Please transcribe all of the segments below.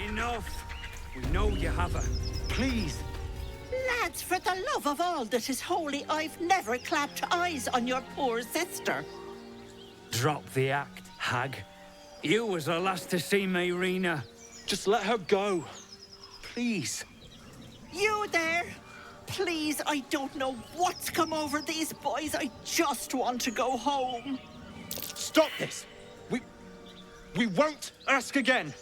Enough! We know you have her. Please. Lads, for the love of all that is holy, I've never clapped eyes on your poor sister. Drop the act, hag. You was the last to see Mayrina. Just let her go. Please. You there? Please, I don't know what's come over these boys. I just want to go home. Stop this! We won't ask again.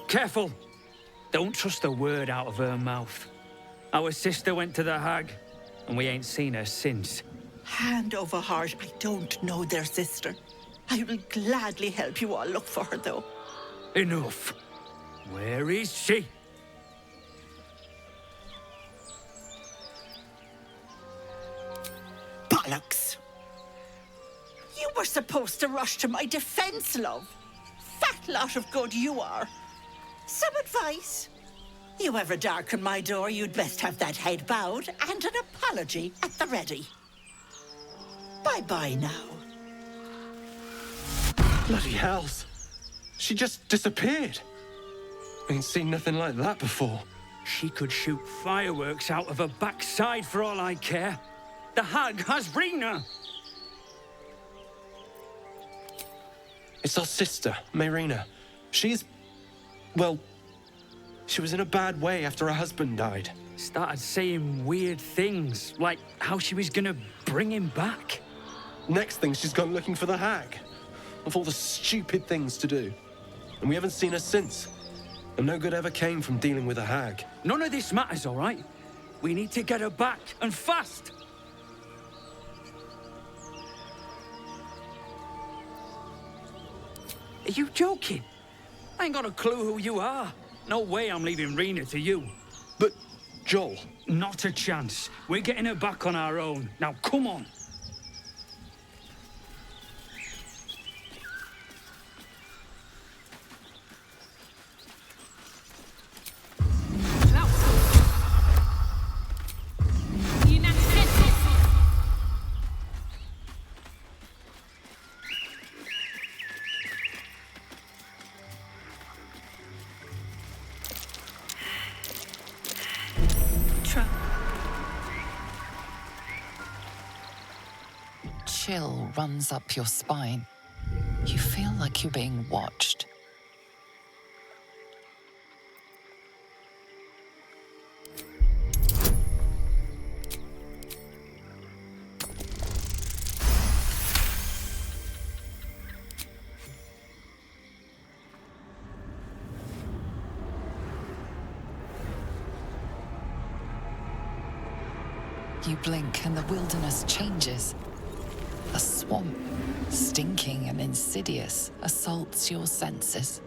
Careful! Don't trust a word out of her mouth. Our sister went to the hag, and we ain't seen her since. Hand over heart, I don't know their sister. I will gladly help you all look for her, though. Enough. Where is she? Bollocks! You were supposed to rush to my defense, love. Fat lot of good you are. Some advice? You ever darken my door, you'd best have that head bowed and an apology at the ready. Bye-bye now. Bloody hells. She just disappeared. Ain't seen nothing like that before. She could shoot fireworks out of her backside for all I care. The hag has Rena. It's our sister, Mayrina. She's... well... she was in a bad way after her husband died. Started saying weird things, like how she was gonna bring him back. Next thing, she's gone looking for the hag. Of all the stupid things to do. And we haven't seen her since. And no good ever came from dealing with a hag. None of this matters, all right? We need to get her back, and fast! Are you joking? I ain't got a clue who you are. No way I'm leaving Rena to you. But, Joel... Not a chance. We're getting her back on our own. Now, come on. Chill runs up your spine. You feel like you're being watched. You blink and the wilderness changes. A swamp, stinking and insidious, assaults your senses.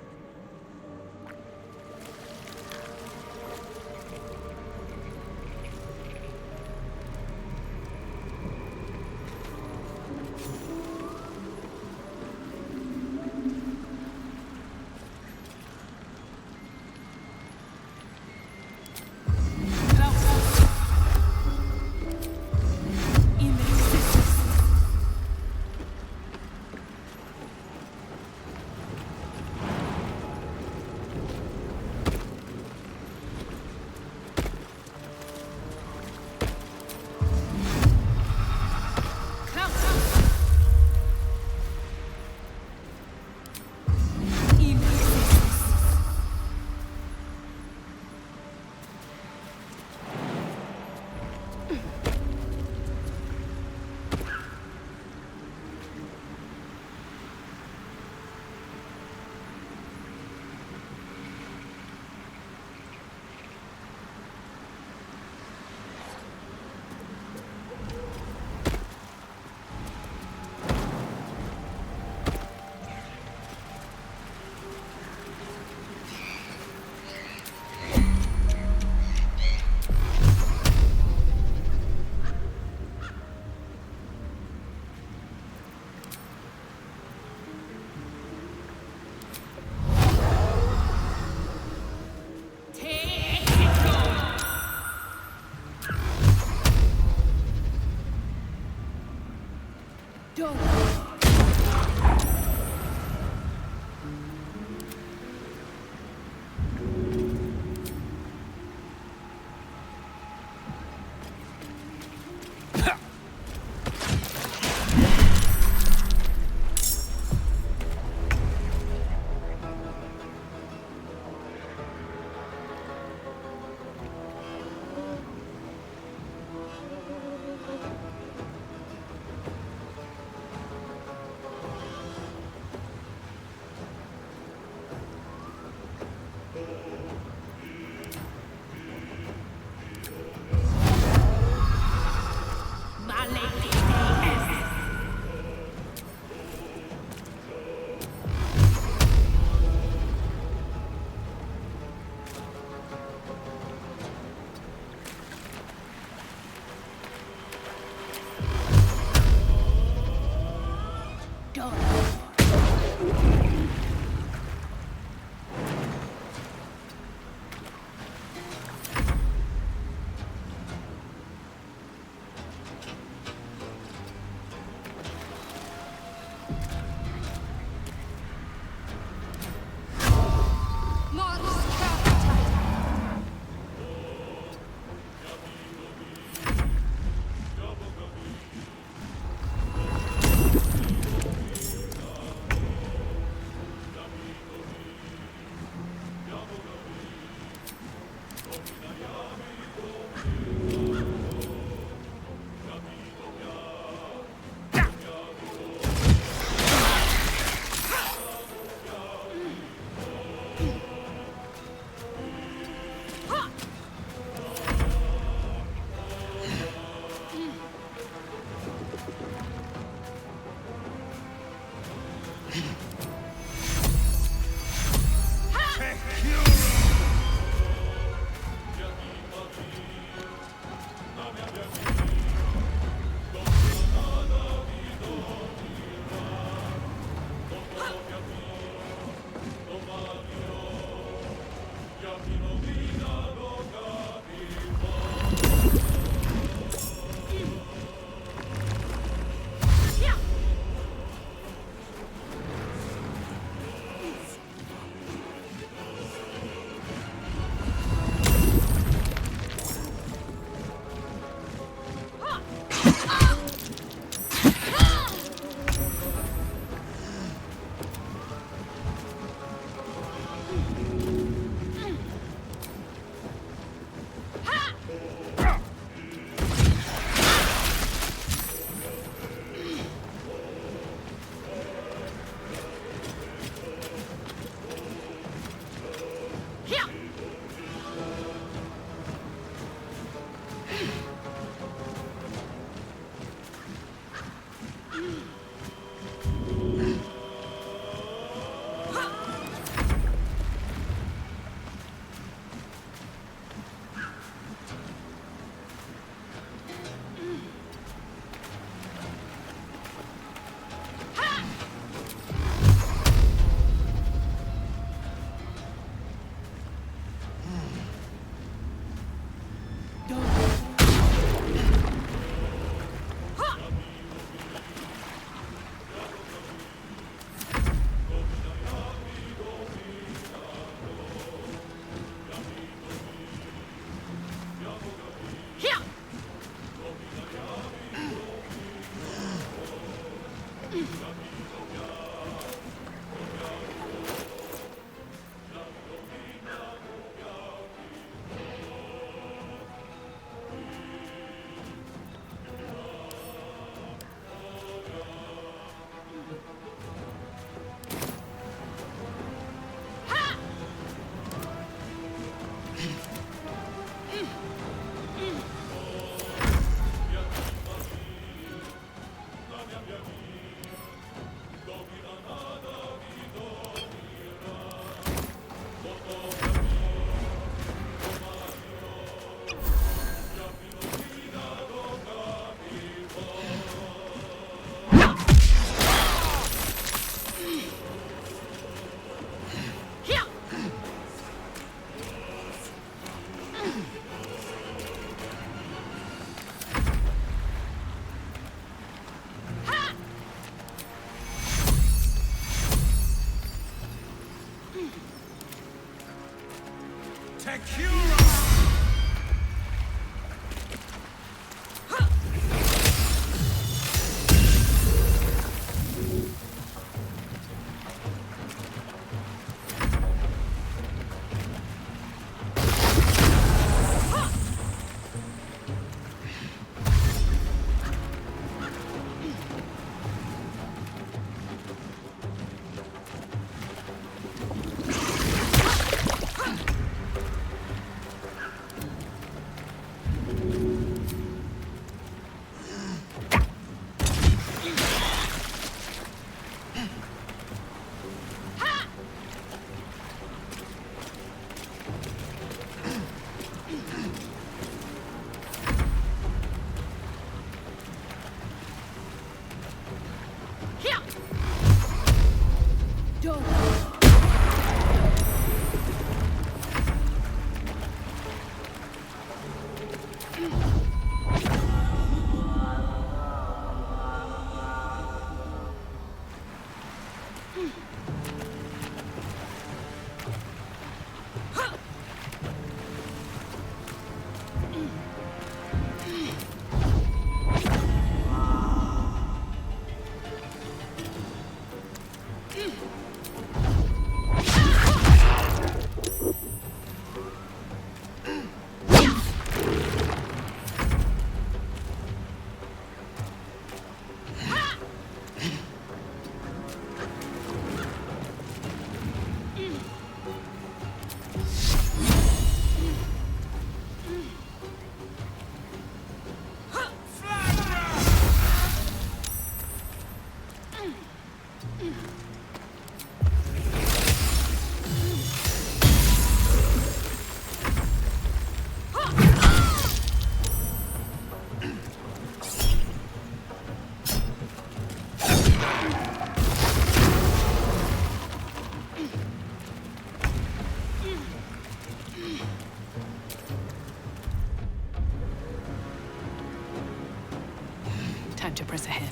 Time to press ahead.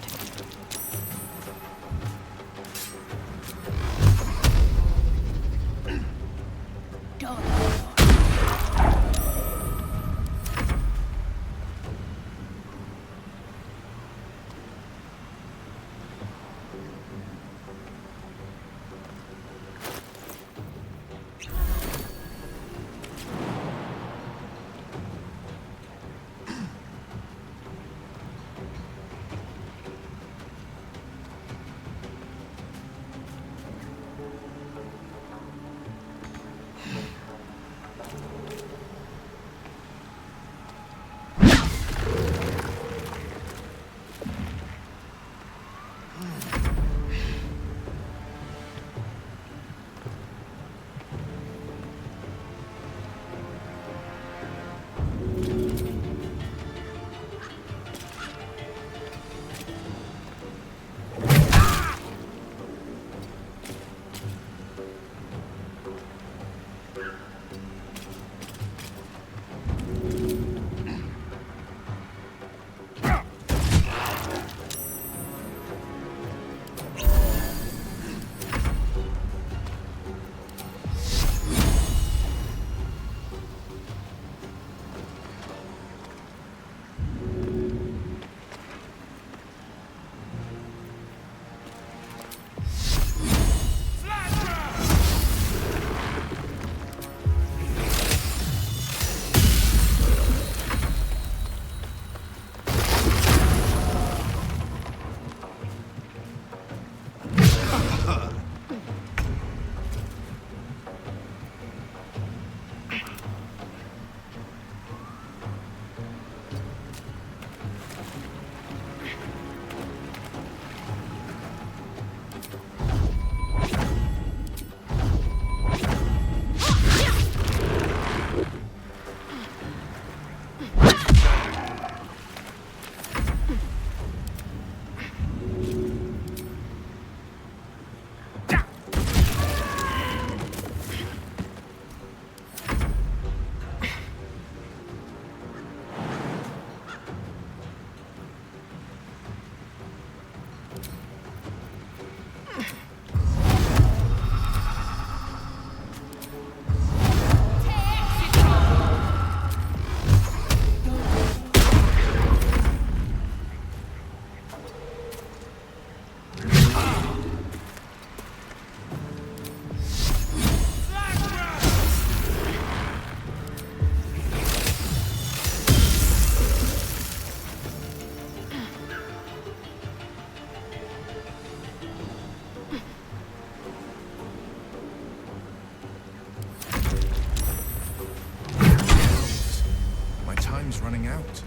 running out.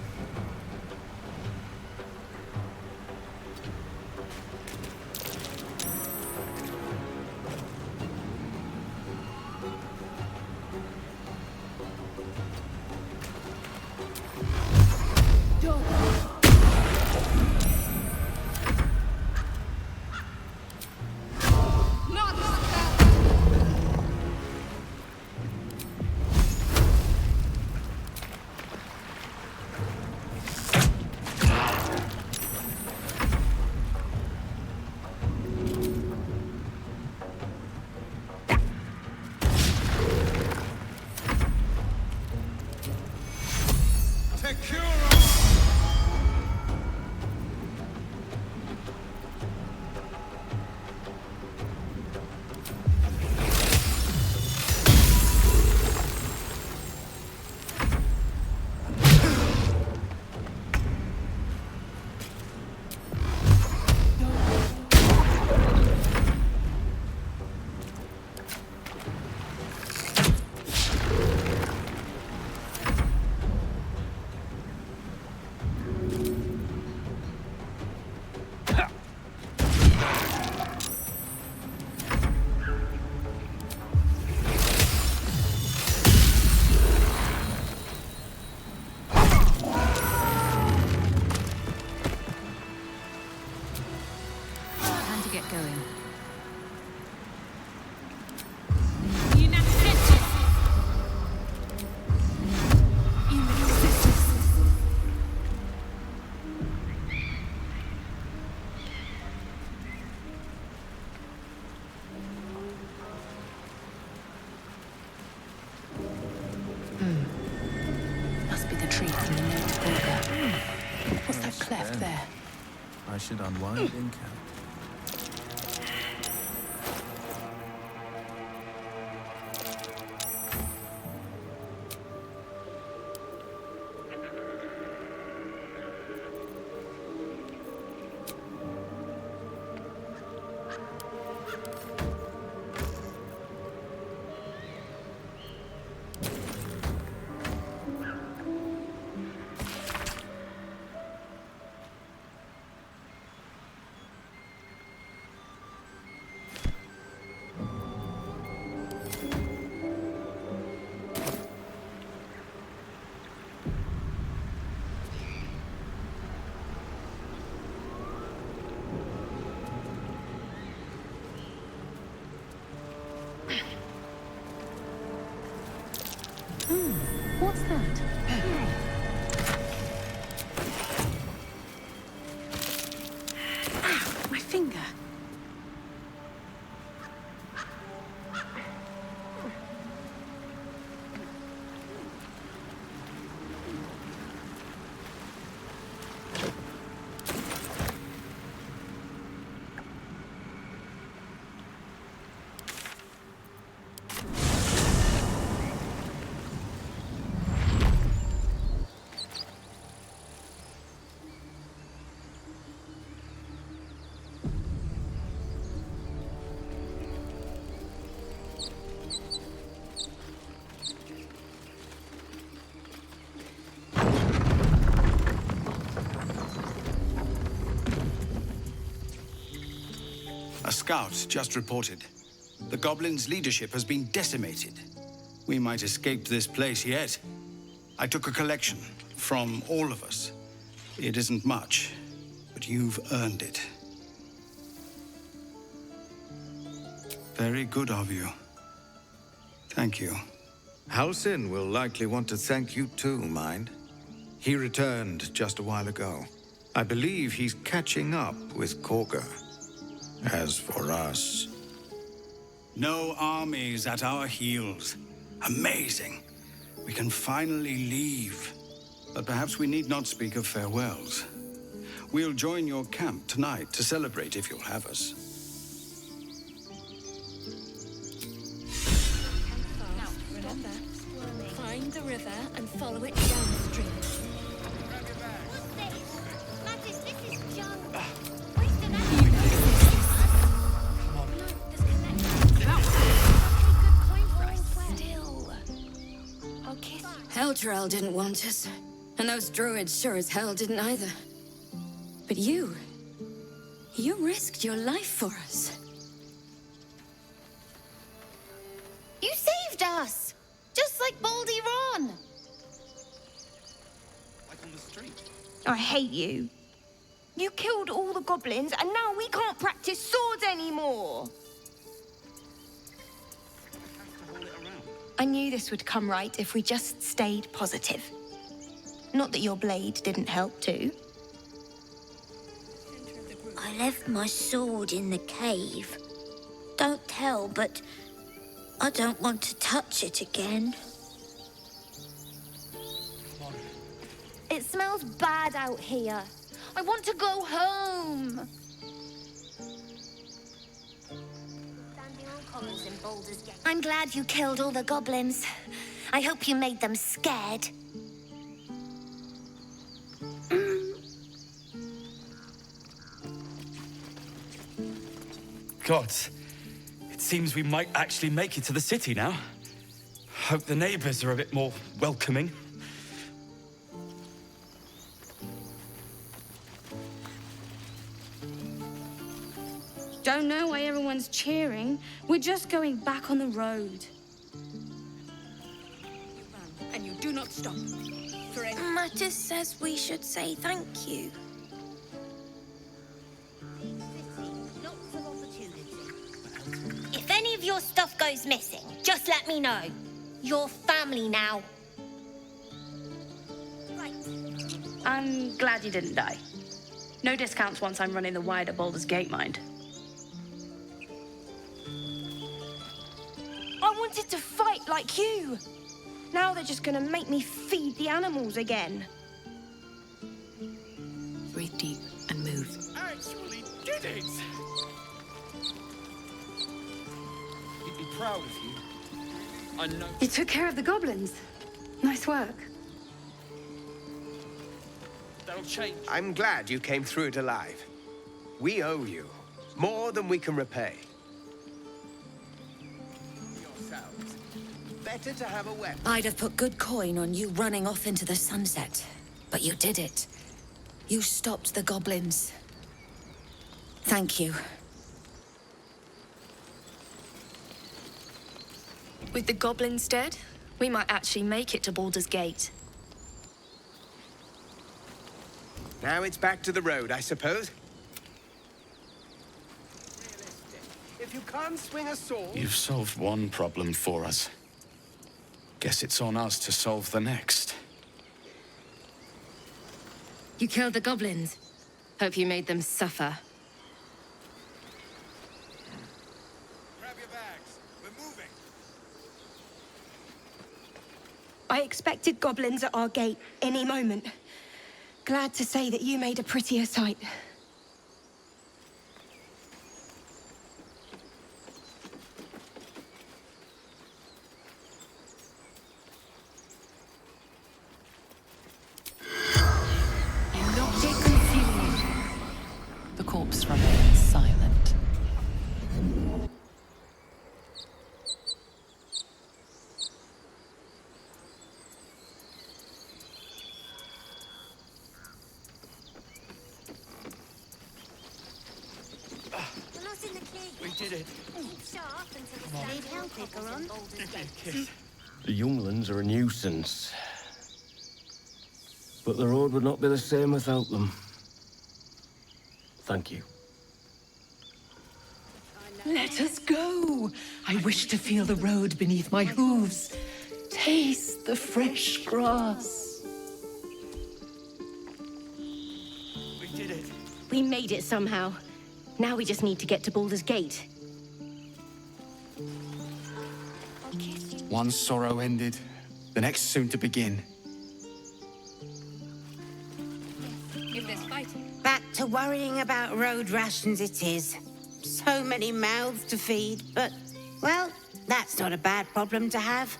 I should unwind in camp. What's that? Ow, my finger. A scout just reported. The goblins' leadership has been decimated. We might escape this place yet. I took a collection from all of us. It isn't much, but you've earned it. Very good of you. Thank you. Halsin will likely want to thank you too, Mind. He returned just a while ago. I believe he's catching up with Korga. As for us... No armies at our heels. Amazing. We can finally leave. But perhaps we need not speak of farewells. We'll join your camp tonight to celebrate if you'll have us. Now, remember, find the river and follow it downstream. Eltrell didn't want us, And those druids sure as hell didn't either. But you risked your life for us. You saved us! Just like Baldy Ron! Like on the street. I hate you. You killed all the goblins, and now we can't practice swords anymore. I knew this would come right if we just stayed positive. Not that your blade didn't help too. I left my sword in the cave. Don't tell, but I don't want to touch it again. It smells bad out here. I want to go home. I'm glad you killed all the goblins. I hope you made them scared. Gods, it seems we might actually make it to the city now. Hope the neighbors are a bit more welcoming. Don't know why everyone's cheering. We're just going back on the road. And you do not stop. For any... Mattis says we should say thank you. If any of your stuff goes missing, just let me know. You're family now. Right. I'm glad you didn't die. No discounts once I'm running the wider Baldur's Gate, mind. I wanted to fight like you. Now they're just gonna make me feed the animals again. Breathe deep and move. Actually did it! He'd be proud of you. I know. You took care of the goblins. Nice work. That'll change. I'm glad you came through it alive. We owe you more than we can repay. Yourselves. Better to have a weapon. I'd have put good coin on you running off into the sunset. But you did it. You stopped the goblins. Thank you. With the goblins dead, we might actually make it to Baldur's Gate. Now it's back to the road, I suppose. Realistic. If you can't swing a sword... You've solved one problem for us. Guess it's on us to solve the next. You killed the goblins. Hope you made them suffer. Grab your bags. We're moving. I expected goblins at our gate any moment. Glad to say that you made a prettier sight. You knocked it confused. The corpse remains silent. We did it. The younglings are a nuisance. But the road would not be the same without them. Thank you. Let us go. I wish to feel the road beneath my hooves. Taste the fresh grass. We did it. We made it somehow. Now we just need to get to Baldur's Gate. One sorrow ended, the next soon to begin. If there's fighting. Back to worrying about road rations it is. So many mouths to feed, but, well, that's not a bad problem to have.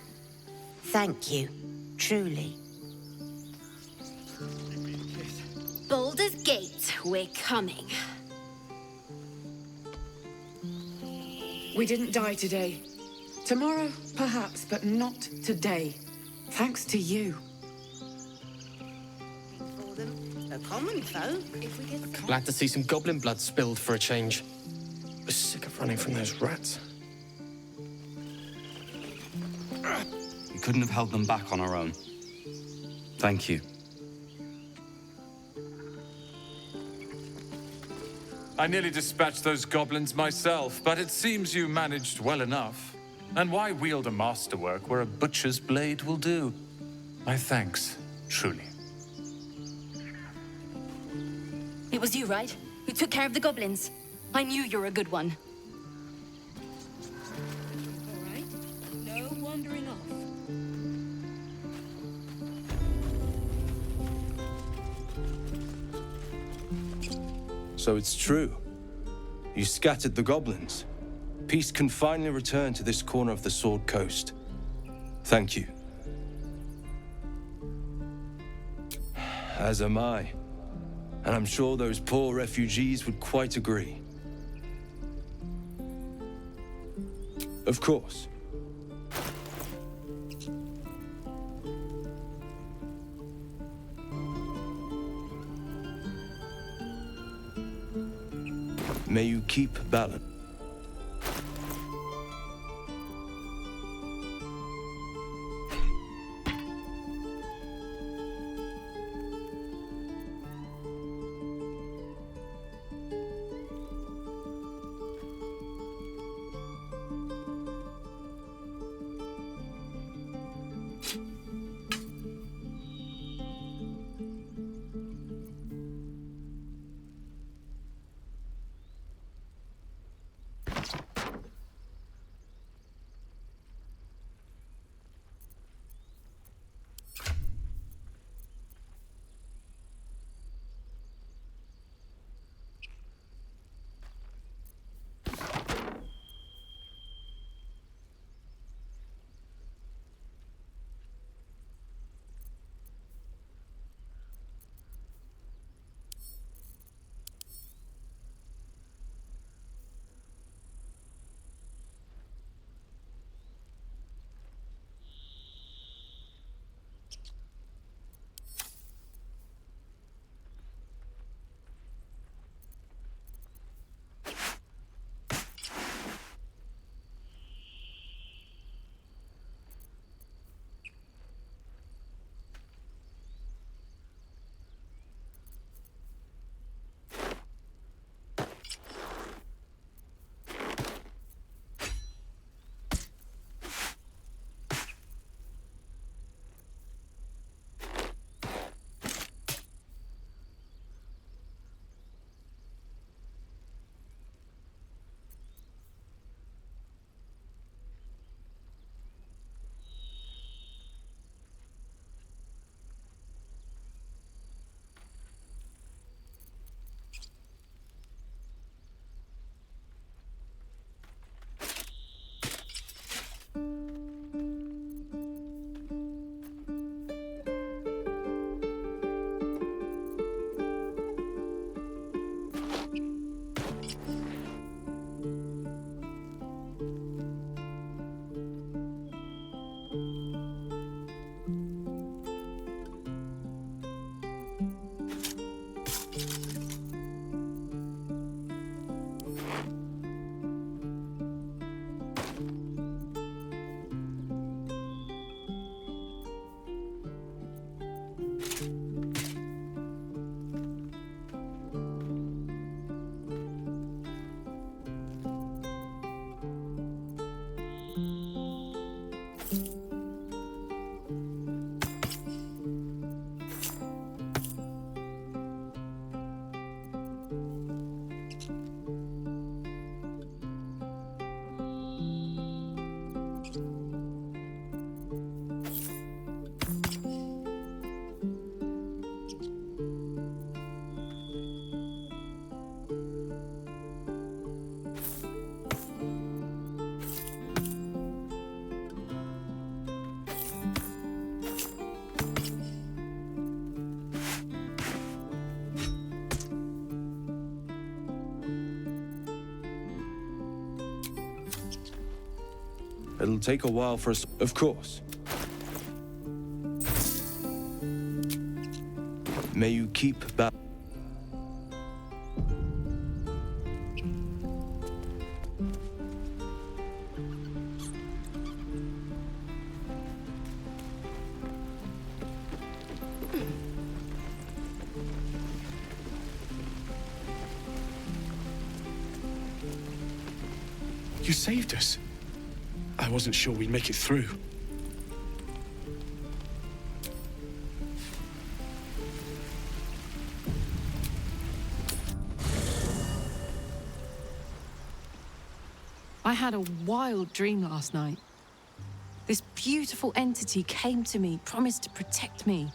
Thank you, truly. Baldur's Gate, we're coming. We didn't die today. Tomorrow, perhaps, but not today. Thanks to you. The common folk. Glad to see some goblin blood spilled for a change. Was sick of running from those rats. We couldn't have held them back on our own. Thank you. I nearly dispatched those goblins myself, but it seems you managed well enough. And why wield a masterwork where a butcher's blade will do? My thanks, truly. It was you, right? Who took care of the goblins? I knew you were a good one. All right? No wandering off. So it's true. You scattered the goblins. Peace can finally return to this corner of the Sword Coast. Thank you. As am I. And I'm sure those poor refugees would quite agree. Of course. May you keep balance. It'll take a while for us, of course. May you keep back. You saved us. I wasn't sure we'd make it through. I had a wild dream last night. This beautiful entity came to me, promised to protect me,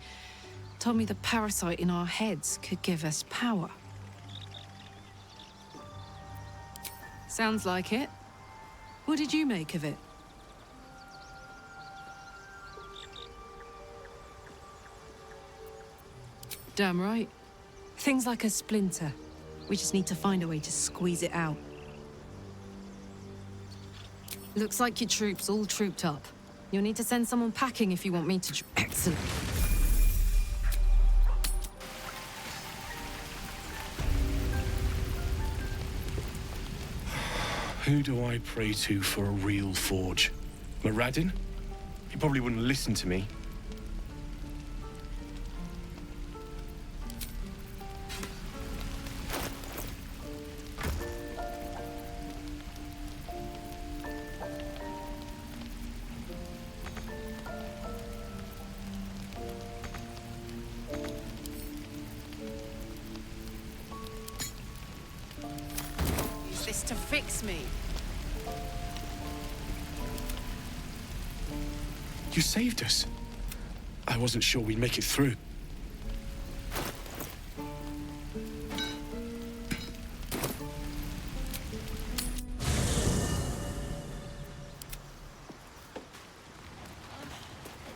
told me the parasite in our heads could give us power. Sounds like it. What did you make of it? Damn right. Things like a splinter. We just need to find a way to squeeze it out. Looks like your troops all trooped up. You'll need to send someone packing if you want me to... Excellent. Who do I pray to for a real forge? Moradin? He probably wouldn't listen to me. Use this to fix me. You saved us. I wasn't sure we'd make it through.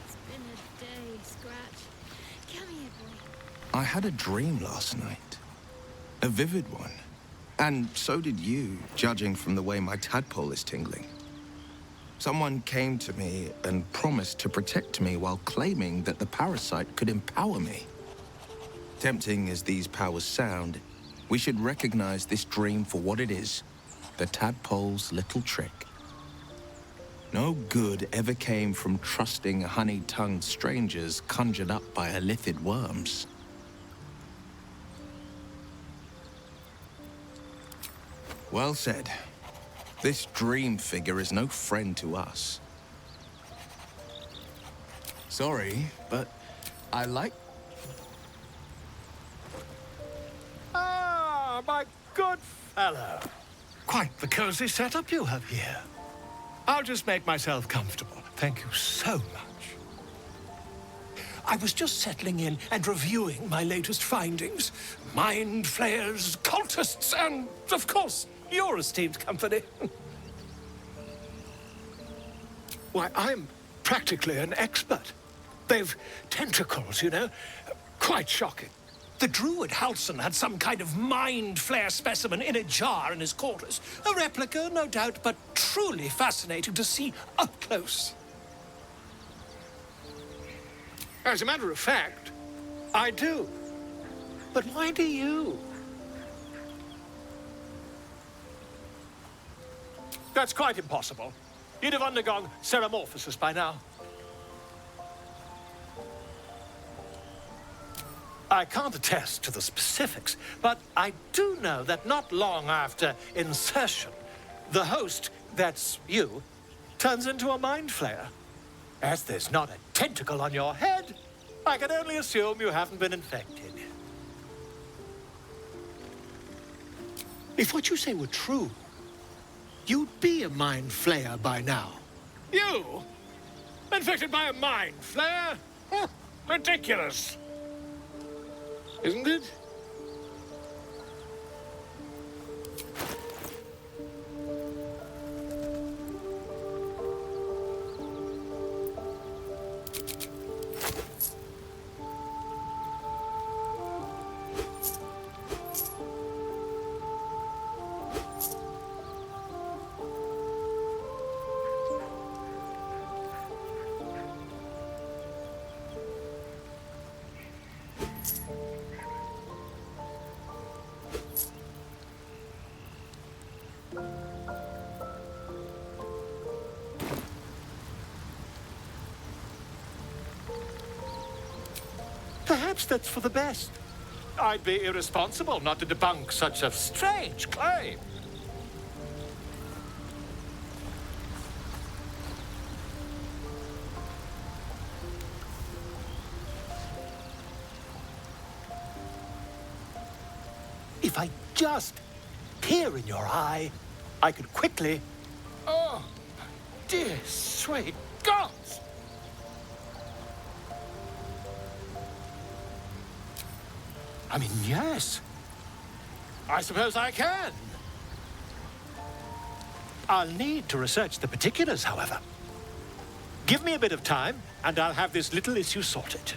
It's been a day, Scratch. Come here, boy. I had a dream last night. A vivid one. And so did you, judging from the way my tadpole is tingling. Someone came to me and promised to protect me while claiming that the parasite could empower me. Tempting as these powers sound, we should recognize this dream for what it is, the tadpole's little trick. No good ever came from trusting honey-tongued strangers conjured up by illithid worms. Well said. This dream figure is no friend to us. Sorry, but I like... Ah, my good fellow. Quite the cozy setup you have here. I'll just make myself comfortable. Thank you so much. I was just settling in and reviewing my latest findings. Mind flayers, cultists, and, of course, your esteemed company. Why, I'm practically an expert. They've tentacles, you know. Quite shocking. The druid Halson had some kind of mind flare specimen in a jar in his quarters. A replica, no doubt, but truly fascinating to see up close. As a matter of fact, I do. But why do you? That's quite impossible. You'd have undergone ceramorphosis by now. I can't attest to the specifics, but I do know that not long after insertion, the host, that's you, turns into a mind flayer. As there's not a tentacle on your head, I can only assume you haven't been infected. If what you say were true, you'd be a mind flayer by now. You? Infected by a mind flayer? Ridiculous. Isn't it? Perhaps that's for the best. I'd be irresponsible not to debunk such a strange claim. If I just peer in your eye, I could quickly... Oh, dear sweet gods! I mean, yes. I suppose I can. I'll need to research the particulars, however. Give me a bit of time, and I'll have this little issue sorted.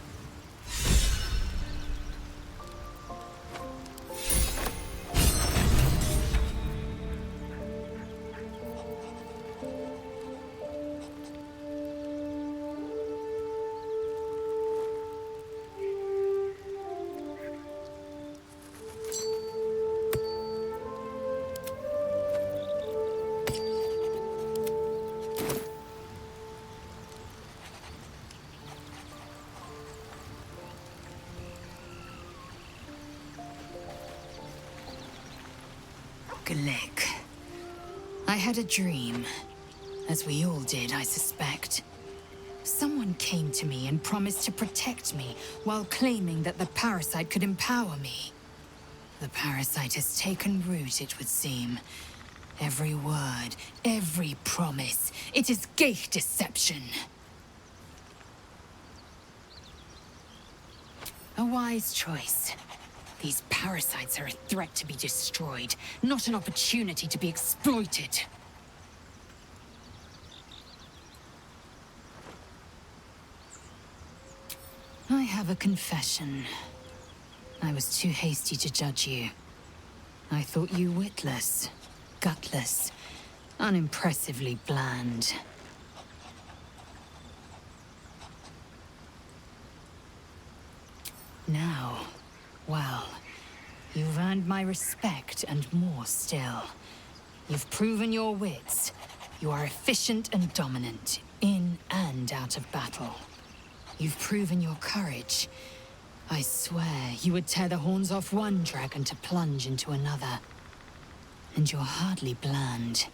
Glick. I had a dream, as we all did, I suspect. Someone came to me and promised to protect me while claiming that the parasite could empower me. The parasite has taken root, it would seem. Every word, every promise, it is ghaik deception. A wise choice. These parasites are a threat to be destroyed, not an opportunity to be exploited. I have a confession. I was too hasty to judge you. I thought you witless, gutless, unimpressively bland. Now, well, you've earned my respect and more still. You've proven your wits. You are efficient and dominant, in and out of battle. You've proven your courage. I swear you would tear the horns off one dragon to plunge into another. And you're hardly bland.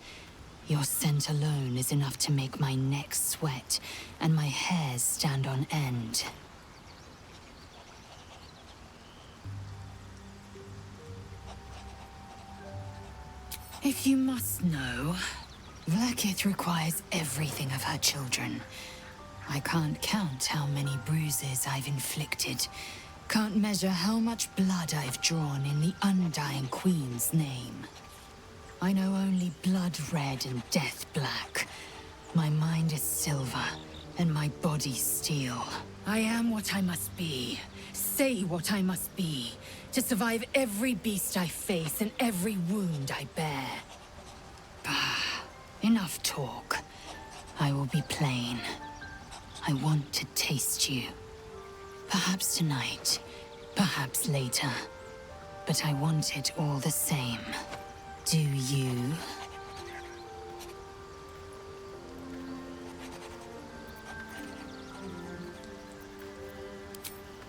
Your scent alone is enough to make my neck sweat and my hairs stand on end. If you must know, Vlaakith requires everything of her children. I can't count how many bruises I've inflicted. Can't measure how much blood I've drawn in the Undying Queen's name. I know only blood red and death black. My mind is silver, and my body steel. I am what I must be, say what I must be, to survive every beast I face and every wound I bear. Bah, enough talk. I will be plain. I want to taste you. Perhaps tonight, perhaps later. But I want it all the same. Do you?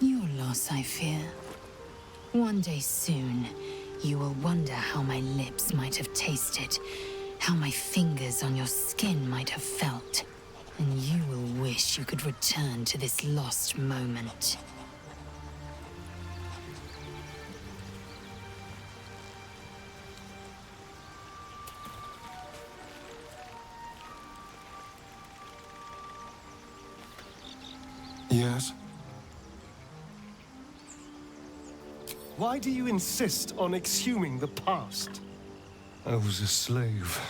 Your loss, I fear. One day soon, you will wonder how my lips might have tasted, how my fingers on your skin might have felt, and you will wish you could return to this lost moment. Yes? Why do you insist on exhuming the past? I was a slave.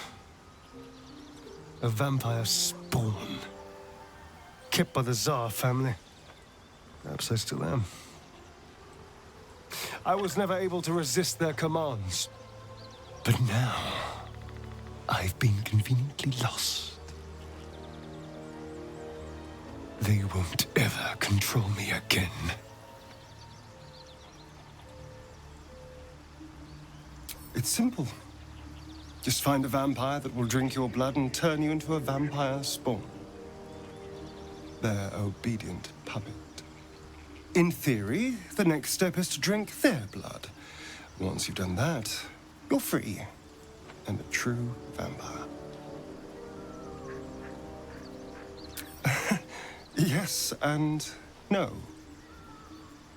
A vampire spawn. Kept by the Tsar family. Perhaps I still am. I was never able to resist their commands. But now, I've been conveniently lost. They won't ever control me again. It's simple. Just find a vampire that will drink your blood and turn you into a vampire spawn. Their obedient puppet. In theory, the next step is to drink their blood. Once you've done that, you're free. And a true vampire. Yes and no.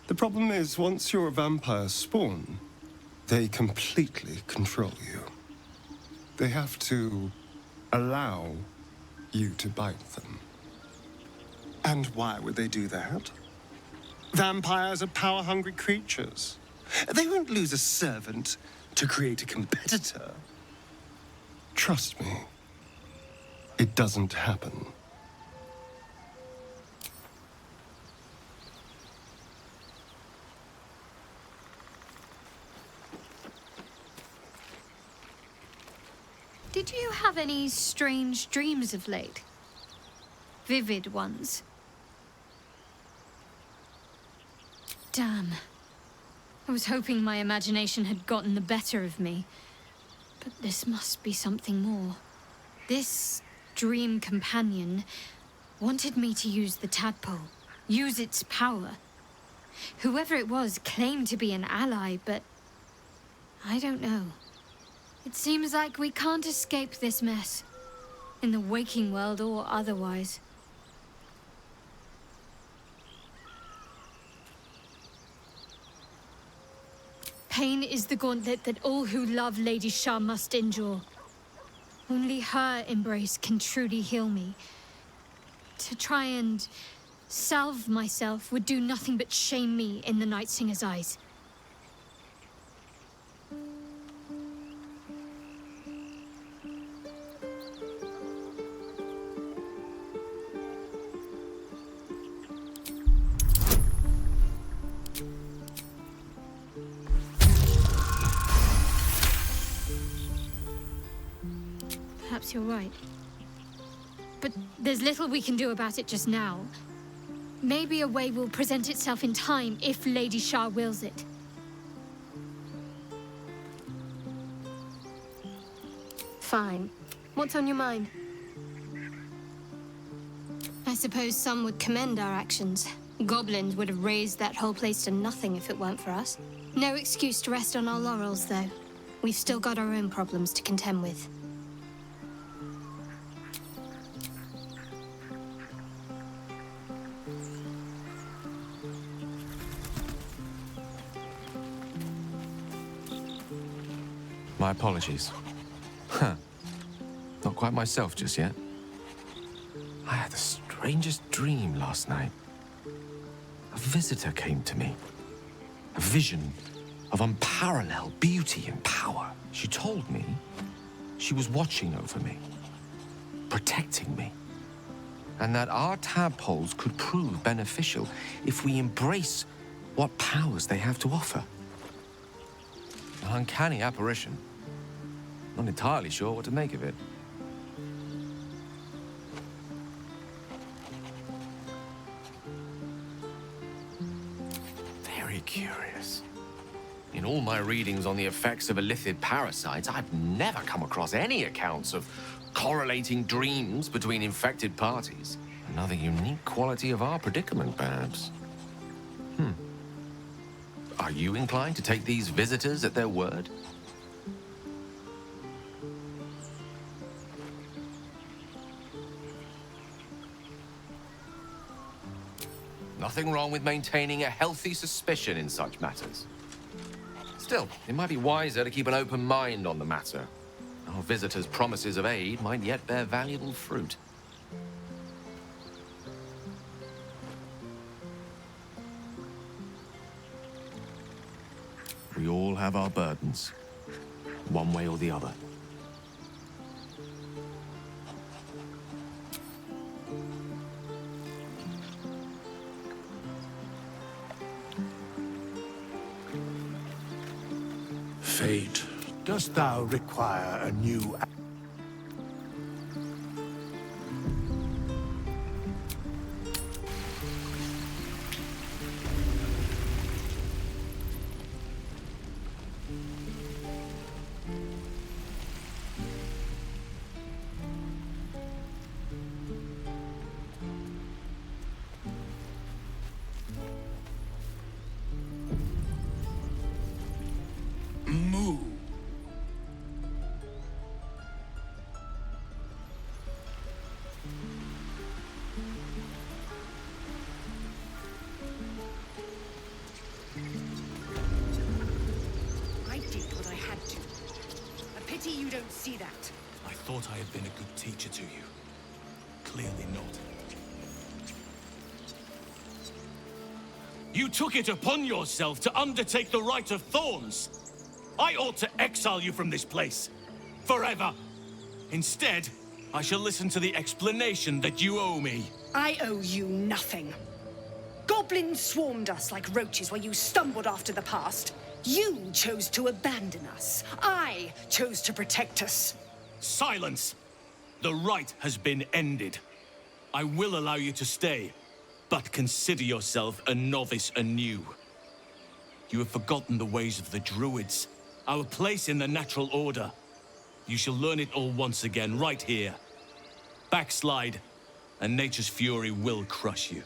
The problem is, once you're a vampire spawn, they completely control you. They have to allow you to bite them. And why would they do that? Vampires are power-hungry creatures. They won't lose a servant to create a competitor. Trust me, it doesn't happen. Did you have any strange dreams of late? Vivid ones? Damn. I was hoping my imagination had gotten the better of me. But this must be something more. This dream companion wanted me to use the tadpole, use its power. Whoever it was claimed to be an ally, but I don't know. It seems like we can't escape this mess, in the waking world or otherwise. Pain is the gauntlet that all who love Lady Shah must endure. Only her embrace can truly heal me. To try and salve myself would do nothing but shame me in the Night Singer's eyes. Perhaps you're right. But there's little we can do about it just now. Maybe a way will present itself in time if Lady Shah wills it. Fine. What's on your mind? I suppose some would commend our actions. Goblins would have razed that whole place to nothing if it weren't for us. No excuse to rest on our laurels, though. We've still got our own problems to contend with. My apologies. Huh. Not quite myself just yet. I had the strangest dream last night. A visitor came to me. A vision of unparalleled beauty and power. She told me she was watching over me, protecting me, and that our tadpoles could prove beneficial if we embrace what powers they have to offer. An uncanny apparition. Not entirely sure what to make of it. Very curious. In all my readings on the effects of illithid parasites, I've never come across any accounts of correlating dreams between infected parties. Another unique quality of our predicament, perhaps. Are you inclined to take these visitors at their word? Nothing wrong with maintaining a healthy suspicion in such matters. Still, it might be wiser to keep an open mind on the matter. Our visitors' promises of aid might yet bear valuable fruit. We all have our burdens, one way or the other. Fate, dost thou require a new... I did what I had to. A pity you don't see that. I thought I had been a good teacher to you. Clearly not. You took it upon yourself to undertake the Rite of Thorns. I ought to exile you from this place. Forever. Instead, I shall listen to the explanation that you owe me. I owe you nothing. Goblins swarmed us like roaches while you stumbled after the past. You chose to abandon us. I chose to protect us. Silence! The rite has been ended. I will allow you to stay, but consider yourself a novice anew. You have forgotten the ways of the Druids, our place in the natural order. You shall learn it all once again, right here. Backslide, and nature's fury will crush you.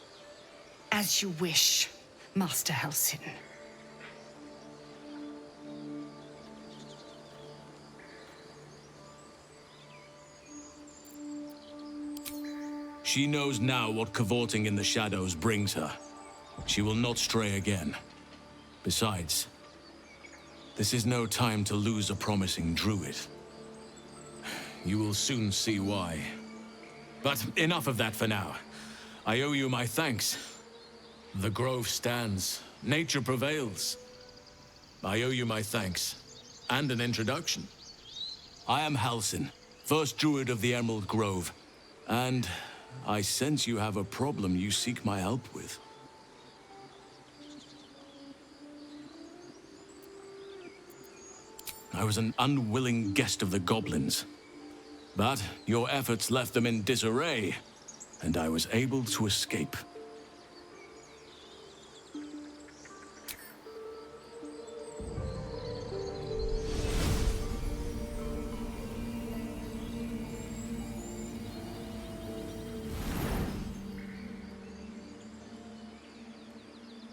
As you wish, Master Halsin. She knows now what cavorting in the shadows brings her. She will not stray again. Besides, this is no time to lose a promising druid. You will soon see why. But enough of that for now. I owe you my thanks. The grove stands. Nature prevails. I owe you my thanks. And an introduction. I am Halsin, first druid of the Emerald Grove. And I sense you have a problem you seek my help with. I was an unwilling guest of the goblins. But your efforts left them in disarray, and I was able to escape.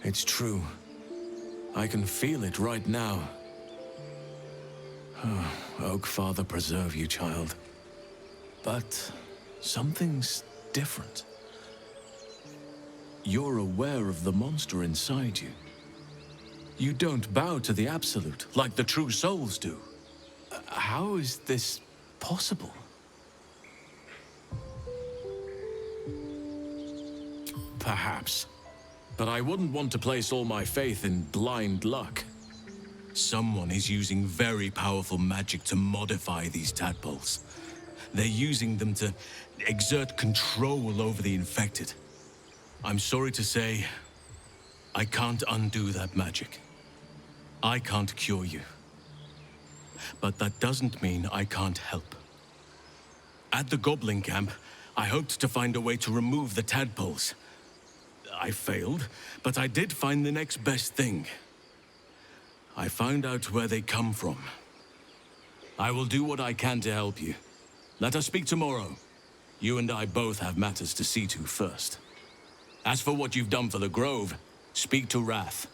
It's true. I can feel it right now. Oh, Oak Father preserve you, child. But something's different. You're aware of the monster inside you. You don't bow to the Absolute, like the true souls do. How is this possible? Perhaps. But I wouldn't want to place all my faith in blind luck. Someone is using very powerful magic to modify these tadpoles. They're using them to exert control over the infected. I'm sorry to say, I can't undo that magic. I can't cure you. But that doesn't mean I can't help. At the Goblin camp, I hoped to find a way to remove the tadpoles. I failed, but I did find the next best thing. I found out where they come from. I will do what I can to help you. Let us speak tomorrow. You and I both have matters to see to first. As for what you've done for the Grove, speak to Wrath.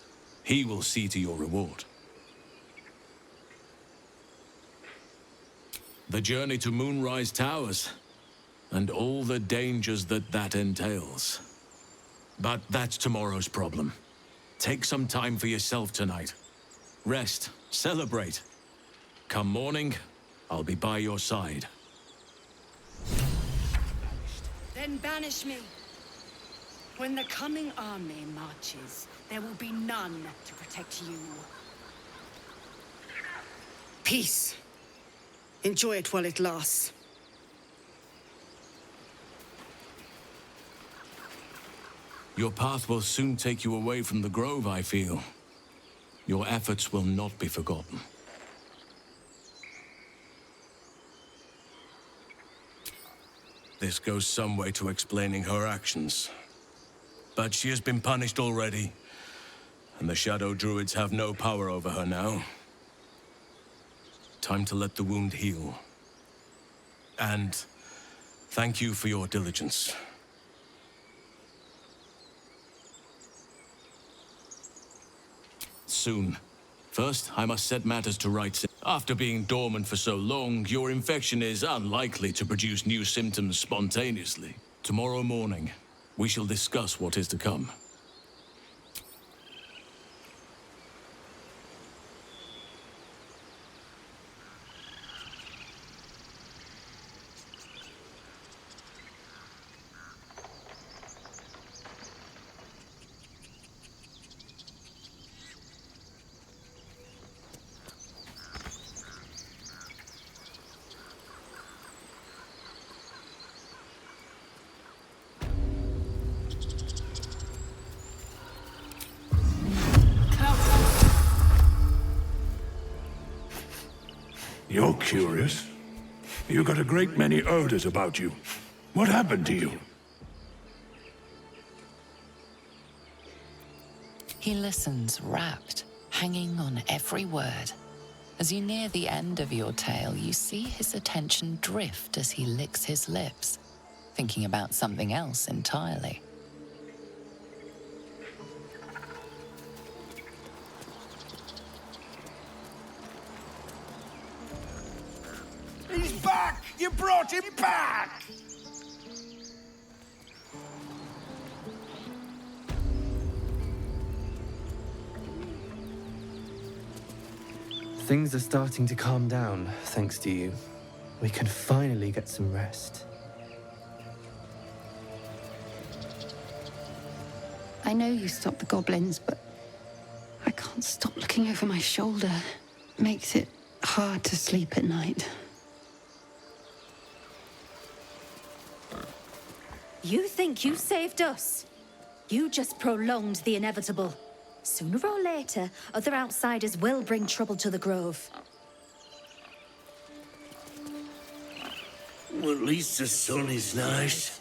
He will see to your reward. The journey to Moonrise Towers, and all the dangers that entails. But that's tomorrow's problem. Take some time for yourself tonight. Rest, celebrate. Come morning, I'll be by your side. Then banish me. When the coming army marches, there will be none to protect you. Peace. Enjoy it while it lasts. Your path will soon take you away from the Grove, I feel. Your efforts will not be forgotten. This goes some way to explaining her actions. But she has been punished already, and the Shadow Druids have no power over her now. Time to let the wound heal. And thank you for your diligence. Soon, First, I must set matters to rights. After being dormant for so long, your infection is unlikely to produce new symptoms spontaneously. Tomorrow morning, we shall discuss what is to come. You're curious. You got a great many odors about you. What happened to you? He listens, rapt, hanging on every word. As you near the end of your tale, you see his attention drift as he licks his lips, thinking about something else entirely. He's back! You brought him back! Things are starting to calm down, thanks to you. We can finally get some rest. I know you stopped the goblins, but I can't stop looking over my shoulder. Makes it hard to sleep at night. You think you saved us? You just prolonged the inevitable. Sooner or later, other outsiders will bring trouble to the Grove. Well, at least the sun is nice.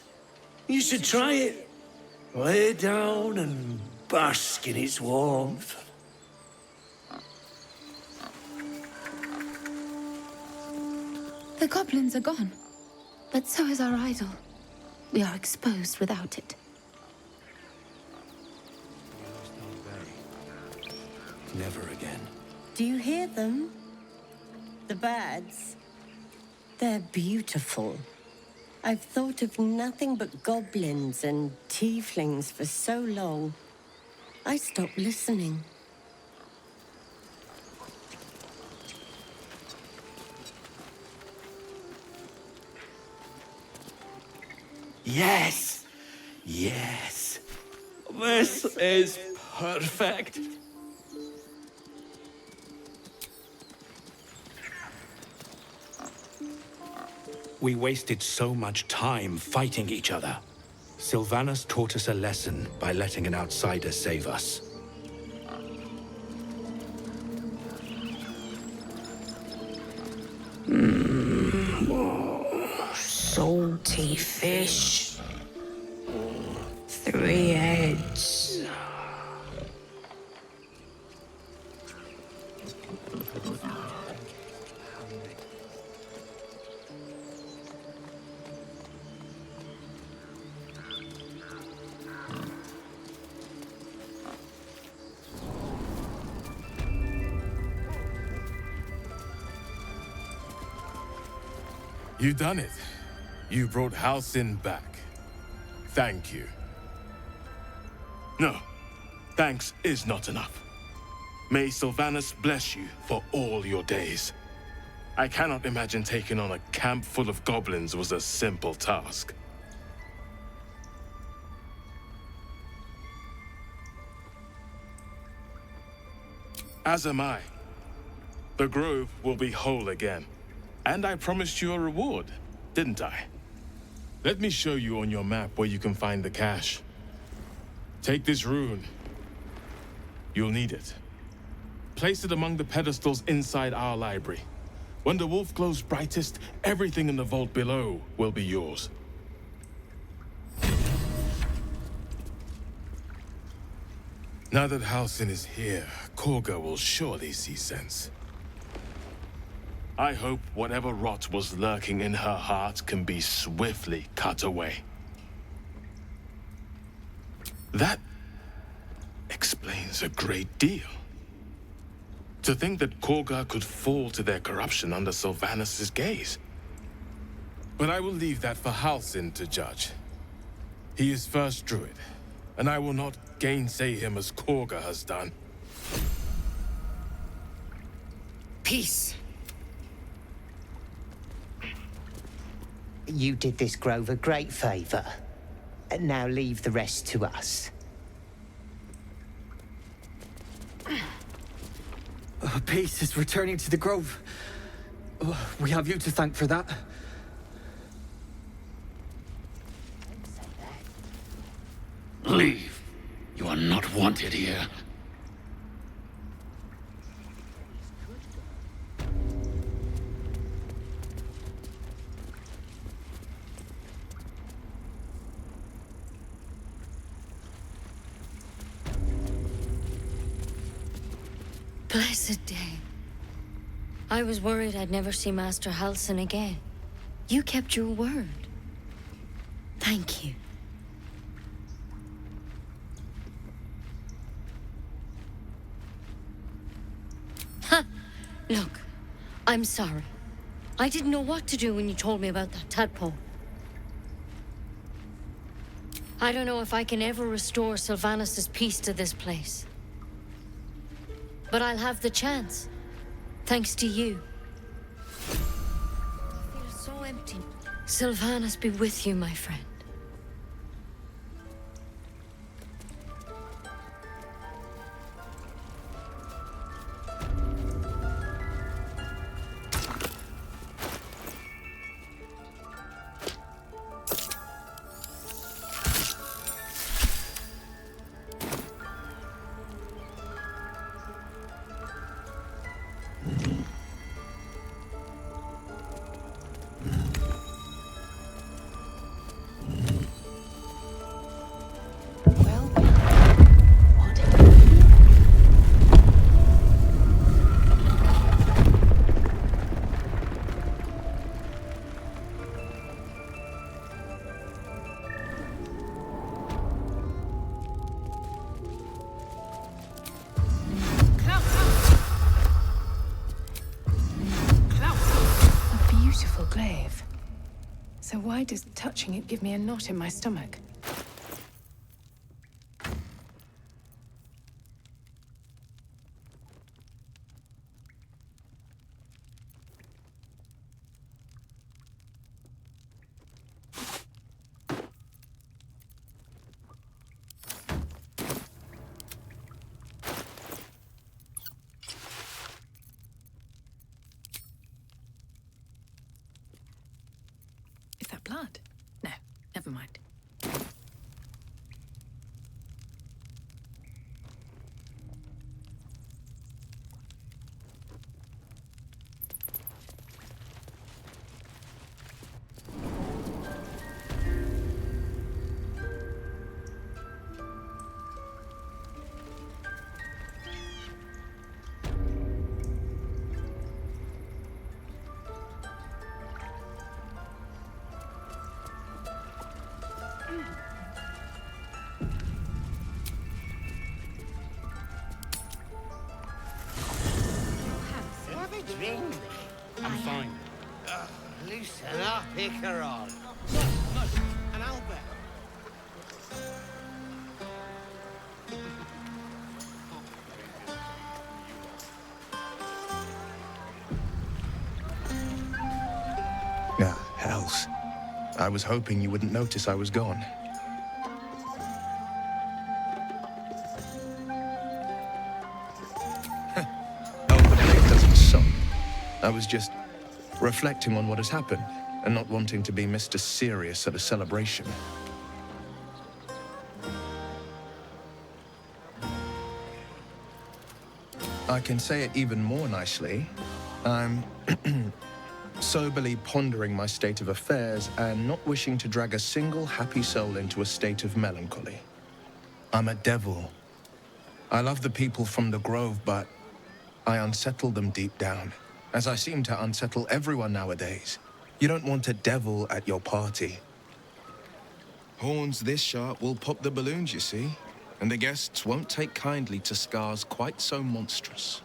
You should try it. Lay down and bask in its warmth. The goblins are gone, but so is our idol. We are exposed without it. Never again. Do you hear them? The birds. They're beautiful. I've thought of nothing but goblins and tieflings for so long. I stopped listening. Yes! Yes! This is perfect! We wasted so much time fighting each other. Sylvanas taught us a lesson by letting an outsider save us. Salty fish. 3 heads. You done it. You brought Halcyon back. Thank you. No, thanks is not enough. May Sylvanas bless you for all your days. I cannot imagine taking on a camp full of goblins was a simple task. As am I. The Grove will be whole again. And I promised you a reward, didn't I? Let me show you on your map where you can find the cache. Take this rune. You'll need it. Place it among the pedestals inside our library. When the wolf glows brightest, everything in the vault below will be yours. Now that Halcyon is here, Korga will surely see sense. I hope whatever rot was lurking in her heart can be swiftly cut away. That explains a great deal. To think that Korga could fall to their corruption under Sylvanus' gaze. But I will leave that for Halsin to judge. He is first druid, and I will not gainsay him as Korga has done. Peace. You did this grove a great favor. Now leave the rest to us. Peace is returning to the grove. We have you to thank for that. Leave. You are not wanted here. Blessed day. I was worried I'd never see Master Halsin again. You kept your word. Thank you. Ha! Look, I'm sorry. I didn't know what to do when you told me about that tadpole. I don't know if I can ever restore Sylvanus' peace to this place. But I'll have the chance, thanks to you. I feel so empty. Sylvanus be with you, my friend. So why does touching it give me a knot in my stomach? Is that blood? No, never mind. Have a drink. I'm fine. Loosen up, Icaron. Look, an owlbear. Ah, hells. I was hoping you wouldn't notice I was gone. Oh, the blade doesn't suck. I was just reflecting on what has happened and not wanting to be Mr. Serious at a celebration. I can say it even more nicely. I'm soberly pondering my state of affairs and not wishing to drag a single happy soul into a state of melancholy. I'm a devil. I love the people from the Grove, but I unsettle them deep down, as I seem to unsettle everyone nowadays. You don't want a devil at your party. Horns this sharp will pop the balloons, you see, and the guests won't take kindly to scars quite so monstrous.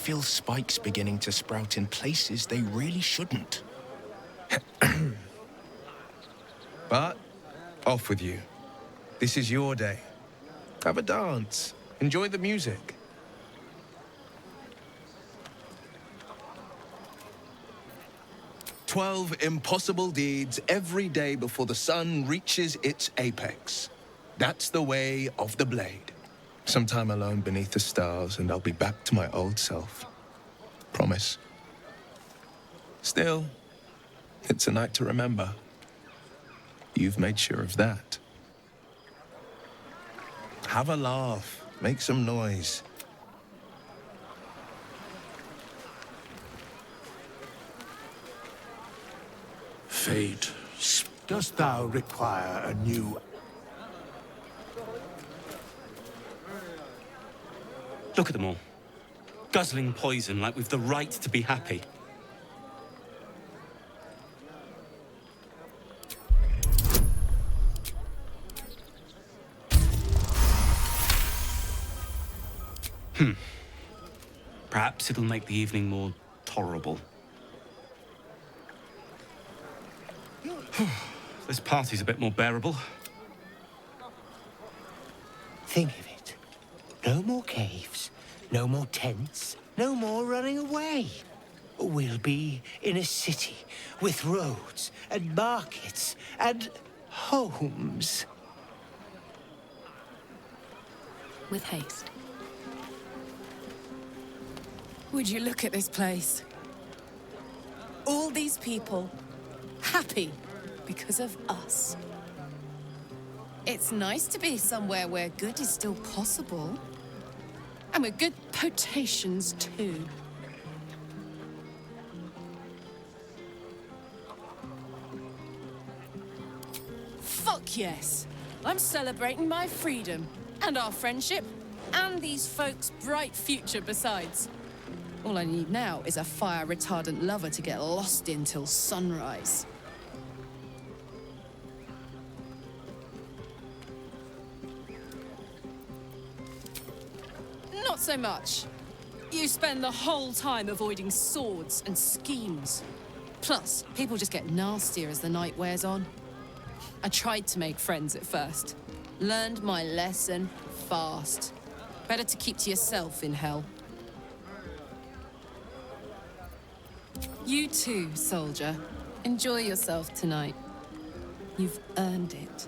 feel spikes beginning to sprout in places they really shouldn't. But off with you. This is your day. Have a dance. Enjoy the music. "12 impossible deeds every day before the sun reaches its apex. That's the way of the blade. Sometime alone beneath the stars, and I'll be back to my old self. Promise. Still, it's a night to remember. You've made sure of that. Have a laugh. Make some noise. Fate, dost thou require a new... Look at them all. Guzzling poison like we've the right to be happy. Perhaps it'll make the evening more tolerable. This party's a bit more bearable. Think of it. No more caves, no more tents, no more running away. We'll be in a city with roads and markets and homes. With haste. Would you look at this place? All these people happy because of us. It's nice to be somewhere where good is still possible. And with good potations, too. Fuck yes! I'm celebrating my freedom, and our friendship, and these folks' bright future besides. All I need now is a fire-retardant lover to get lost in till sunrise. Not so much. You spend the whole time avoiding swords and schemes. Plus, people just get nastier as the night wears on. I tried to make friends at first. Learned my lesson fast. Better to keep to yourself in hell. You too, soldier. Enjoy yourself tonight. You've earned it.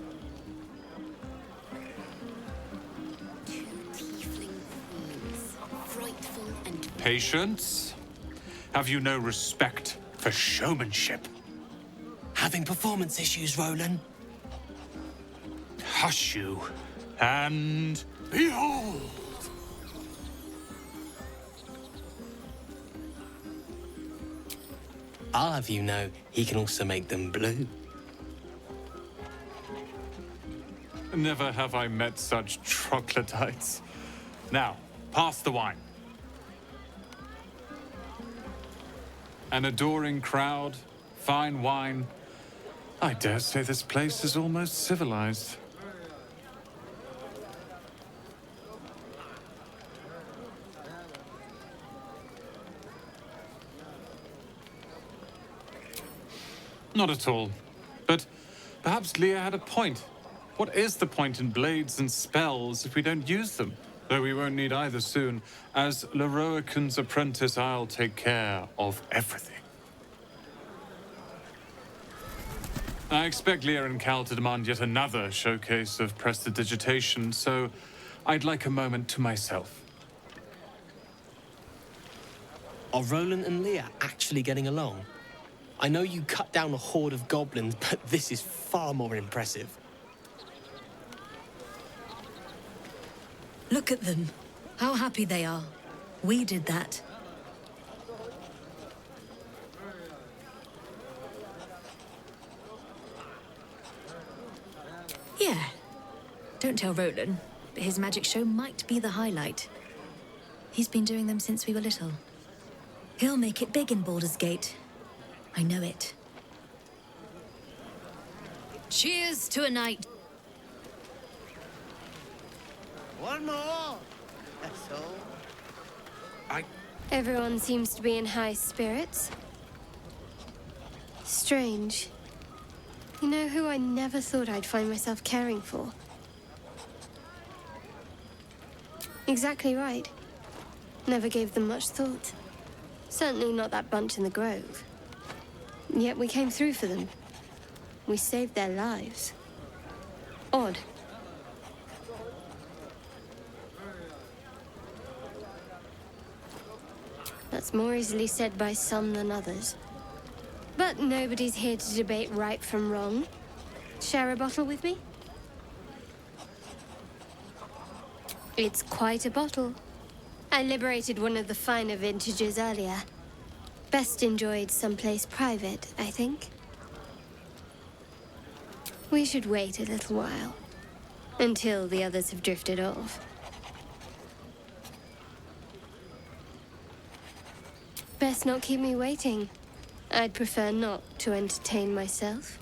Patience? Have you no respect for showmanship? Having performance issues, Roland? Hush you, and behold! I'll have you know, he can also make them blue. Never have I met such troglodytes. Now, pass the wine. An adoring crowd, fine wine. I dare say this place is almost civilized. Not at all. But perhaps Leah had a point. What is the point in blades and spells if we don't use them? Though we won't need either soon. As Leroican's apprentice, I'll take care of everything. I expect Leah and Cal to demand yet another showcase of prestidigitation, so I'd like a moment to myself. Are Roland and Leah actually getting along? I know you cut down a horde of goblins, but this is far more impressive. Look at them. How happy they are. We did that. Yeah. Don't tell Roland, but his magic show might be the highlight. He's been doing them since we were little. He'll make it big in Baldur's Gate. I know it. Cheers to a night. One more. That's all. Everyone seems to be in high spirits. Strange. You know who I never thought I'd find myself caring for? Exactly right. Never gave them much thought. Certainly not that bunch in the grove. Yet we came through for them. We saved their lives. Odd. That's more easily said by some than others. But nobody's here to debate right from wrong. Share a bottle with me? It's quite a bottle. I liberated one of the finer vintages earlier. Best enjoyed someplace private, I think. We should wait a little while. Until the others have drifted off. Best not keep me waiting. I'd prefer not to entertain myself.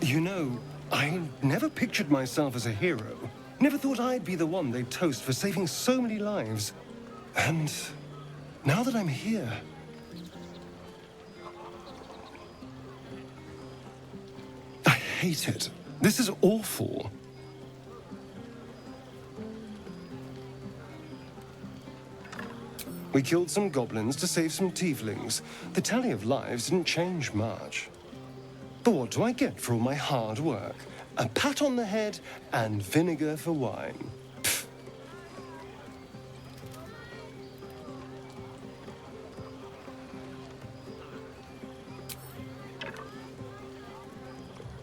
You know, I never pictured myself as a hero. Never thought I'd be the one they'd toast for saving so many lives. And now that I'm here... I hate it. This is awful. We killed some goblins to save some tieflings. The tally of lives didn't change much. But what do I get for all my hard work? A pat on the head and vinegar for wine. Pfft.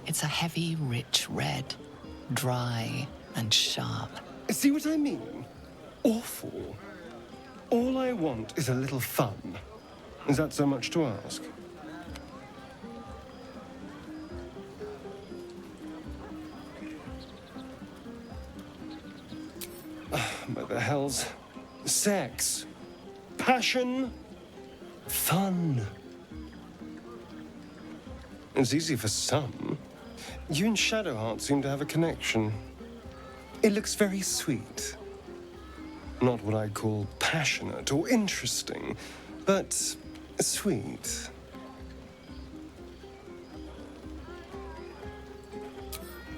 It's a heavy, rich red, dry and sharp. See what I mean? Awful. All I want is a little fun. Is that so much to ask? But the hells. Sex. Passion. Fun. It's easy for some. You and Shadowheart seem to have a connection. It looks very sweet. Not what I'd call passionate or interesting, but sweet.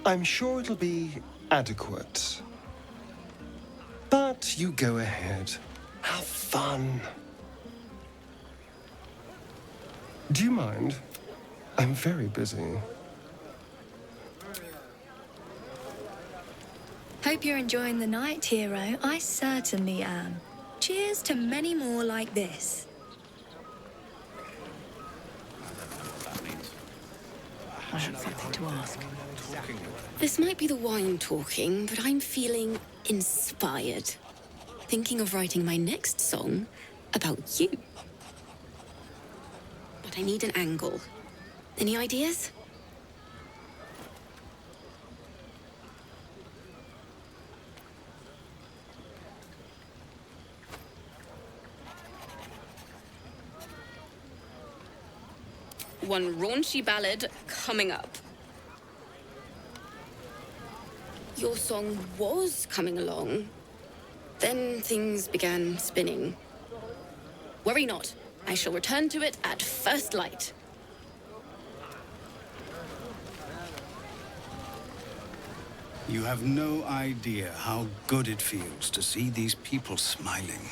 I'm sure it'll be adequate. But you go ahead. Have fun. Do you mind? I'm very busy. Hope you're enjoying the night, hero. I certainly am. Cheers to many more like this. I have something to ask. This might be the wine talking, but I'm feeling inspired. Thinking of writing my next song about you. But I need an angle. Any ideas? One raunchy ballad coming up. Your song was coming along. Then things began spinning. Worry not. I shall return to it at first light. You have no idea how good it feels to see these people smiling.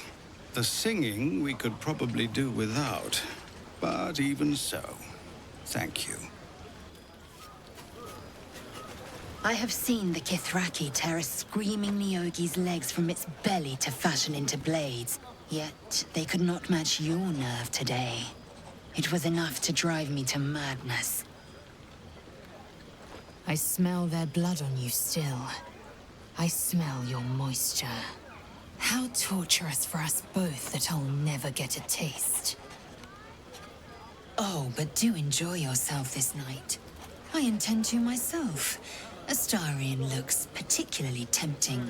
The singing we could probably do without, but even so, thank you. I have seen the Kithraki tear a screaming Neogi's legs from its belly to fashion into blades. Yet they could not match your nerve today. It was enough to drive me to madness. I smell their blood on you still. I smell your moisture. How torturous for us both that I'll never get a taste. Oh, but do enjoy yourself this night. I intend to myself. Astarion looks particularly tempting.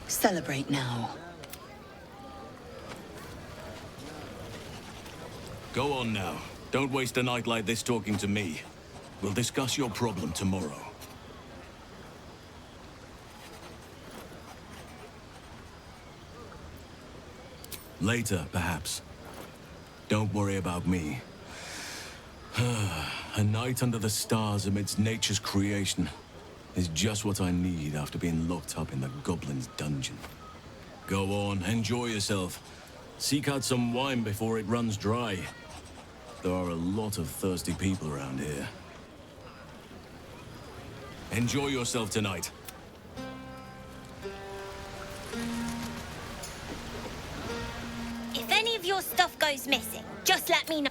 Celebrate now. Go on now. Don't waste a night like this talking to me. We'll discuss your problem tomorrow. Later, perhaps. Don't worry about me. A night under the stars amidst nature's creation is just what I need after being locked up in the goblin's dungeon. Go on, enjoy yourself. Seek out some wine before it runs dry. There are a lot of thirsty people around here. Enjoy yourself tonight. If any of your stuff goes missing, just let me know.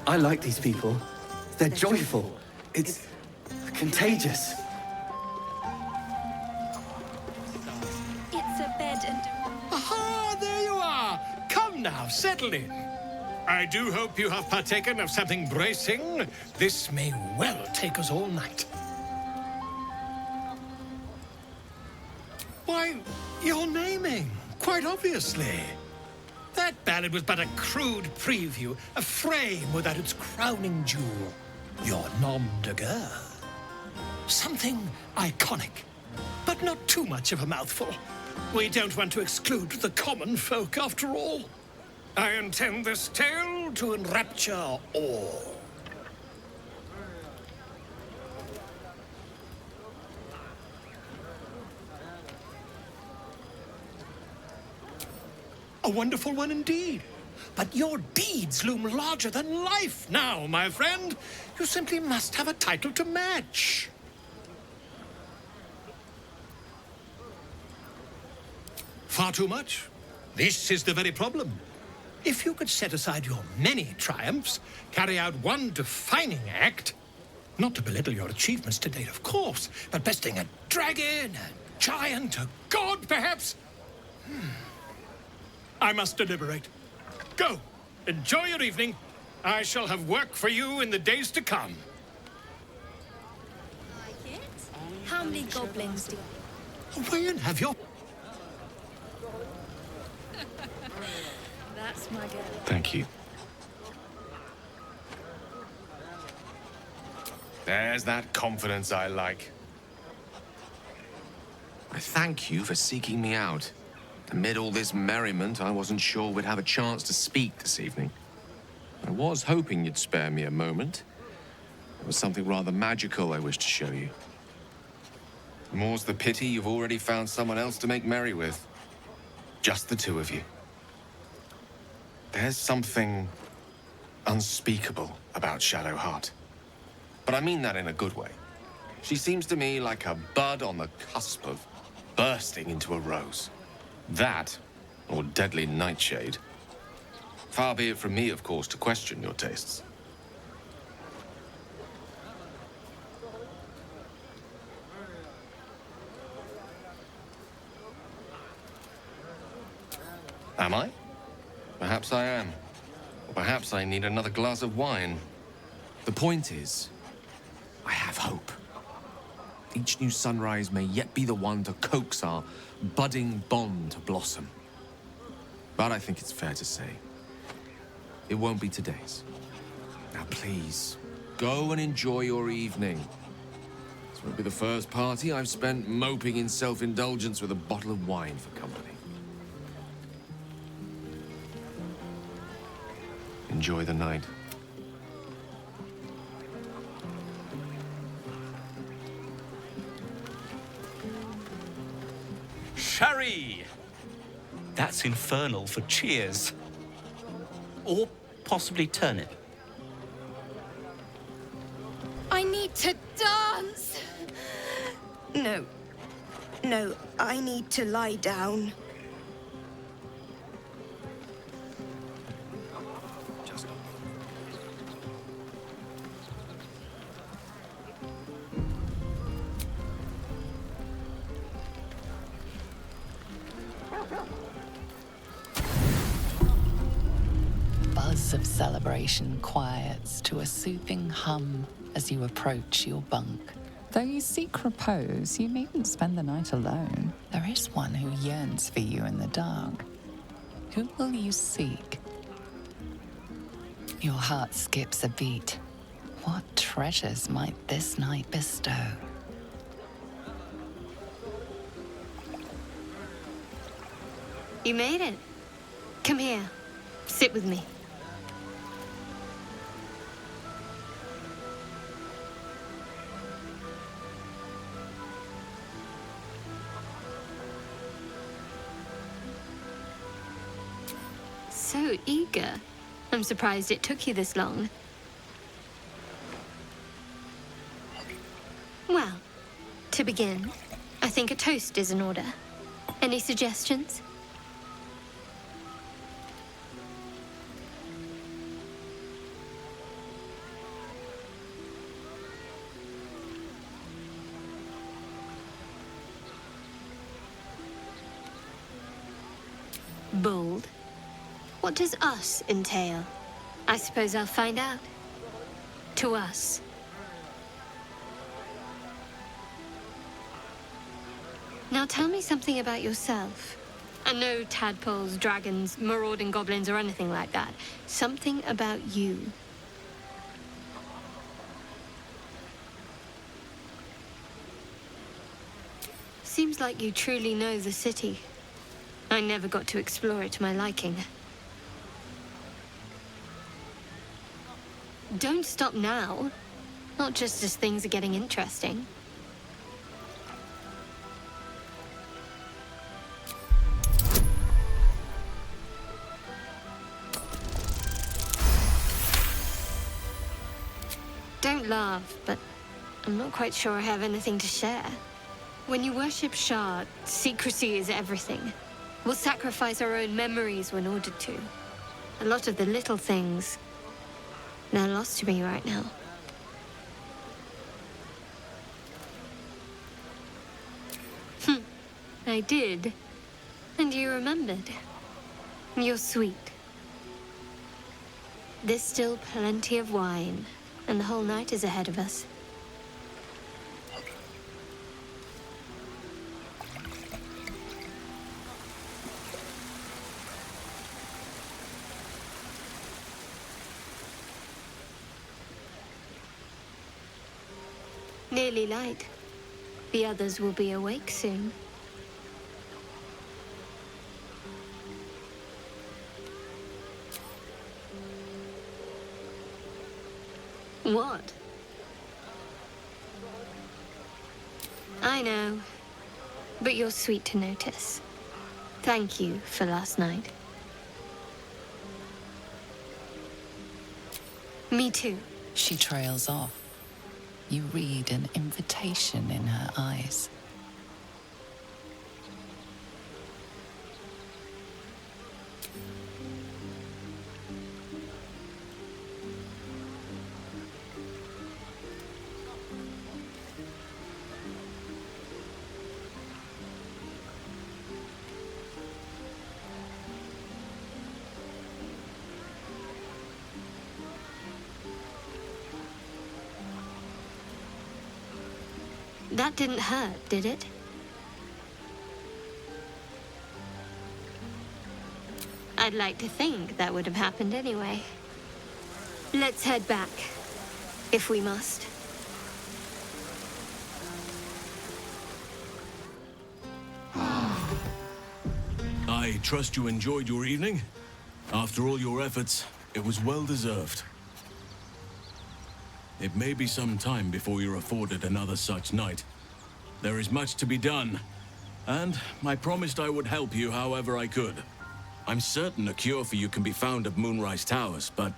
I like these people. They're joyful. It's contagious. It's a bed and... Aha, there you are. Come now, settle in. I do hope you have partaken of something bracing. This may well take us all night. Why, you're naming, quite obviously. That ballad was but a crude preview, a frame without its crowning jewel. Your nom de guerre. Something iconic, but not too much of a mouthful. We don't want to exclude the common folk, after all. I intend this tale to enrapture all. A wonderful one indeed. But your deeds loom larger than life now, my friend. You simply must have a title to match. Far too much? This is the very problem. If you could set aside your many triumphs, carry out one defining act, not to belittle your achievements to date, of course, but besting a dragon, a giant, a god, perhaps. I must deliberate. Go. Enjoy your evening. I shall have work for you in the days to come. Like it? How many goblins do you... Away and have your... That's my girl. Thank you. There's that confidence I like. I thank you for seeking me out. Amid all this merriment, I wasn't sure we'd have a chance to speak this evening. I was hoping you'd spare me a moment. There was something rather magical I wished to show you. More's the pity you've already found someone else to make merry with. Just the two of you. There's something unspeakable about Shadowheart. But I mean that in a good way. She seems to me like a bud on the cusp of bursting into a rose. That, or deadly nightshade. Far be it from me, of course, to question your tastes. Am I? Perhaps I am. Or perhaps I need another glass of wine. The point is, I have hope. Each new sunrise may yet be the one to coax our budding bond to blossom. But I think it's fair to say, it won't be today's. Now please, go and enjoy your evening. This won't be the first party I've spent moping in self-indulgence with a bottle of wine for company. Enjoy the night. Sherry! That's infernal for cheers. Or possibly turnip. I need to dance! No. No, I need to lie down. Buzz pulse of celebration quiets to a soothing hum as you approach your bunk. Though you seek repose, you needn't spend the night alone. There is one who yearns for you in the dark. Who will you seek? Your heart skips a beat. What treasures might this night bestow? You made it. Come here. Sit with me. So eager. I'm surprised it took you this long. Well, to begin, I think a toast is in order. Any suggestions? Bold. What does us entail? I suppose I'll find out. To us. Now tell me something about yourself. And no tadpoles, dragons, marauding goblins, or anything like that. Something about you. Seems like you truly know the city. I never got to explore it to my liking. Don't stop now. Not just as things are getting interesting. Don't laugh, but I'm not quite sure I have anything to share. When you worship Shah, secrecy is everything. We'll sacrifice our own memories when ordered to. A lot of the little things, they're lost to me right now. I did. And you remembered. You're sweet. There's still plenty of wine, and the whole night is ahead of us. Nearly light. The others will be awake soon. What? I know, but you're sweet to notice. Thank you for last night. Me too. She trails off. You read an invitation in her eyes. That didn't hurt, did it? I'd like to think that would have happened anyway. Let's head back, if we must. I trust you enjoyed your evening. After all your efforts, it was well deserved. It may be some time before you're afforded another such night. There is much to be done, and I promised I would help you however I could. I'm certain a cure for you can be found at Moonrise Towers, but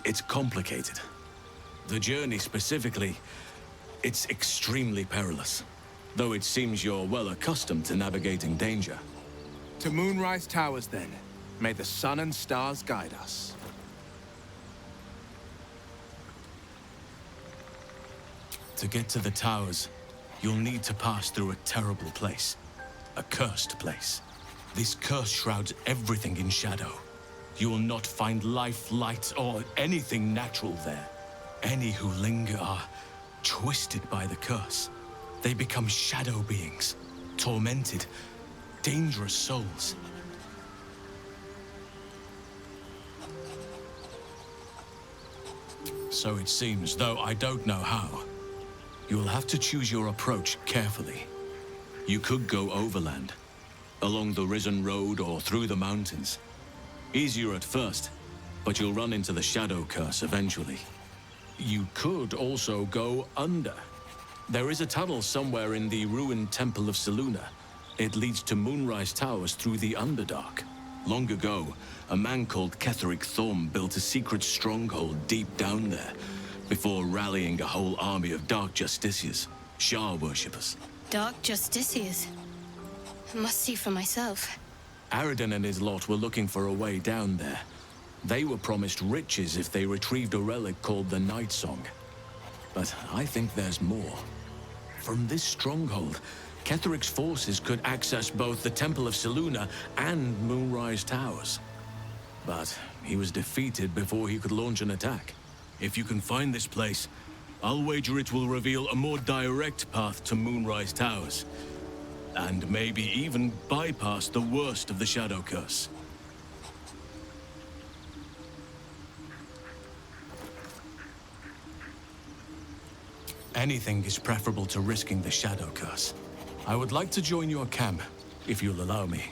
it's complicated. The journey specifically, it's extremely perilous, though it seems you're well accustomed to navigating danger. To Moonrise Towers, then. May the sun and stars guide us. To get to the towers, you'll need to pass through a terrible place. A cursed place. This curse shrouds everything in shadow. You will not find life, light, or anything natural there. Any who linger are twisted by the curse. They become shadow beings, tormented, dangerous souls. So it seems, though I don't know how. You will have to choose your approach carefully. You could go overland, along the Risen Road or through the mountains. Easier at first, but you'll run into the shadow curse eventually. You could also go under. There is a tunnel somewhere in the ruined Temple of Selûne. It leads to Moonrise Towers through the Underdark. Long ago, a man called Ketheric Thorm built a secret stronghold deep down there, before rallying a whole army of Dark Justiciars, Shah worshippers. Dark Justiciars. I must see for myself. Aradin and his lot were looking for a way down there. They were promised riches if they retrieved a relic called the Night Song. But I think there's more. From this stronghold, Ketheric's forces could access both the Temple of Selûne and Moonrise Towers. But he was defeated before he could launch an attack. If you can find this place, I'll wager it will reveal a more direct path to Moonrise Towers. And maybe even bypass the worst of the Shadow Curse. Anything is preferable to risking the Shadow Curse. I would like to join your camp, if you'll allow me.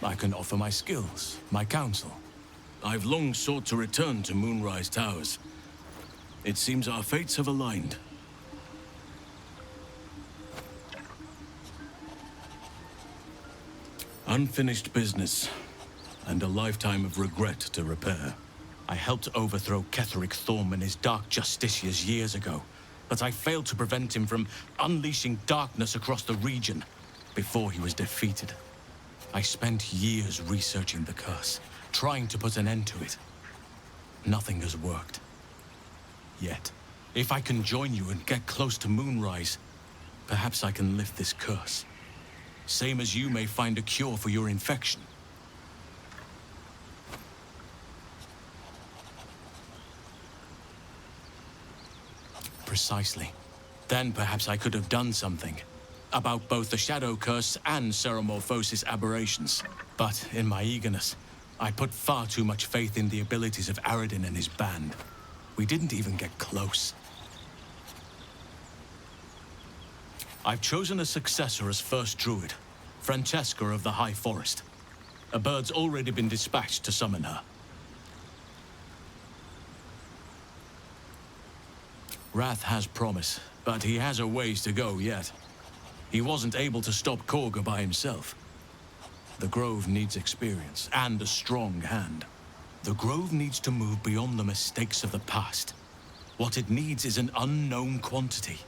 I can offer my skills, my counsel. I've long sought to return to Moonrise Towers. It seems our fates have aligned. Unfinished business, and a lifetime of regret to repair. I helped overthrow Ketheric Thorm and his Dark Justiciars years ago, but I failed to prevent him from unleashing darkness across the region before he was defeated. I spent years researching the curse, trying to put an end to it. Nothing has worked. Yet, if I can join you and get close to Moonrise, perhaps I can lift this curse. Same as you may find a cure for your infection. Precisely. Then perhaps I could have done something about both the Shadow Curse and Ceremorphosis aberrations. But in my eagerness, I put far too much faith in the abilities of Aradin and his band. We didn't even get close. I've chosen a successor as first druid, Francesca of the High Forest. A bird's already been dispatched to summon her. Wrath has promise, but he has a ways to go yet. He wasn't able to stop Korga by himself. The Grove needs experience and a strong hand. The Grove needs to move beyond the mistakes of the past. What it needs is an unknown quantity.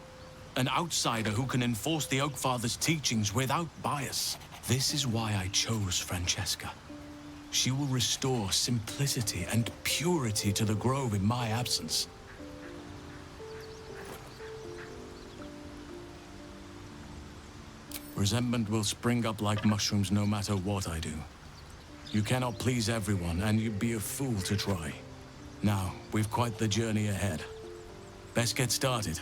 An outsider who can enforce the Oakfather's teachings without bias. This is why I chose Francesca. She will restore simplicity and purity to the Grove in my absence. Resentment will spring up like mushrooms no matter what I do. You cannot please everyone, and you'd be a fool to try. Now, we've quite the journey ahead. Best get started.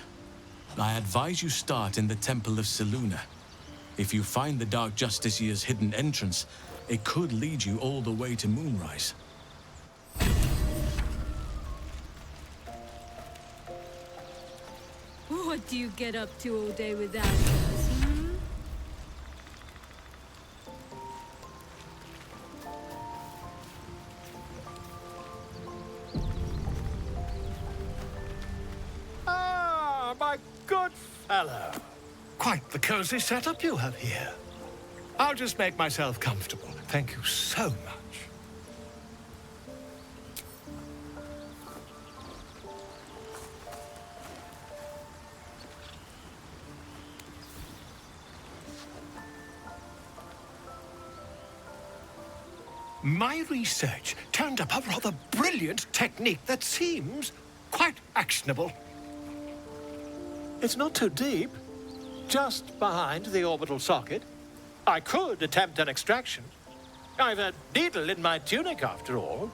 I advise you start in the Temple of Selûne. If you find the Dark Justiciar's hidden entrance, it could lead you all the way to Moonrise. What do you get up to all day without us, hmm? Ah, my good fellow. Quite the cozy setup you have here. I'll just make myself comfortable. Thank you so much. My research turned up a rather brilliant technique that seems quite actionable. It's not too deep. Just behind the orbital socket. I could attempt an extraction. I've a needle in my tunic, after all.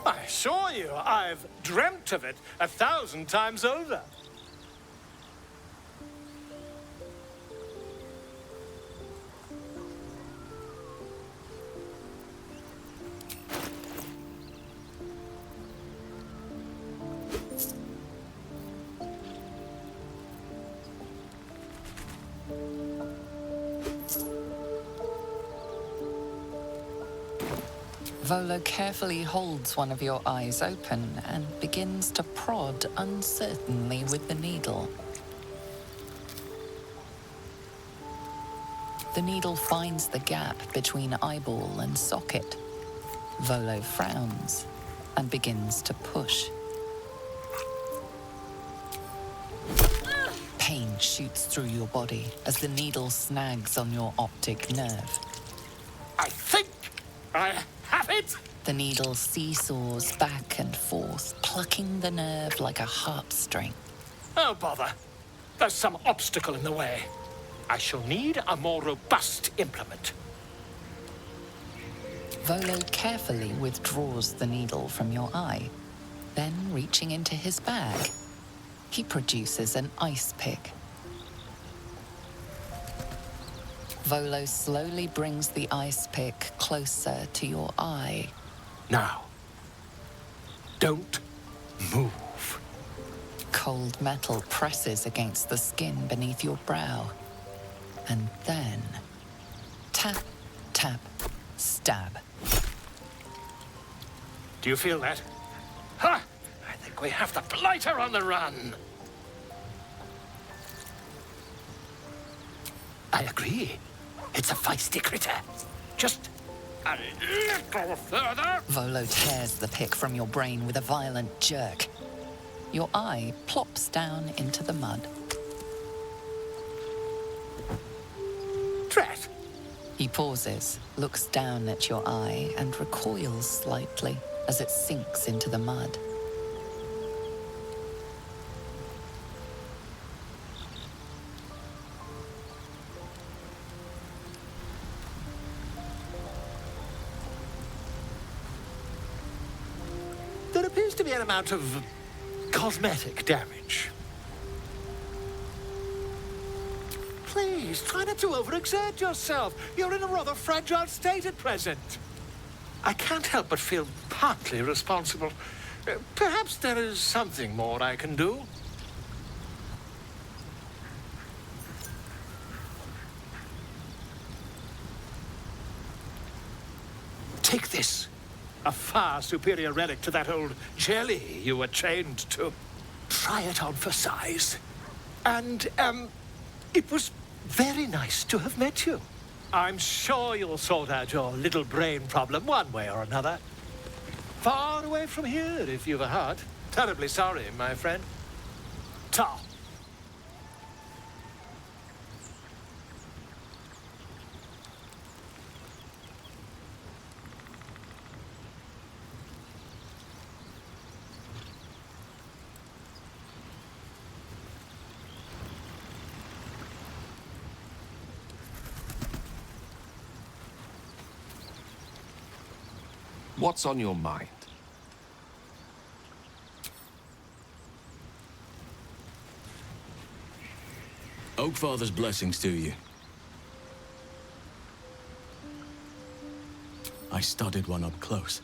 I assure you, I've dreamt of it 1,000 times over. Volo carefully holds one of your eyes open and begins to prod uncertainly with the needle. The needle finds the gap between eyeball and socket. Volo frowns and begins to push. Pain shoots through your body as the needle snags on your optic nerve. I think I have it! The needle seesaws back and forth, plucking the nerve like a heartstring. Oh, bother. There's some obstacle in the way. I shall need a more robust implement. Volo carefully withdraws the needle from your eye. Then, reaching into his bag, he produces an ice pick. Volo slowly brings the ice pick closer to your eye. Now, don't move. Cold metal presses against the skin beneath your brow. And then, tap, tap, stab. Do you feel that? Ha! I think we have the blighter on the run. I agree. It's a feisty critter. Just a little further. Volo tears the pick from your brain with a violent jerk. Your eye plops down into the mud. Drat! He pauses, looks down at your eye, and recoils slightly as it sinks into the mud. There appears to be an amount of cosmetic damage. Please, try not to overexert yourself. You're in a rather fragile state at present. I can't help but feel partly responsible. Perhaps there is something more I can do. Take this. A far superior relic to that old jelly you were chained to. Try it on for size. And, it was very nice to have met you. I'm sure you'll sort out your little brain problem one way or another. Far away from here, if you've a heart. Terribly sorry, my friend. Ta. What's on your mind? Oakfather's blessings to you. I studied one up close.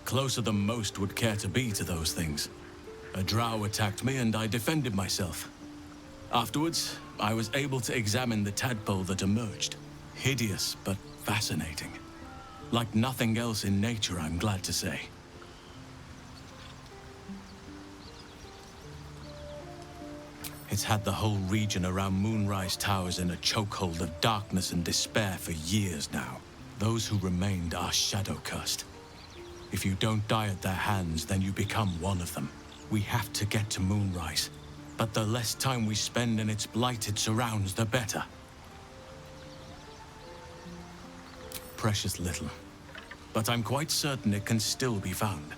Closer than most would care to be to those things. A drow attacked me and I defended myself. Afterwards, I was able to examine the tadpole that emerged. Hideous, but fascinating. Like nothing else in nature, I'm glad to say. It's had the whole region around Moonrise Towers in a chokehold of darkness and despair for years now. Those who remained are shadow-cursed. If you don't die at their hands, then you become one of them. We have to get to Moonrise, but the less time we spend in its blighted surrounds, the better. Precious little, but I'm quite certain it can still be found.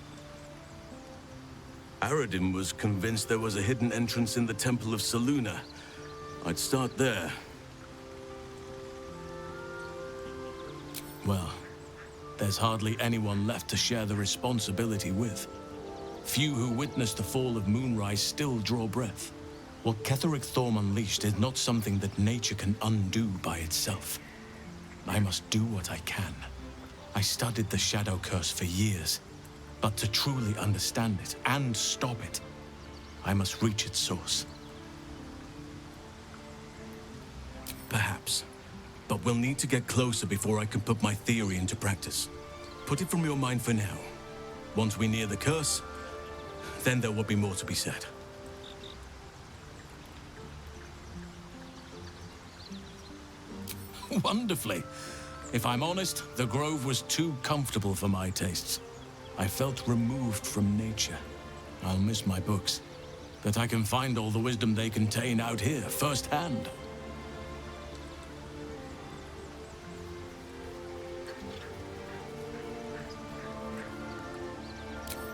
Aradin was convinced there was a hidden entrance in the Temple of Selûne. I'd start there. Well, there's hardly anyone left to share the responsibility with. Few who witnessed the fall of Moonrise still draw breath. What Ketheric Thorm unleashed is not something that nature can undo by itself. I must do what I can. I studied the Shadow Curse for years, but to truly understand it and stop it, I must reach its source. Perhaps, but we'll need to get closer before I can put my theory into practice. Put it from your mind for now. Once we near the curse, then there will be more to be said. Wonderfully. If I'm honest, the grove was too comfortable for my tastes. I felt removed from nature. I'll miss my books, but I can find all the wisdom they contain out here, firsthand.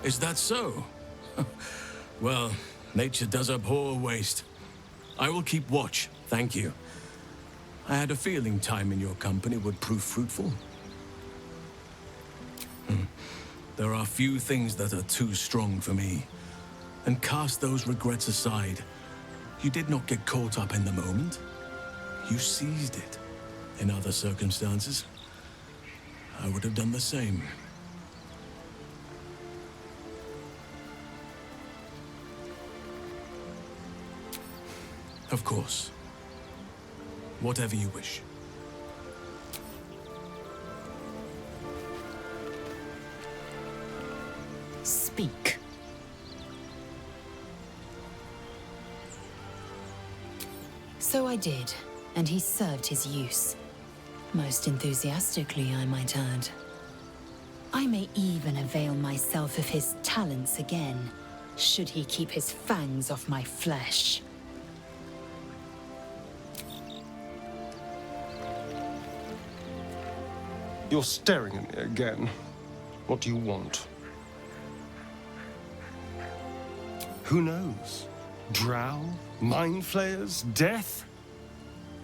Is that so? Well, nature does abhor waste. I will keep watch, thank you. I had a feeling time in your company would prove fruitful. There are few things that are too strong for me. And cast those regrets aside. You did not get caught up in the moment. You seized it. In other circumstances, I would have done the same. Of course. Whatever you wish. Speak. So I did, and he served his use. Most enthusiastically, I might add. I may even avail myself of his talents again, should he keep his fangs off my flesh. You're staring at me again. What do you want? Who knows? Drow? Mind flayers? Death?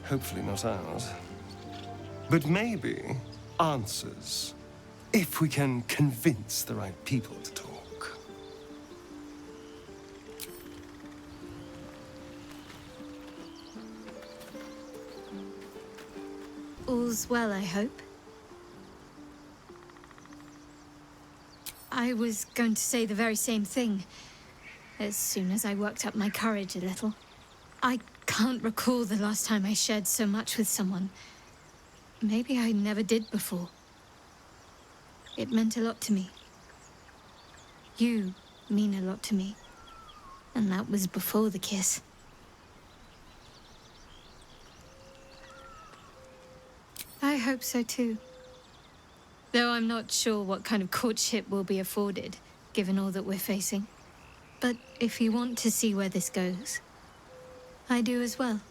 Hopefully not ours. But maybe answers. If we can convince the right people to talk. All's well, I hope. I was going to say the very same thing, as soon as I worked up my courage a little. I can't recall the last time I shared so much with someone. Maybe I never did before. It meant a lot to me. You mean a lot to me. And that was before the kiss. I hope so too. Though I'm not sure what kind of courtship we'll be afforded, given all that we're facing. But if you want to see where this goes, I do as well.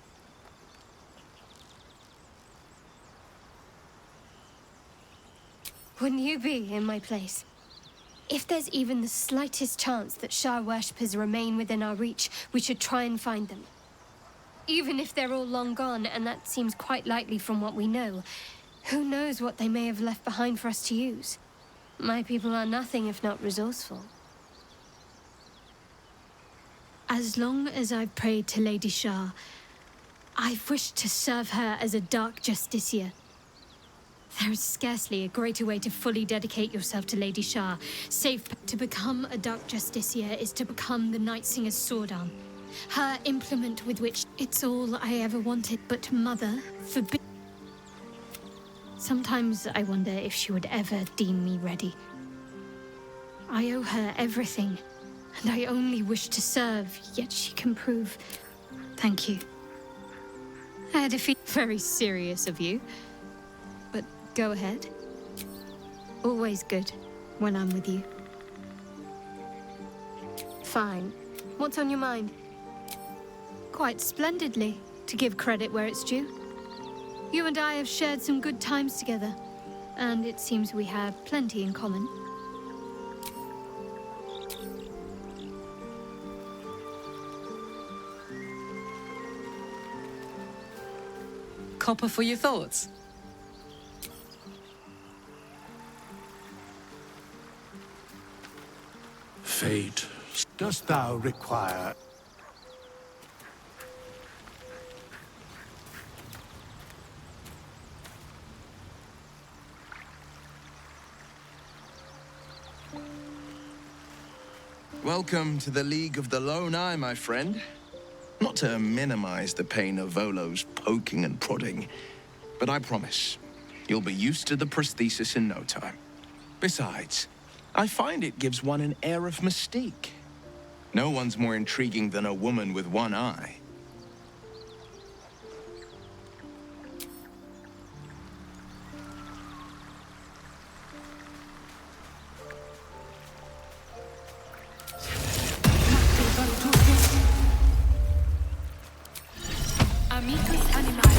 Wouldn't you be in my place? If there's even the slightest chance that Shah worshippers remain within our reach, we should try and find them. Even if they're all long gone, and that seems quite likely from what we know, who knows what they may have left behind for us to use? My people are nothing if not resourceful. As long as I've prayed to Lady Shah, I've wished to serve her as a Dark Justiciar. There is scarcely a greater way to fully dedicate yourself to Lady Shah, save to become a Dark Justiciar is to become the Night Singer's sword arm. Her implement with which it's all I ever wanted, but Mother forbid. Sometimes I wonder if she would ever deem me ready. I owe her everything, and I only wish to serve, yet she can prove. Thank you. I had a feel very serious of you, but go ahead. Always good when I'm with you. Fine. What's on your mind? Quite splendidly, to give credit where it's due. You and I have shared some good times together, and it seems we have plenty in common. copper for your thoughts? Fate, dost thou require? Welcome to the League of the Lone Eye, my friend. Not to minimize the pain of Volo's poking and prodding, but I promise, you'll be used to the prosthesis in no time. Besides, I find it gives one an air of mystique. No one's more intriguing than a woman with one eye. Amicus animae.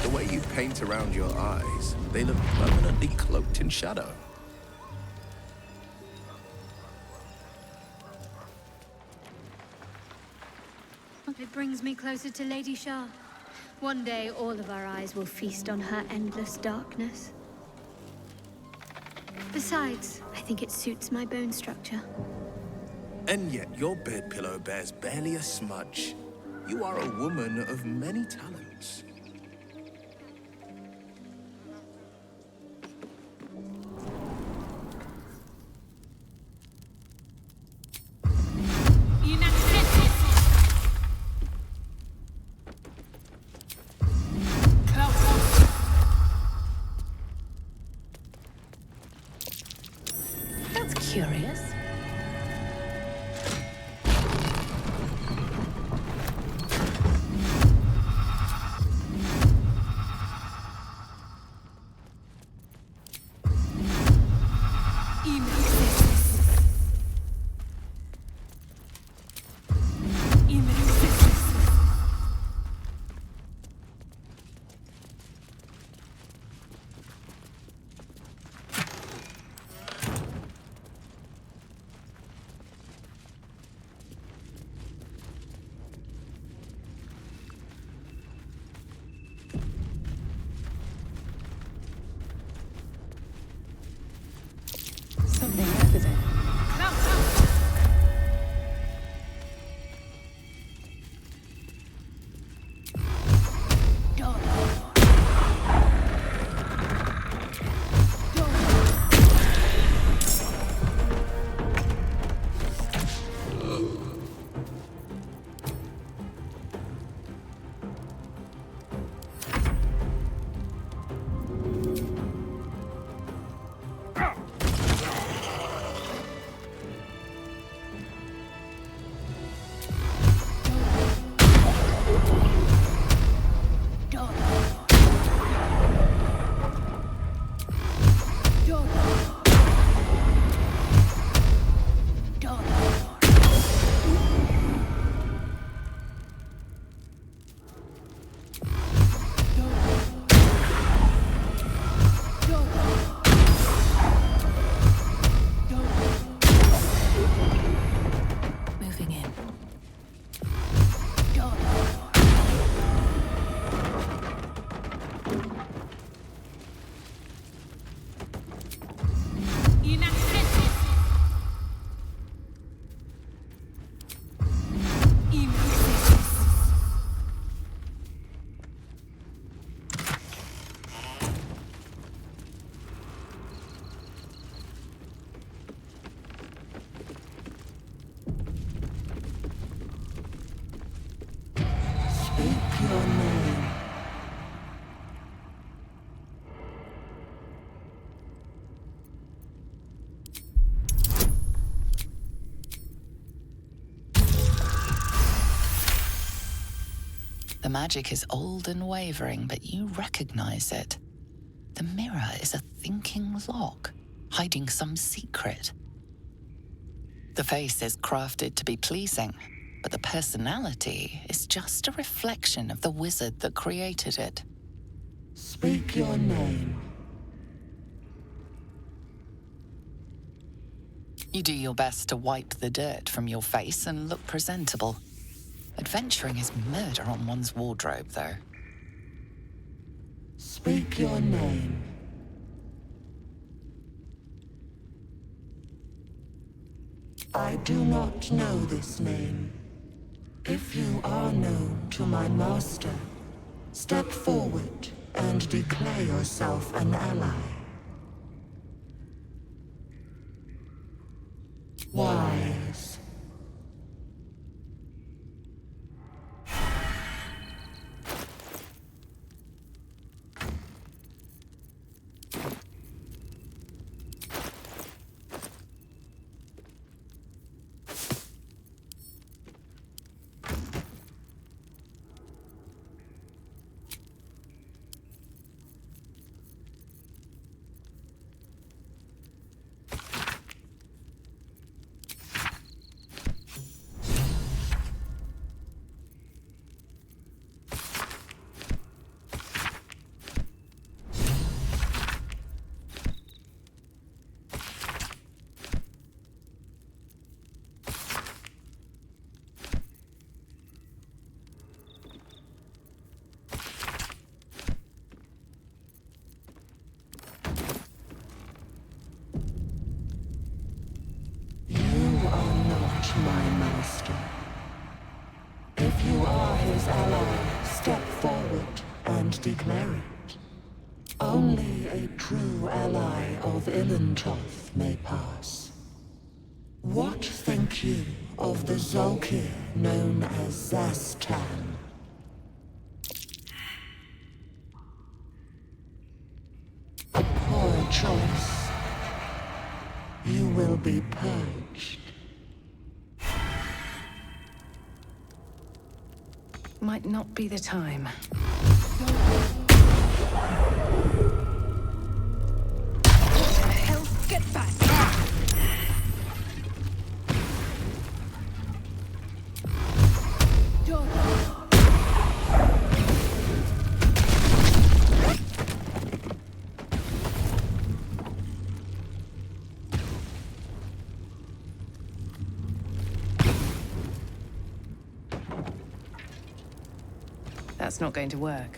The way you paint around your eyes, they look permanently cloaked in shadow. It brings me closer to Lady Shah. One day, all of our eyes will feast on her endless darkness. Besides, I think it suits my bone structure. And yet your bed pillow bears barely a smudge. You are a woman of many talents. That's curious. Something over there. The magic is old and wavering, but you recognize it. The mirror is a thinking lock, hiding some secret. The face is crafted to be pleasing, but the personality is just a reflection of the wizard that created it. Speak your name. You do your best to wipe the dirt from your face and look presentable. Adventuring is murder on one's wardrobe, though. Speak your name. I do not know this name. If you are known to my master, step forward and declare yourself an ally. Wise. My master. If you are his ally, step forward and declare it. Only a true ally of Ilintoth may pass. What think you of the Zolkir known as Zastan? A poor choice. You will be purged. Might not be the time. Hell, get back! That's not going to work.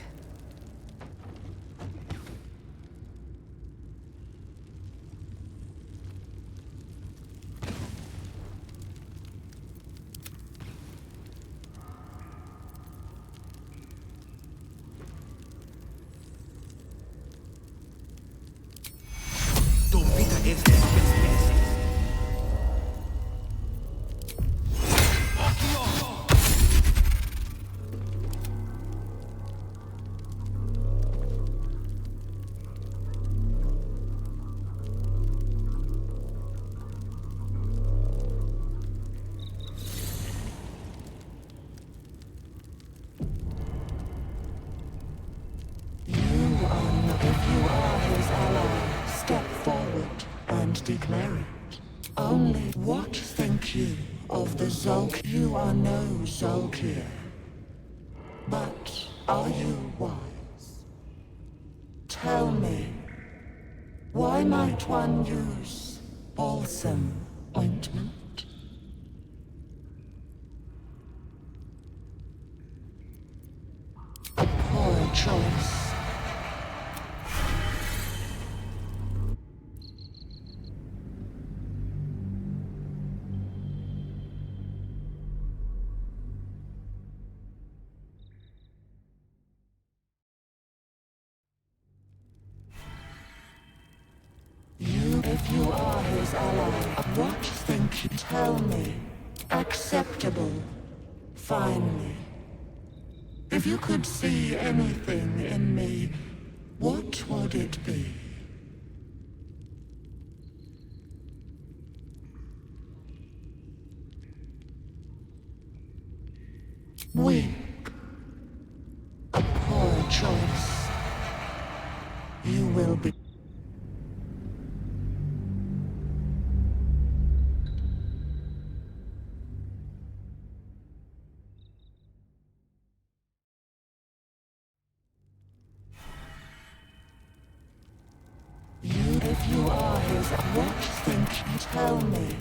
Declare it. Only what think you of the Zolkir? You are no Zolkir. But are you wise? Tell me, why might one use balsam ointment? A poor choice. If you are his ally, what think you? Tell me. Acceptable. Finally. If you could see anything in me, what would it be? Weak. What think you? Tell me.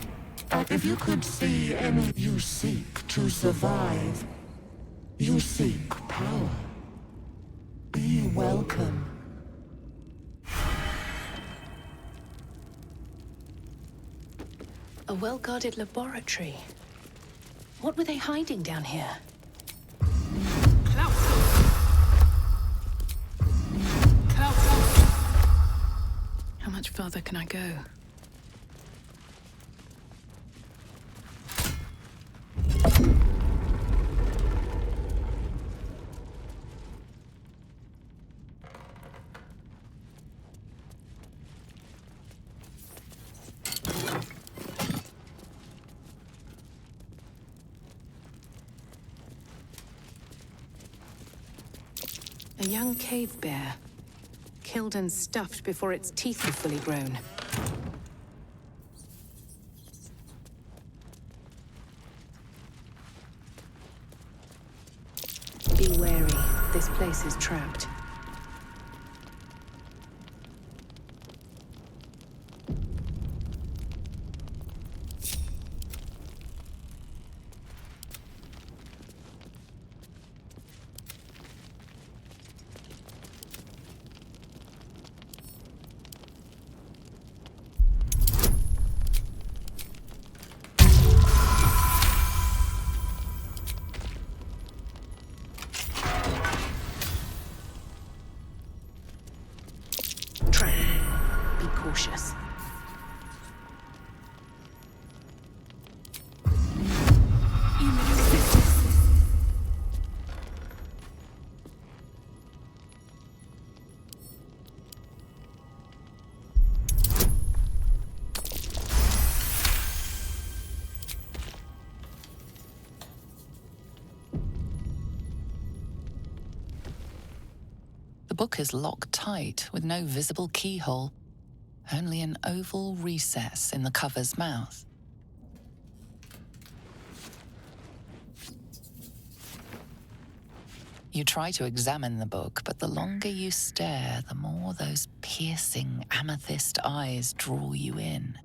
If you could see any you seek to survive, you seek power. Be welcome. A well-guarded laboratory. What were they hiding down here? How much farther can I go? A young cave bear. Killed and stuffed before its teeth were fully grown. Be wary. This place is trapped. Be cautious. The book is locked tight with no visible keyhole, only an oval recess in the cover's mouth. You try to examine the book, but the longer you stare, the more those piercing amethyst eyes draw you in.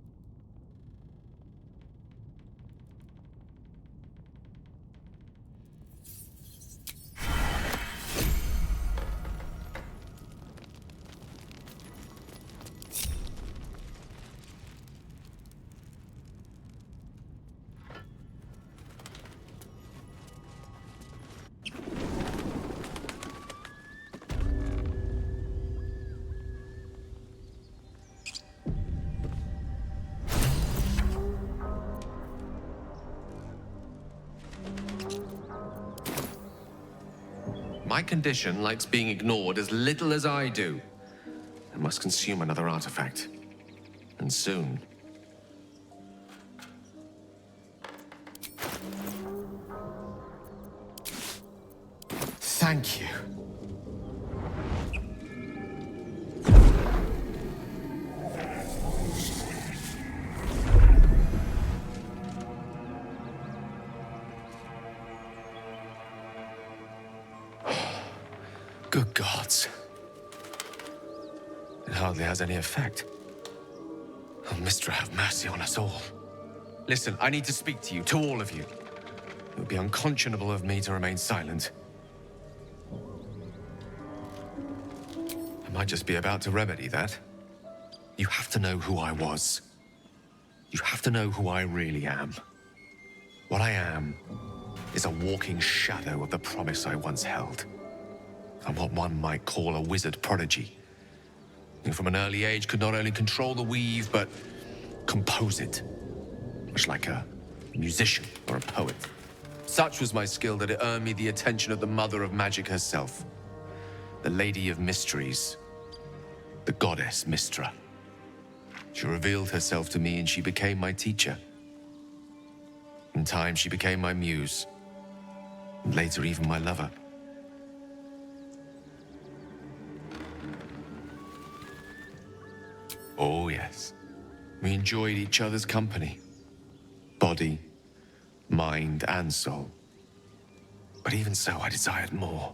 My condition likes being ignored as little as I do. I must consume another artifact. And soon. Thank you. Good gods. It hardly has any effect. Oh, Mistra, have mercy on us all. Listen, I need to speak to you, to all of you. It would be unconscionable of me to remain silent. I might just be about to remedy that. You have to know who I was. You have to know who I really am. What I am is a walking shadow of the promise I once held. I'm what one might call a wizard prodigy, who from an early age could not only control the weave, but compose it, much like a musician or a poet. Such was my skill that it earned me the attention of the mother of magic herself, the Lady of Mysteries, the goddess Mistra. She revealed herself to me and she became my teacher. In time, she became my muse, and later even my lover. Oh, yes. We enjoyed each other's company. Body, mind, and soul. But even so, I desired more.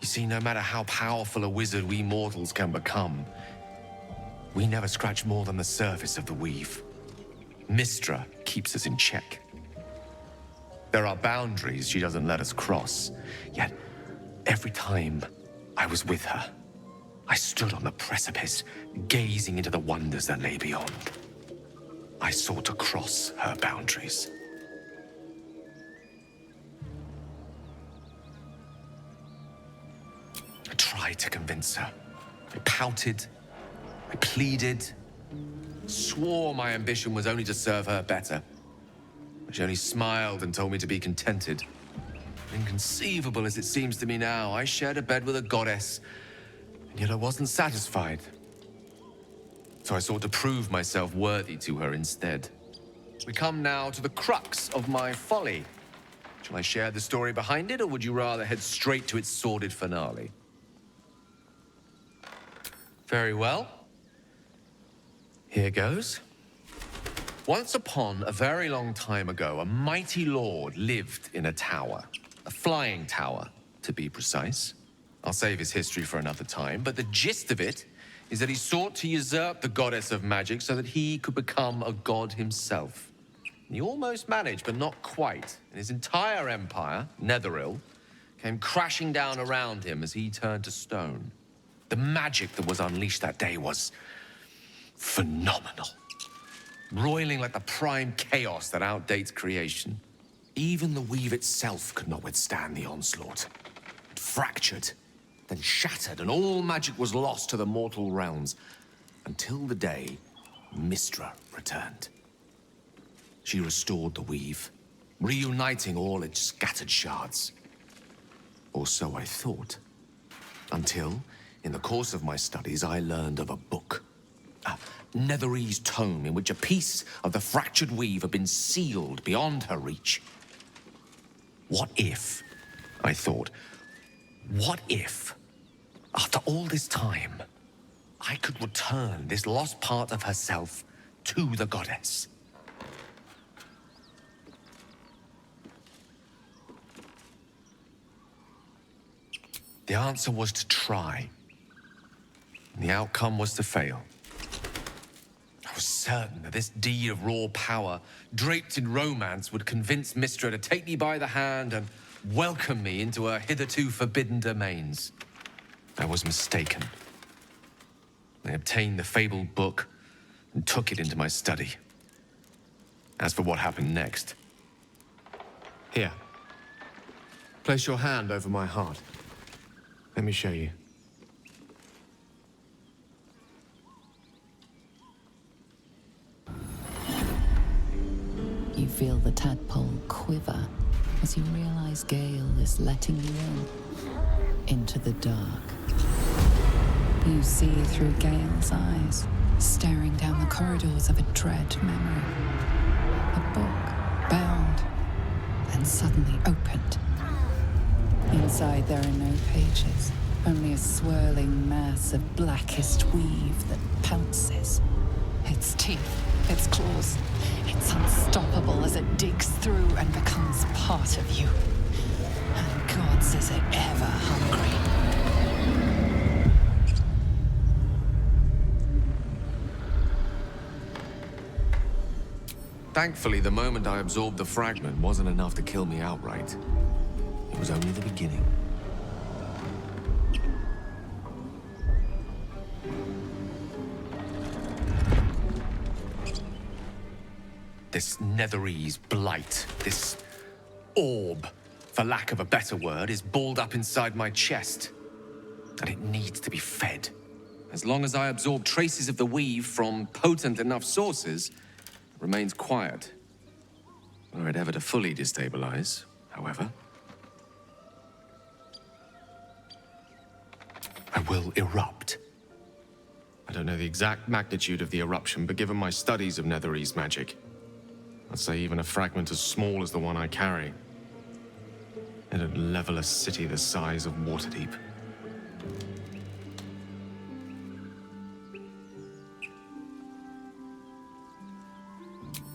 You see, no matter how powerful a wizard we mortals can become, We never scratch more than the surface of the weave. Mystra keeps us in check. There are boundaries she doesn't let us cross, yet every time I was with her, I stood on the precipice, gazing into the wonders that lay beyond. I sought to cross her boundaries. I tried to convince her. I pouted, I pleaded, swore my ambition was only to serve her better. But she only smiled and told me to be contented. Inconceivable as it seems to me now, I shared a bed with a goddess, and yet I wasn't satisfied. So I sought to prove myself worthy to her instead. We come now to the crux of my folly. Shall I share the story behind it, or would you rather head straight to its sordid finale? Very well. Here goes. Once upon a very long time ago, a mighty lord lived in a tower. A flying tower, to be precise. I'll save his history for another time, but the gist of it is that he sought to usurp the goddess of magic so that he could become a god himself. He almost managed, but not quite. And his entire empire, Netheril, came crashing down around him as he turned to stone. The magic that was unleashed that day was phenomenal. Roiling like the prime chaos that outdates creation. Even the weave itself could not withstand the onslaught. It fractured, then shattered, and all magic was lost to the mortal realms, until the day Mystra returned. She restored the weave, reuniting all its scattered shards. Or so I thought. Until, in the course of my studies, I learned of a book. A Netherese tome in which a piece of the fractured weave had been sealed beyond her reach. What if, I thought, what if, after all this time, I could return this lost part of herself to the goddess? The answer was to try. The outcome was to fail. I was certain that this deed of raw power, draped in romance, would convince Mystra to take me by the hand and welcome me into her hitherto forbidden domains. I was mistaken. I obtained the fabled book and took it into my study. As for what happened next... Here. Place your hand over my heart. Let me show you. You feel the tadpole quiver as you realize Gale is letting you into the dark. You see through Gale's eyes, staring down the corridors of a dread memory. A book, bound, and suddenly opened. Inside there are no pages, only a swirling mass of blackest weave that pounces. Its teeth, its claws, it's unstoppable as it digs through and becomes part of you. And gods, is it ever hungry. Thankfully, the moment I absorbed the fragment wasn't enough to kill me outright. It was only the beginning. This Netherese blight, this orb, for lack of a better word, is balled up inside my chest. And it needs to be fed. As long as I absorb traces of the weave from potent enough sources, it remains quiet. Were it ever to fully destabilize, however, I will erupt. I don't know the exact magnitude of the eruption, but given my studies of Netherese magic, I'd say even a fragment as small as the one I carry, it'd level a city the size of Waterdeep.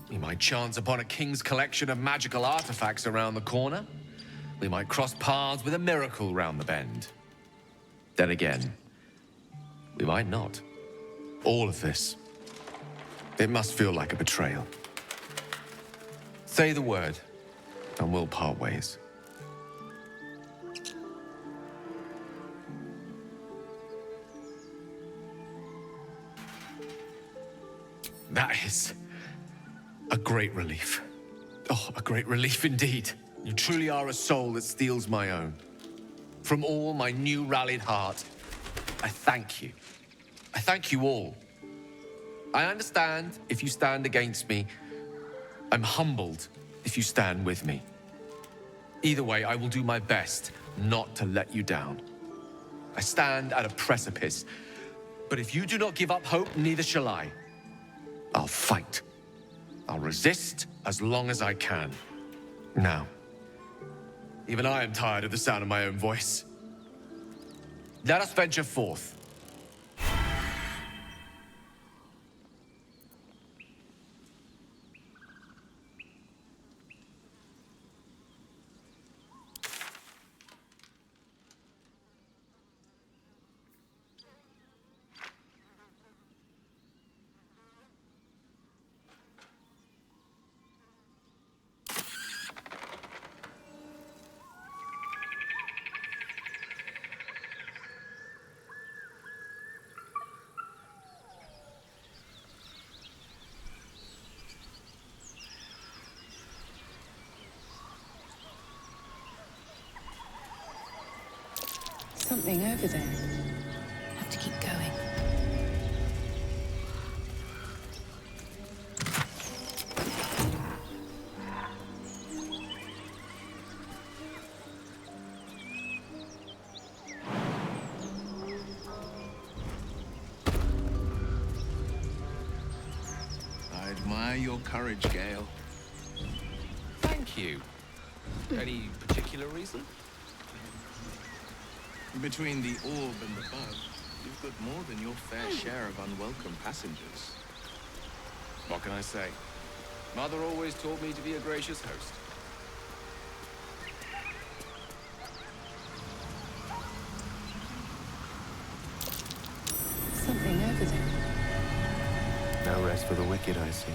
We might chance upon a king's collection of magical artifacts around the corner. We might cross paths with a miracle round the bend. Then again, we might not. All of this. It must feel like a betrayal. Say the word, and we'll part ways. That is a great relief. Oh, a great relief indeed. You truly are a soul that steals my own. From all my new rallied heart, I thank you. I thank you all. I understand if you stand against me. I'm humbled if you stand with me. Either way, I will do my best not to let you down. I stand at a precipice, but if you do not give up hope, neither shall I. I'll fight. I'll resist as long as I can. Now, even I am tired of the sound of my own voice. Let us venture forth. Something over there. Have to keep going. I admire your courage, Gale. Thank you. Any particular reason? Between the orb and the bug, you've got more than your fair share of unwelcome passengers. What can I say? Mother always taught me to be a gracious host. Something over there. No rest for the wicked, I see.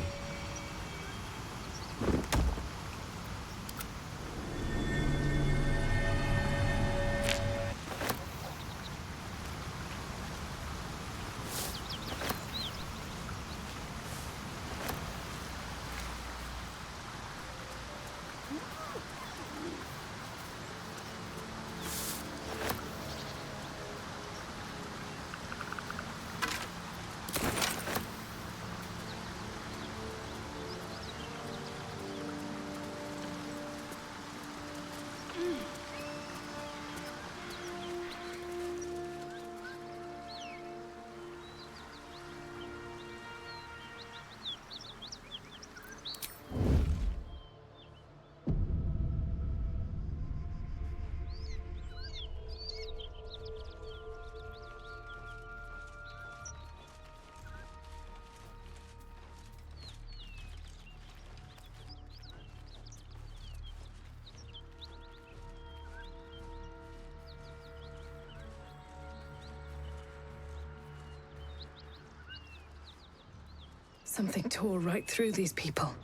Something tore right through these people.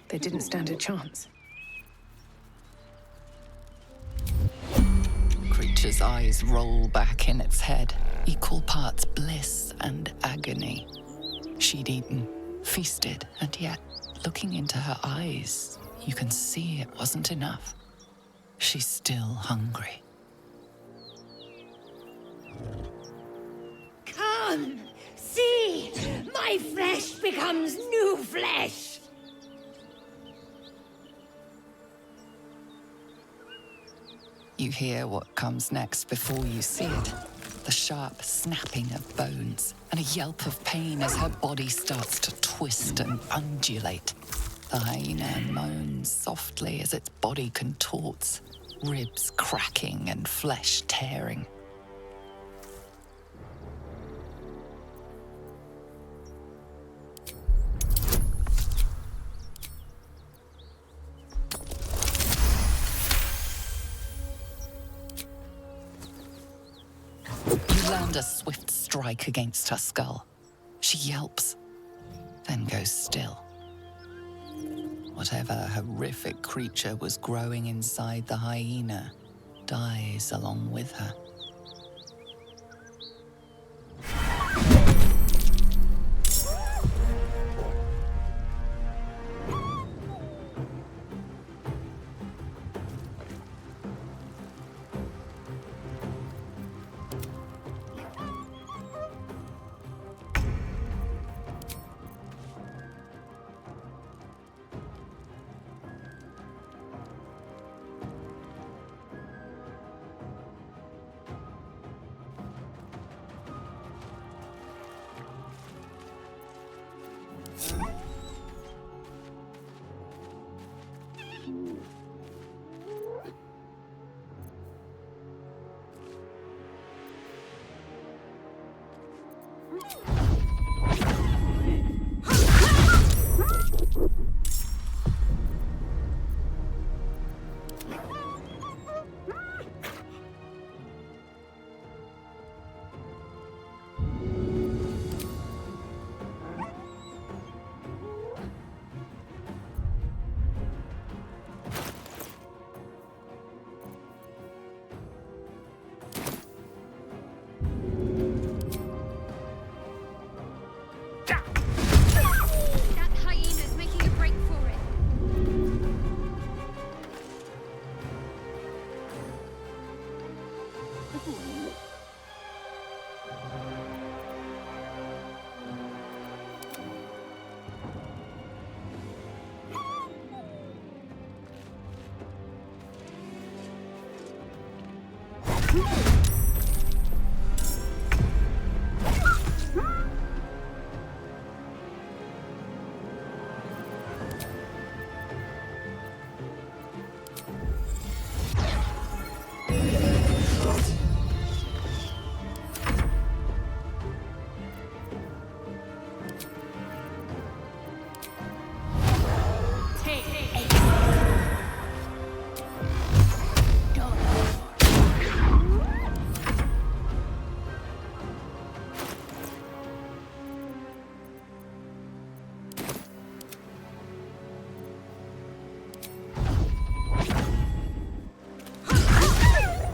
They didn't stand a chance. Creature's eyes roll back in its head, equal parts bliss and agony. She'd eaten, feasted, and yet, looking into her eyes, you can see it wasn't enough. She's still hungry. Come! See! My flesh becomes new flesh! You hear what comes next before you see it. The sharp snapping of bones and a yelp of pain as her body starts to twist and undulate. The hyena moans softly as its body contorts, ribs cracking and flesh tearing. You land a swift strike against her skull. She yelps, then goes still. Whatever horrific creature was growing inside the hyena dies along with her. That hyena's making a break for it.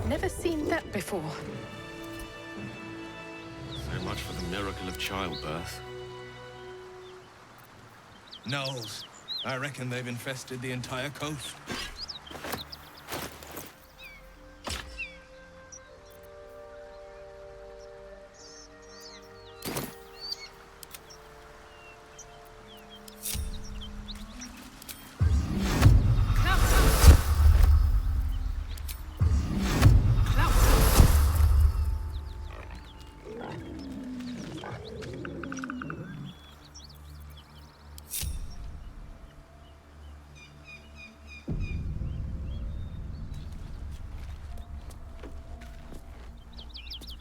Never seen that before. So much for the miracle of childbirth. Gnolls. I reckon they've infested the entire coast.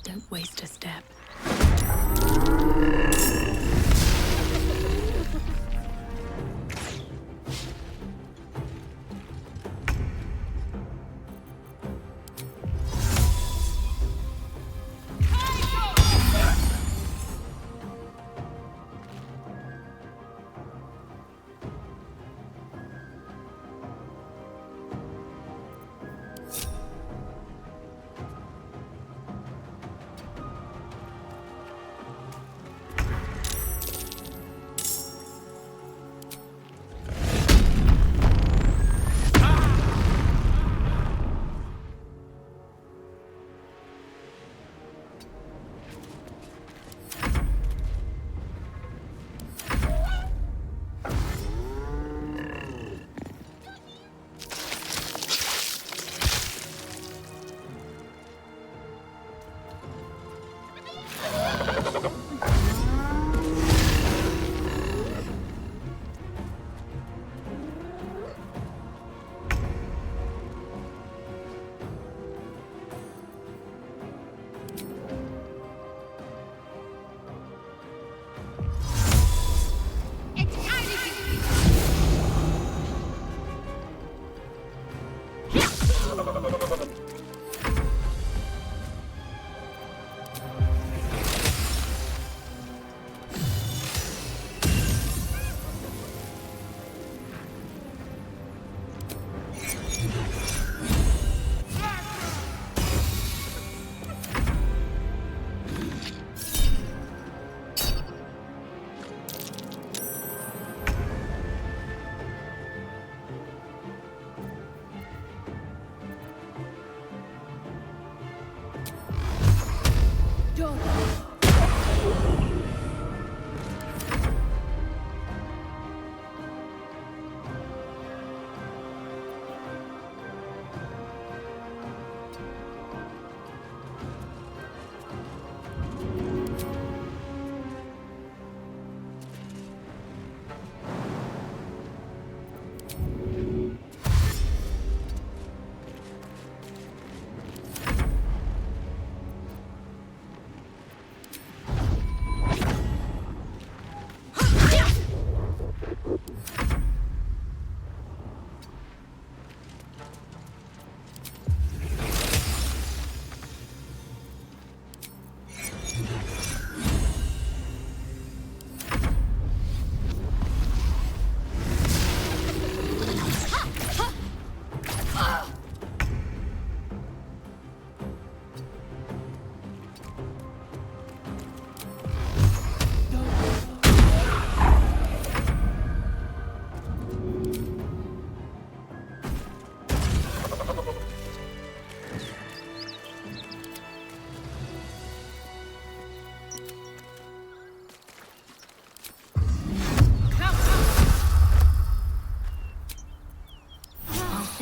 Don't waste a step.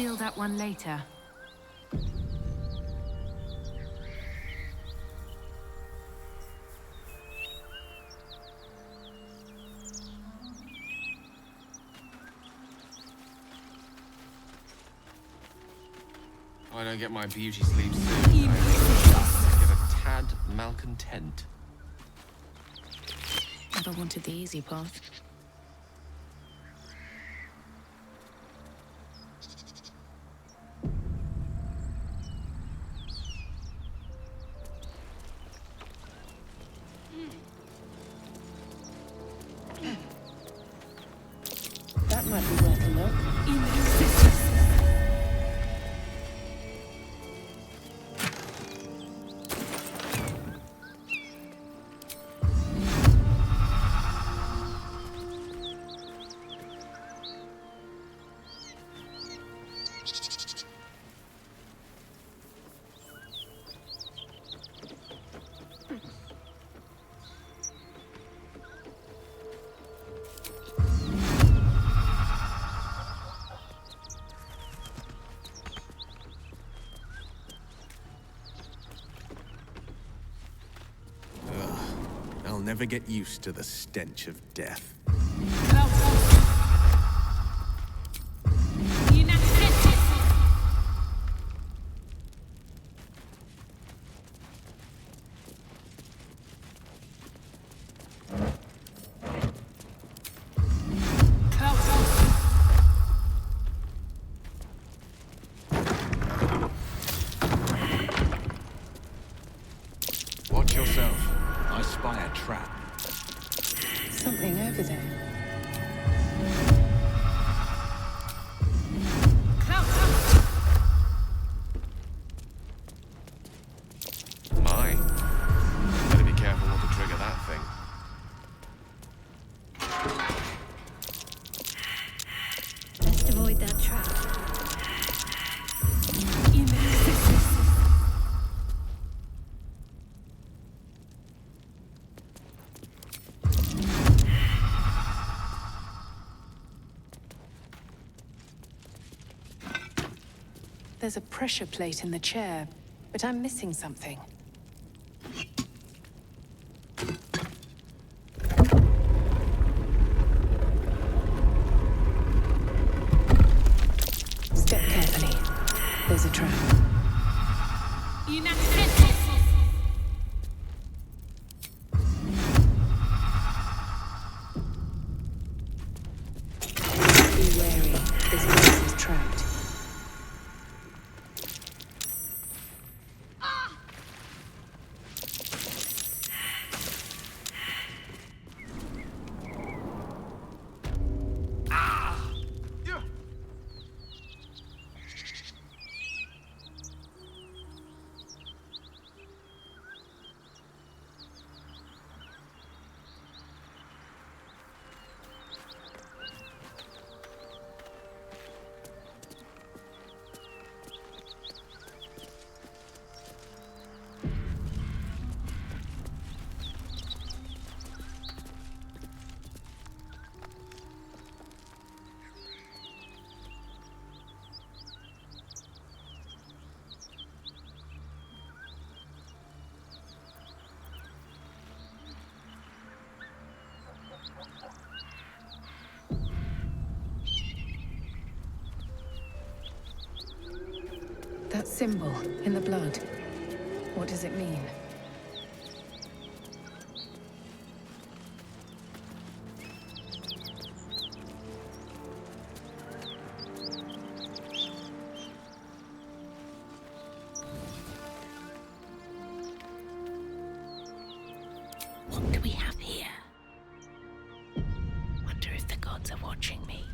Deal that one later. If I don't get my beauty sleep soon, I get a tad malcontent. Never wanted the easy path. That might be worth a look. I'll never get used to the stench of death. Watch yourself. I spy a trap. Something over there. My. Better be careful not to trigger that thing. Best avoid that trap. There's a pressure plate in the chair, but I'm missing something. Step carefully. There's a trap. Be wary. This place is trapped. That symbol in the blood. What does it mean? What do we have here? Wonder if the gods are watching me.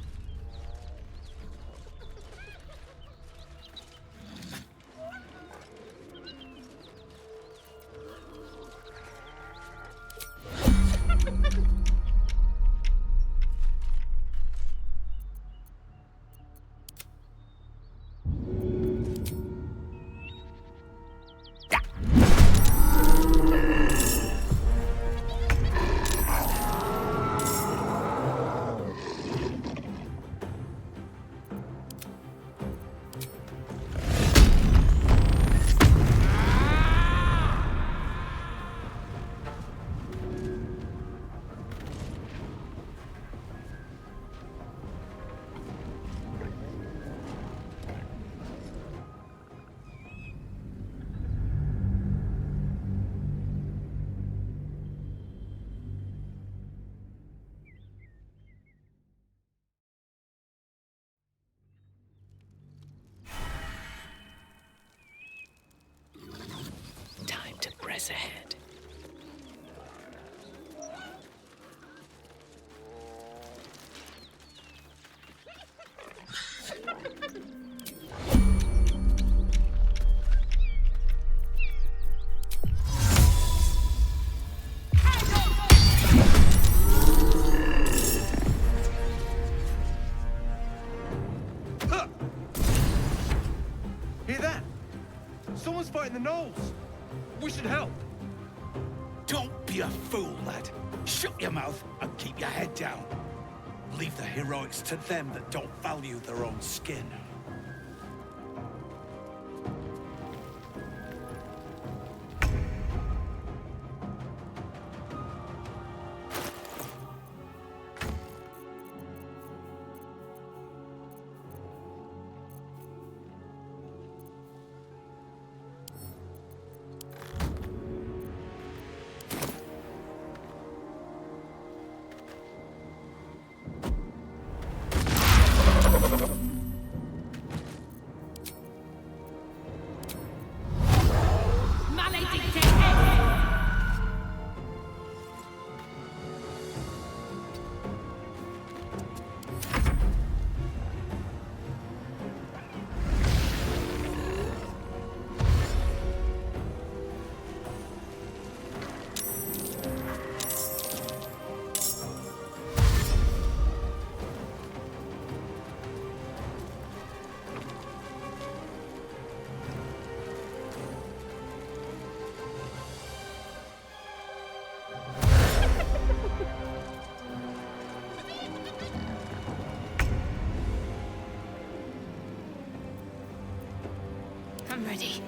lies ahead. Hear that? Someone's fighting the gnolls. We should help. Don't be a fool, lad. Shut your mouth and keep your head down. Leave the heroics to them that don't value their own skin. I'm ready.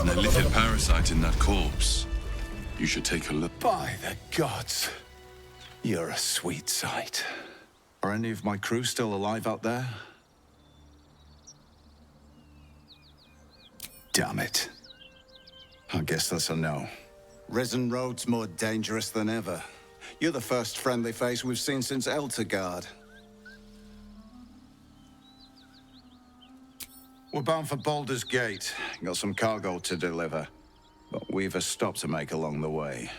An illithid parasite in that corpse. You should take a look. By the gods, you're a sweet sight. Are any of my crew still alive out there? Damn it. I guess that's a no. Risen Road's more dangerous than ever. You're the first friendly face we've seen since Eltergard. We're bound for Baldur's Gate. Got some cargo to deliver. But we've a stop to make along the way.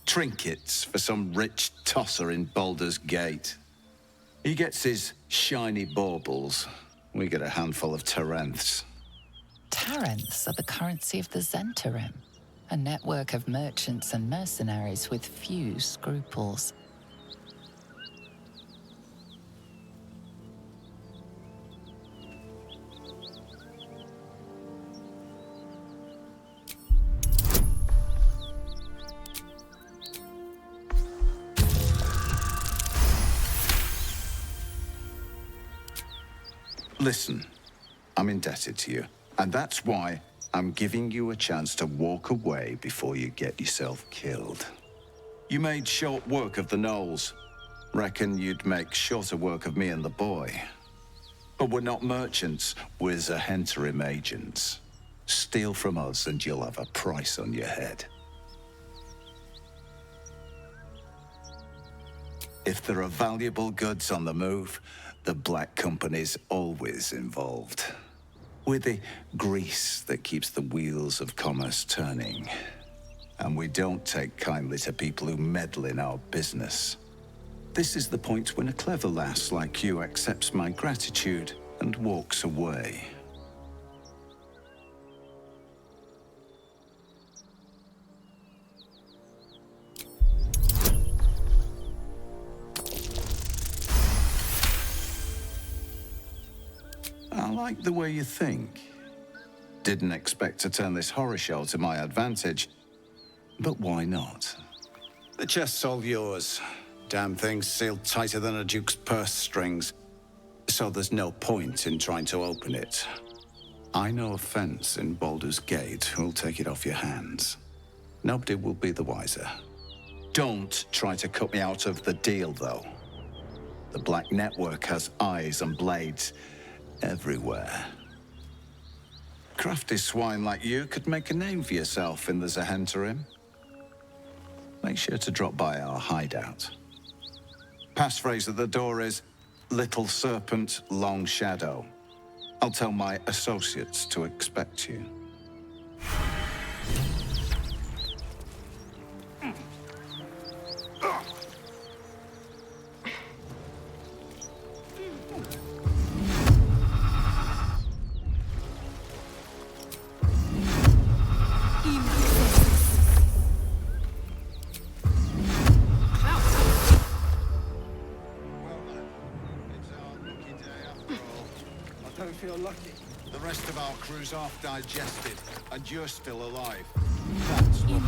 Trinkets for some rich tosser in Baldur's Gate. He gets his shiny baubles. We get a handful of Tarenths. Tarenths are the currency of the Zhentarim, a network of merchants and mercenaries with few scruples. Listen, I'm indebted to you, and that's why I'm giving you a chance to walk away before you get yourself killed. You made short work of the gnolls. Reckon you'd make shorter work of me and the boy. But we're not merchants, we're Zhentarim agents. Steal from us and you'll have a price on your head. If there are valuable goods on the move, the Black Company's always involved. We're the grease that keeps the wheels of commerce turning. And we don't take kindly to people who meddle in our business. This is the point when a clever lass like you accepts my gratitude and walks away. I like the way you think. Didn't expect to turn this horror show to my advantage, but why not? The chest's all yours. Damn thing's sealed tighter than a duke's purse strings, so there's no point in trying to open it. I know a fence in Baldur's Gate who'll take it off your hands. Nobody will be the wiser. Don't try to cut me out of the deal, though. The Black Network has eyes and blades everywhere. Crafty swine like you could make a name for yourself in the Zhentarim. Make sure to drop by our hideout. Passphrase at the door is Little Serpent, Long Shadow. I'll tell my associates to expect you. Lucky. The rest of our crew's half digested, and you're still alive. That's what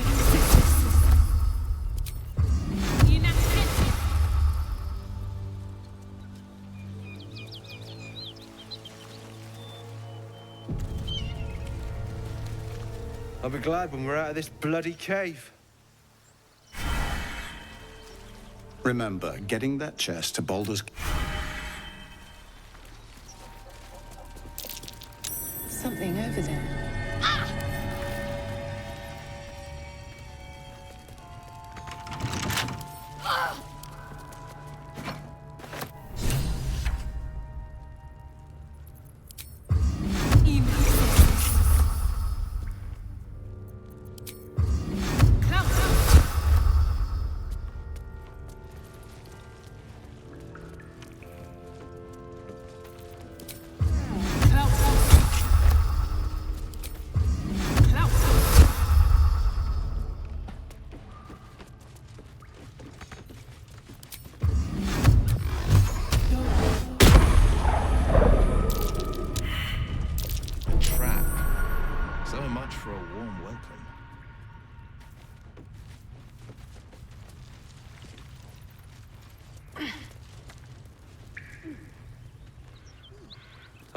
I'll be glad when we're out of this bloody cave. Remember, getting that chest to Baldur's... Something over there.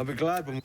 I'll be glad when...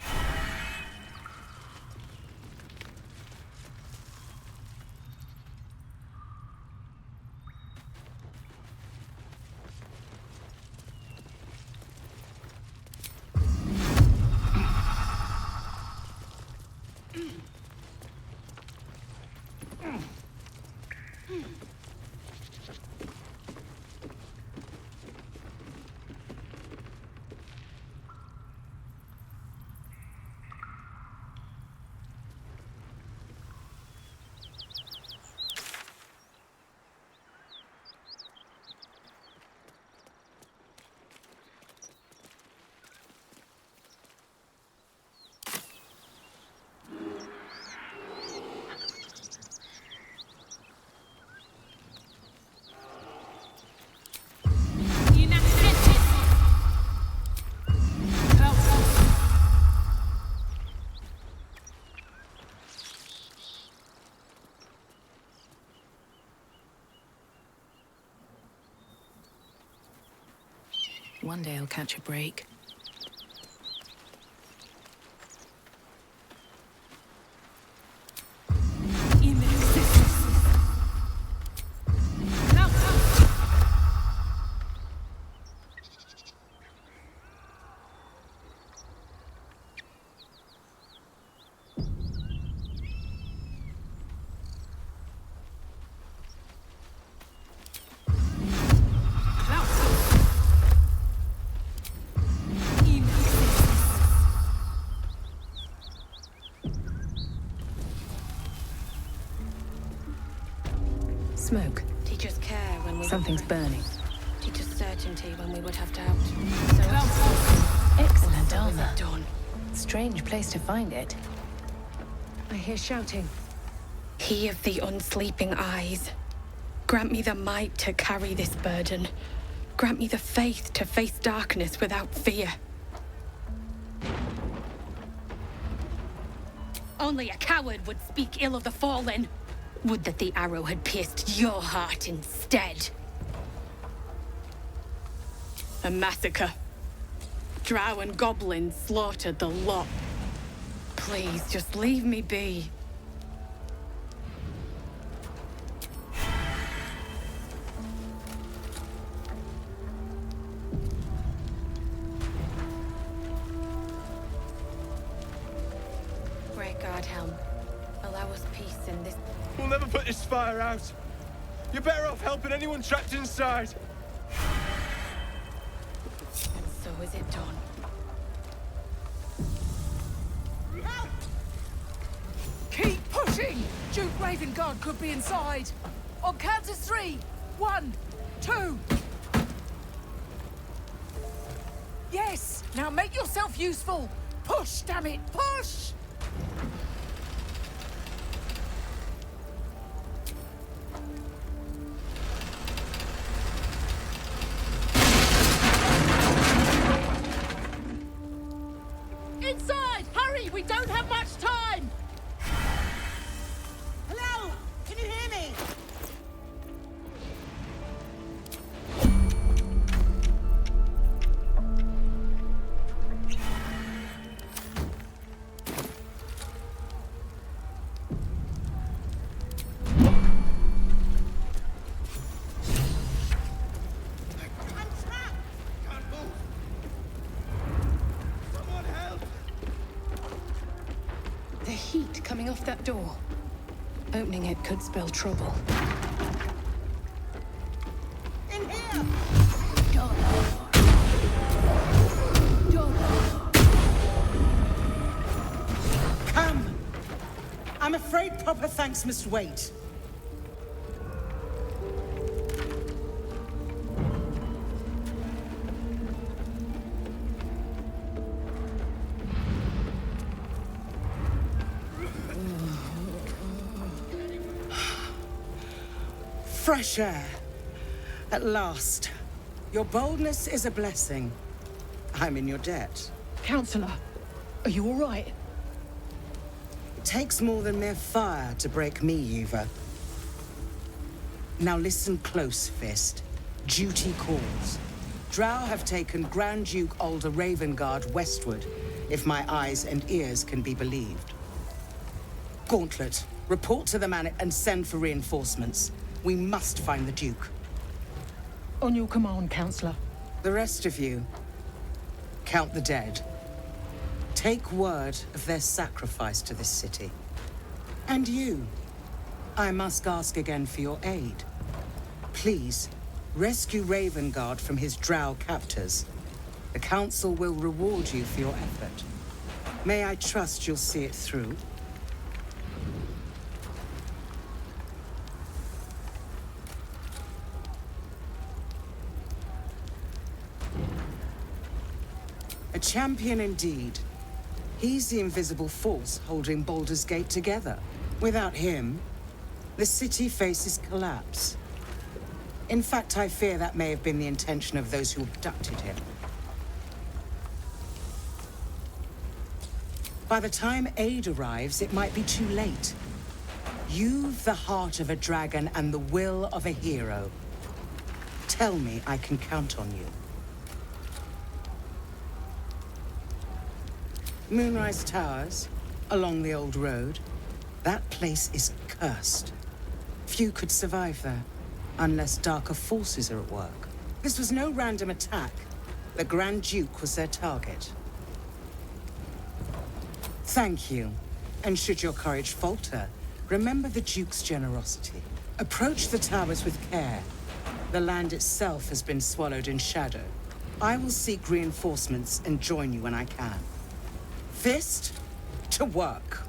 One day I'll catch a break. Smoke. Teach us care when we... Something's burning. Teach us certainty when we would have doubt. Excellent So is armor. it done? Strange place to find it. I hear shouting. He of the unsleeping eyes. Grant me the might to carry this burden. Grant me the faith to face darkness without fear. Only a coward would speak ill of the fallen. Would that the arrow had pierced your heart instead. A massacre. Drow and goblins slaughtered the lot. Please, just leave me be. Great God, Helm. Allow us peace in this... We'll never put this fire out. You're better off helping anyone trapped inside. And so is it done. Keep pushing! Duke Ravengard could be inside. On count of 3. 1, 2. Yes! Now make yourself useful. Push, damn it, push! Inside! Hurry! We don't have much time! Hello? Can you hear me? The heat coming off that door. Opening it could spell trouble. In here! Come! I'm afraid proper thanks must wait. Fresh air. At last. Your boldness is a blessing. I'm in your debt. Counselor, are you all right? It takes more than mere fire to break me, Eva. Now listen close, Fist. Duty calls. Drow have taken Grand Duke Alder Ravengard westward, if my eyes and ears can be believed. Gauntlet, report to the man and send for reinforcements. We must find the Duke. On your command, Counselor. The rest of you, count the dead. Take word of their sacrifice to this city. And you, I must ask again for your aid. Please, rescue Ravengard from his drow captors. The Council will reward you for your effort. May I trust you'll see it through? A champion indeed. He's the invisible force holding Baldur's Gate together. Without him, the city faces collapse. In fact, I fear that may have been the intention of those who abducted him. By the time aid arrives, it might be too late. You've the heart of a dragon and the will of a hero. Tell me I can count on you. Moonrise Towers, along the old road. That place is cursed. Few could survive there, unless darker forces are at work. This was no random attack. The Grand Duke was their target. Thank you. And should your courage falter, remember the Duke's generosity. Approach the towers with care. The land itself has been swallowed in shadow. I will seek reinforcements and join you when I can. Fist to work.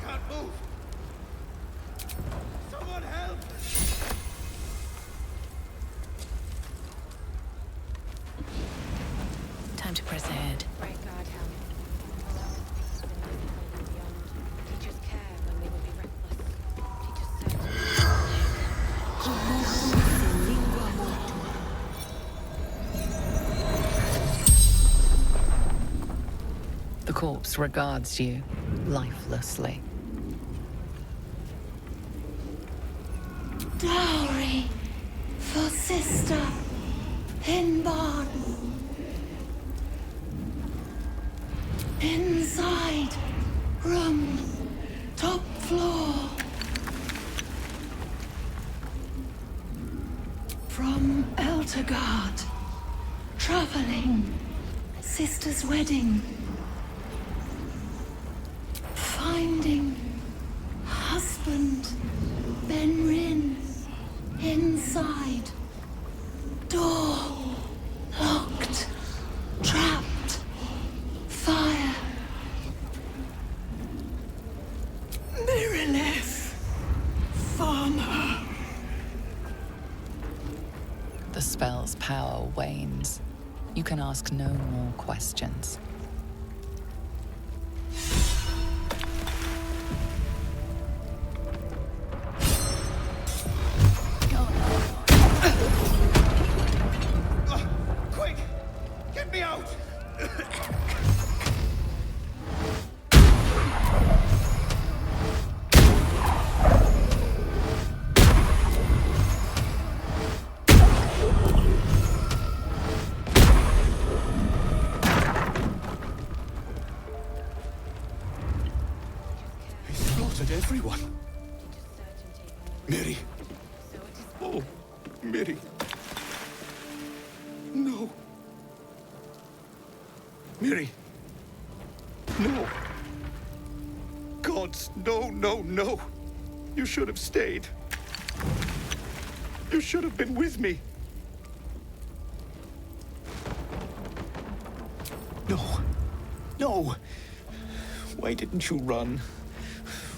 Can't move. Someone help! Time to press ahead. The corpse regards you lifelessly. Dowry for Sister Hinbarn. Inside room, top floor. From Eltergard, traveling, sister's wedding. Finding husband Benrin inside. Door locked, trapped, fire. Mirilith, farmer. The spell's power wanes. You can ask no more questions. Quick! Get me out! He slaughtered everyone. Mary. Oh, Mary. No. Mary. No. Gods, no, no, no. You should have stayed. You should have been with me. No. No. Why didn't you run?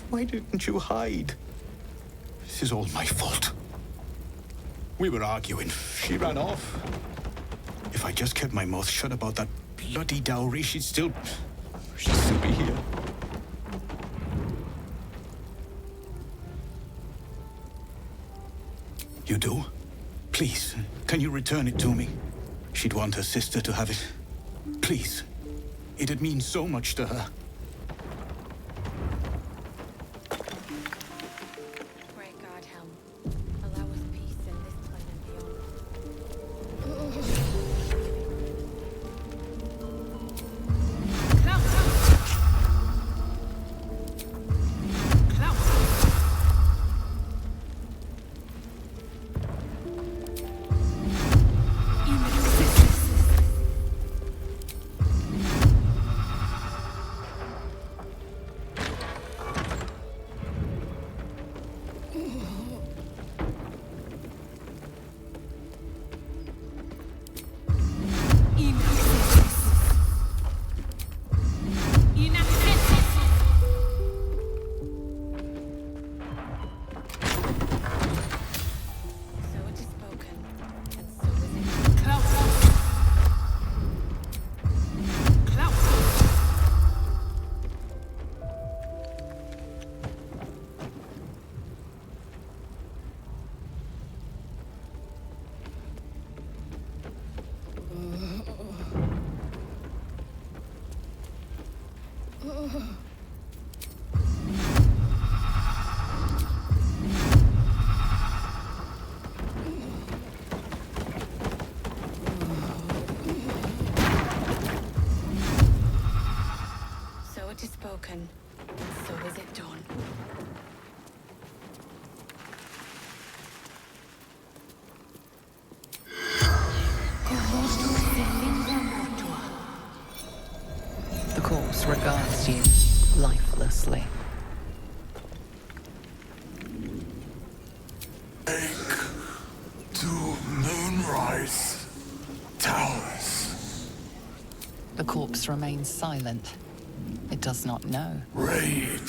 Why didn't you hide? This is all my fault. We were arguing. She ran off. If I just kept my mouth shut about that bloody dowry, she'd still be here. You do? Please, can you return it to me? She'd want her sister to have it. Please. It'd mean so much to her. Great God, Helm. Allow us peace in this plane and beyond. So it is spoken, and so is it done. The corpse regards you lifelessly. To Moonrise Towers. The corpse remains silent. It does not know. Raid.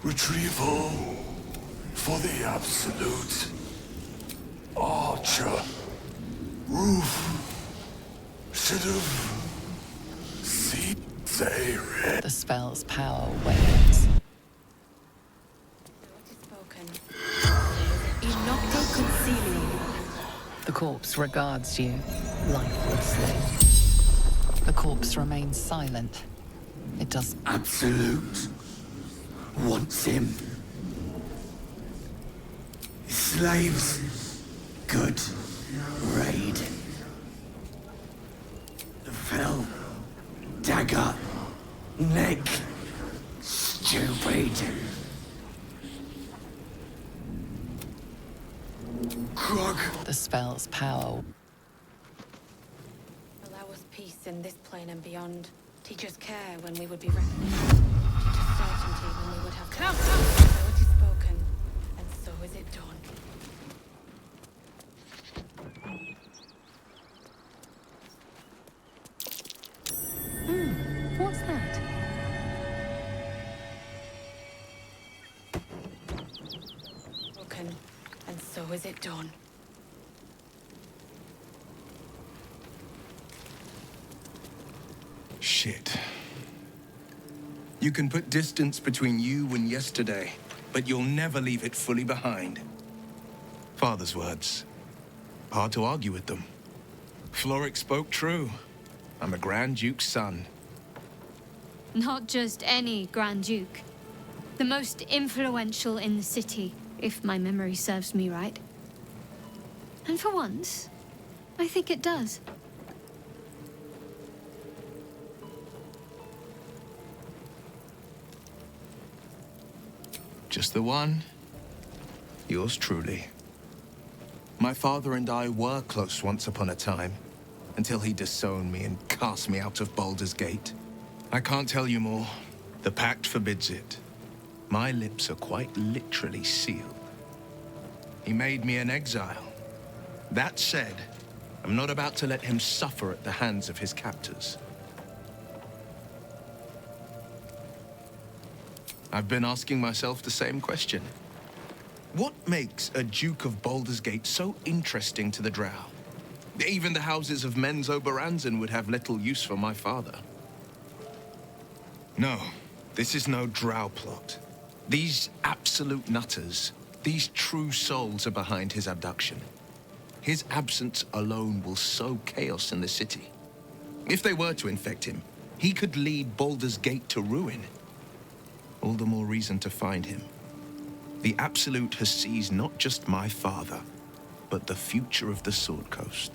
Retrieval. For the Absolute. Archer. Roof. Should have seen Zaire. The spell's power wanes. The corpse regards you lifelessly. The corpse remains silent. It does. Absolute wants him. Slaves. Good. Raid. The fell. Dagger. Neck. Stupid. Krog. The spell's power. Allow us peace in this plane and beyond. Teach us care when we would be reckless. Teach us certainty when we would have come. So it is spoken, and so is it done. What's that? Spoken, and so is it done. Shit. You can put distance between you and yesterday, but you'll never leave it fully behind. Father's words. Hard to argue with them. Floric spoke true. I'm a Grand Duke's son. Not just any Grand Duke. The most influential in the city, if my memory serves me right. And for once, I think it does. Just the one. Yours truly. My father and I were close once upon a time, until he disowned me and cast me out of Baldur's Gate. I can't tell you more. The pact forbids it. My lips are quite literally sealed. He made me an exile. That said, I'm not about to let him suffer at the hands of his captors. I've been asking myself the same question. What makes a Duke of Baldur's Gate so interesting to the Drow? Even the houses of Men's Oberanzen would have little use for my father. No, this is no Drow plot. These absolute nutters, these true souls are behind his abduction. His absence alone will sow chaos in the city. If they were to infect him, He could lead Baldur's Gate to ruin. All the more reason to find him. The Absolute has seized not just my father, but the future of the Sword Coast.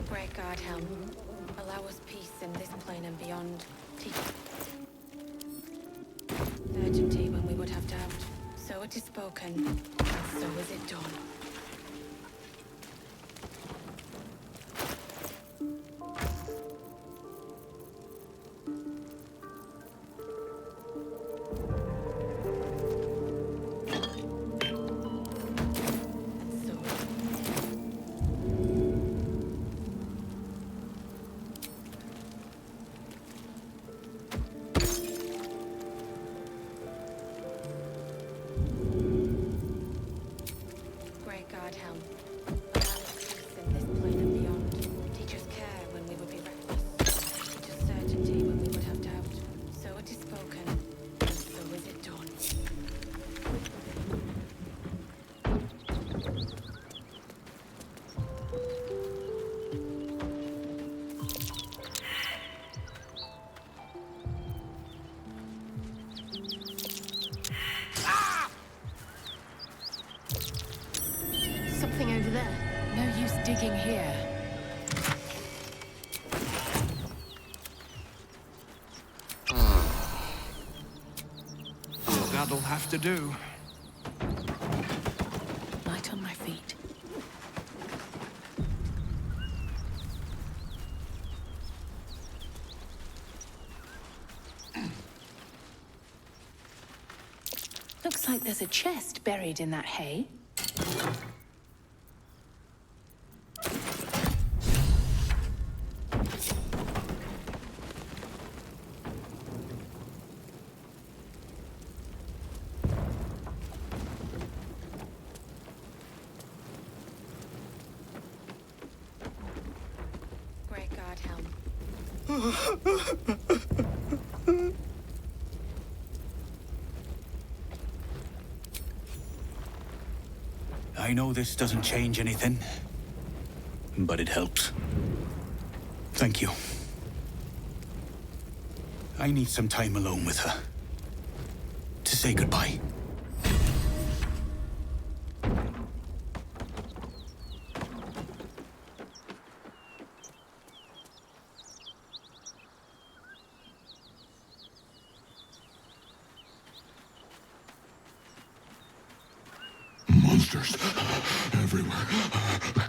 Great God, Helm. Allow us peace in this plane and beyond. Certainty when we would have doubt. So it is spoken, and so is it done. Great God, Helm. Allow us peace in this plane and beyond. Teach us care when we would be reckless. Teach us certainty when we would have doubt. So it is spoken, and so is it done. Something over there. No use digging here. That'll have to do. Light on my feet. Looks like there's a chest buried in that hay. Great God, Helm. I know this doesn't change anything, but it helps. Thank you. I need some time alone with her. To say goodbye. Monsters everywhere.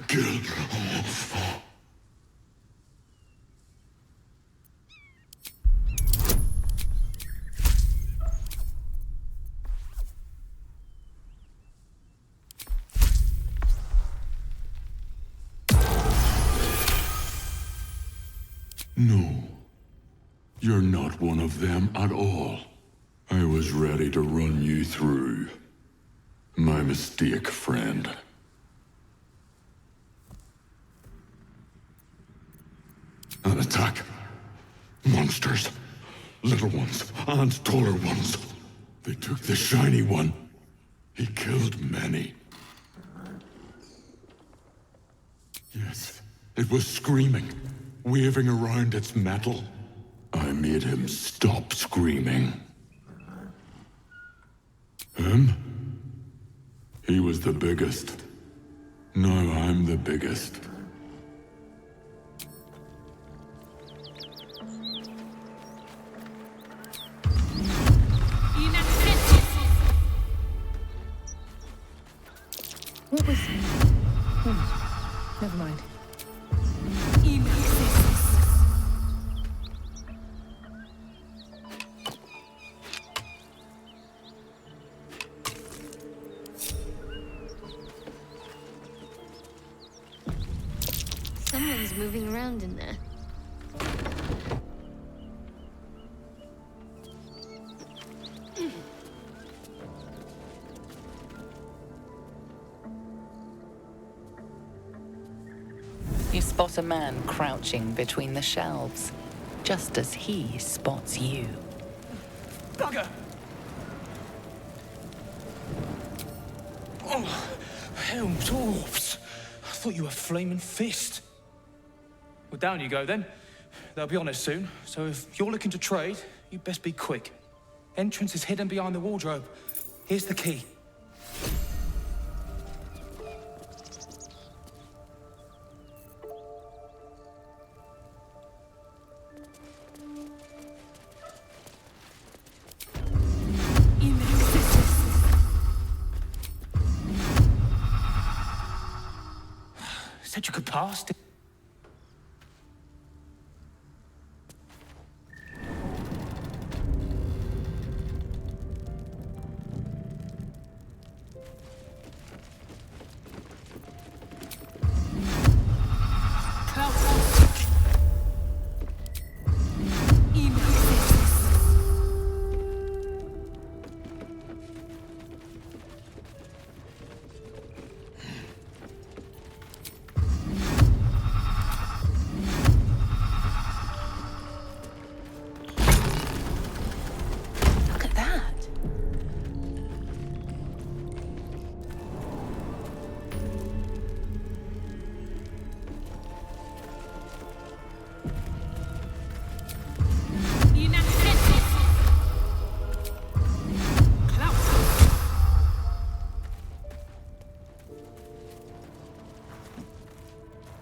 Kill. No. You're not one of them at all. I was ready to run you through. My mistake, friend. An attack. Monsters. Little ones and taller ones. They took the shiny one. He killed many. Yes, it was screaming, waving around its metal. I made him stop screaming. Him? He was the biggest. Now I'm the biggest. What was... Never mind. Someone's moving around in there. You spot a man crouching between the shelves, just as he spots you. Bugger! Oh, helm dwarves. I thought you were flaming fist. Well, down you go then. They'll be on it soon, so if you're looking to trade, you best be quick. Entrance is hidden behind the wardrobe. Here's the key. Said you could pass. Look at that.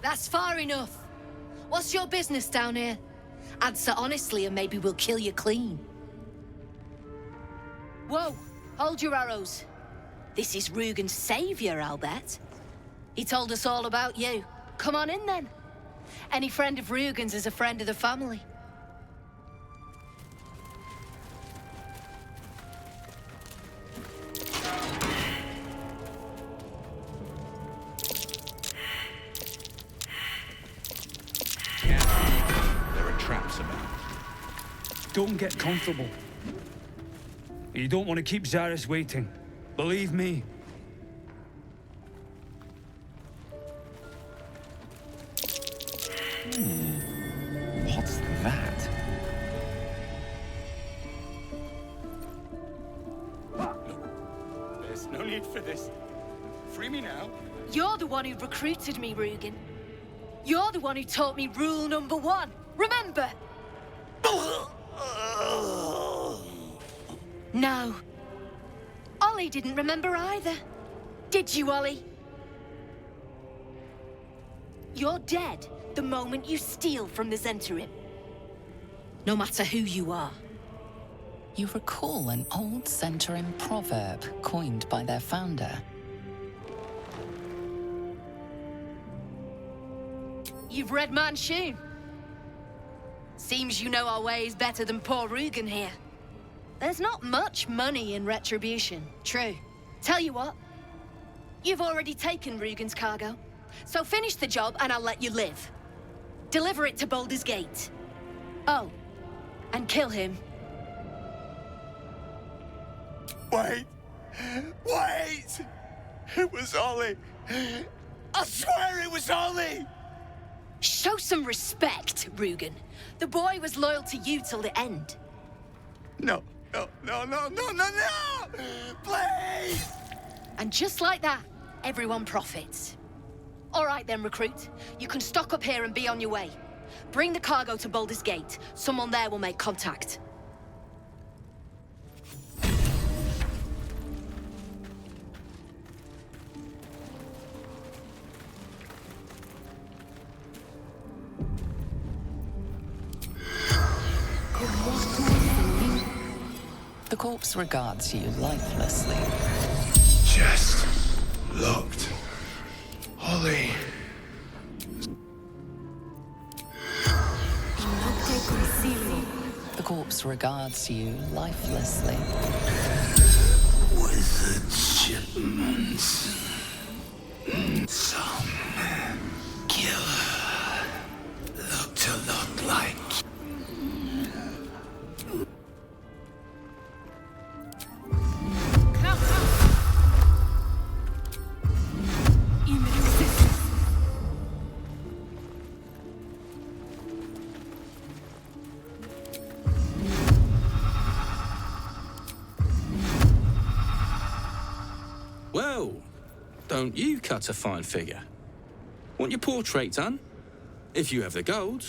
That's far enough. What's your business down here? Answer honestly and maybe we'll kill you clean. Whoa, hold your arrows. This is Rugen's savior, I'll bet. He told us all about you. Come on in then. Any friend of Rugen's is a friend of the family. There are traps about. Don't get comfortable. You don't want to keep Zaris waiting. Believe me. What's that? There's no need for this. Free me now. You're the one who recruited me, Rugen. You're the one who taught me rule number 1. Remember? No. Ollie didn't remember either. Did you, Ollie? You're dead the moment you steal from the Zhentarim. No matter who you are. You recall an old Zhentarim proverb coined by their founder. You've read Manchun. Seems you know our ways better than poor Rugen here. There's not much money in retribution, true. Tell you what, you've already taken Rugen's cargo, so finish the job and I'll let you live. Deliver it to Baldur's Gate. Oh, and kill him. Wait! Wait! It was Ollie! I swear it was Ollie! Show some respect, Rugen. The boy was loyal to you till the end. No, no, no, no, no, no, no! Please! And just like that, everyone profits. All right then, recruit. You can stock up here and be on your way. Bring the cargo to Baldur's Gate. Someone there will make contact. The corpse regards you lifelessly. Chest locked. Ollie. The corpse regards you lifelessly. Wizard shipments. Some killer. Looked a lot like. Well, don't you cut a fine figure? Want your portrait done? If you have the gold,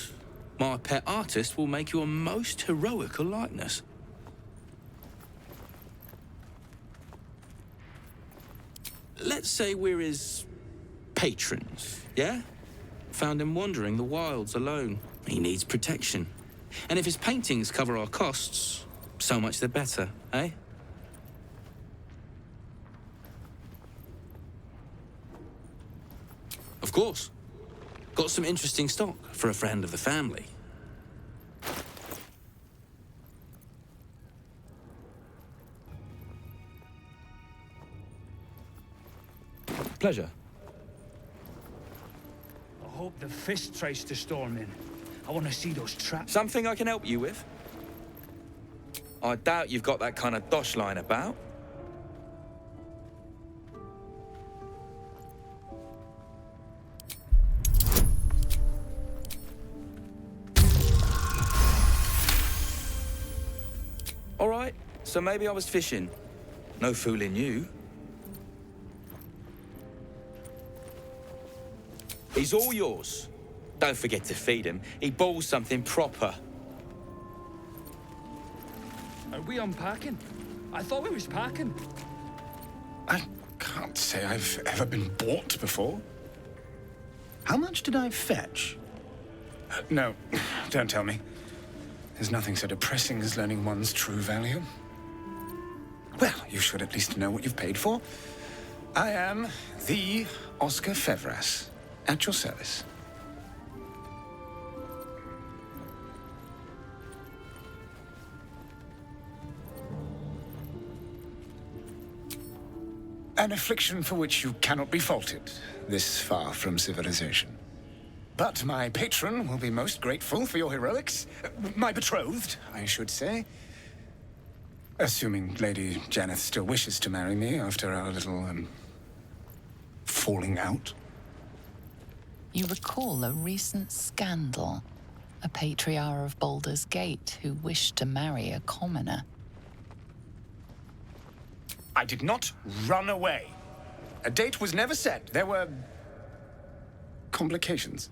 my pet artist will make you a most heroical likeness. Let's say we're his patrons, yeah? Found him wandering the wilds alone. He needs protection. And if his paintings cover our costs, so much the better, eh? Of course. Got some interesting stock for a friend of the family. Pleasure. I hope the fist tries to storm in. I want to see those traps. Something I can help you with? I doubt you've got that kind of dosh line about. All right, so maybe I was fishing. No fooling you. He's all yours. Don't forget to feed him. He balls something proper. Are we unpacking? I thought we was packing. I can't say I've ever been bought before. How much did I fetch? No, don't tell me. There's nothing so depressing as learning one's true value. Well, you should at least know what you've paid for. I am the Oscar Fevras, at your service. An affliction for which you cannot be faulted, this far from civilization. But my patron will be most grateful for your heroics. My betrothed, I should say. Assuming Lady Janeth still wishes to marry me after our little, falling out. You recall a recent scandal. A patriarch of Baldur's Gate who wished to marry a commoner. I did not run away. A date was never set. There were complications.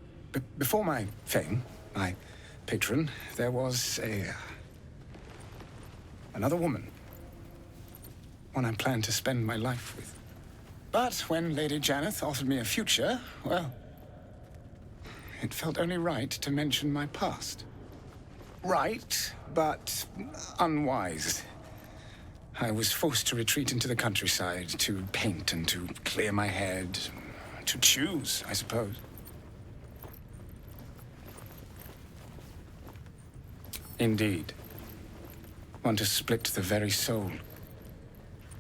Before my fame, my patron, there was another woman. One I planned to spend my life with. But when Lady Janeth offered me a future, well, it felt only right to mention my past. Right, but unwise. I was forced to retreat into the countryside, to paint and to clear my head, to choose, I suppose. Indeed. One to split the very soul.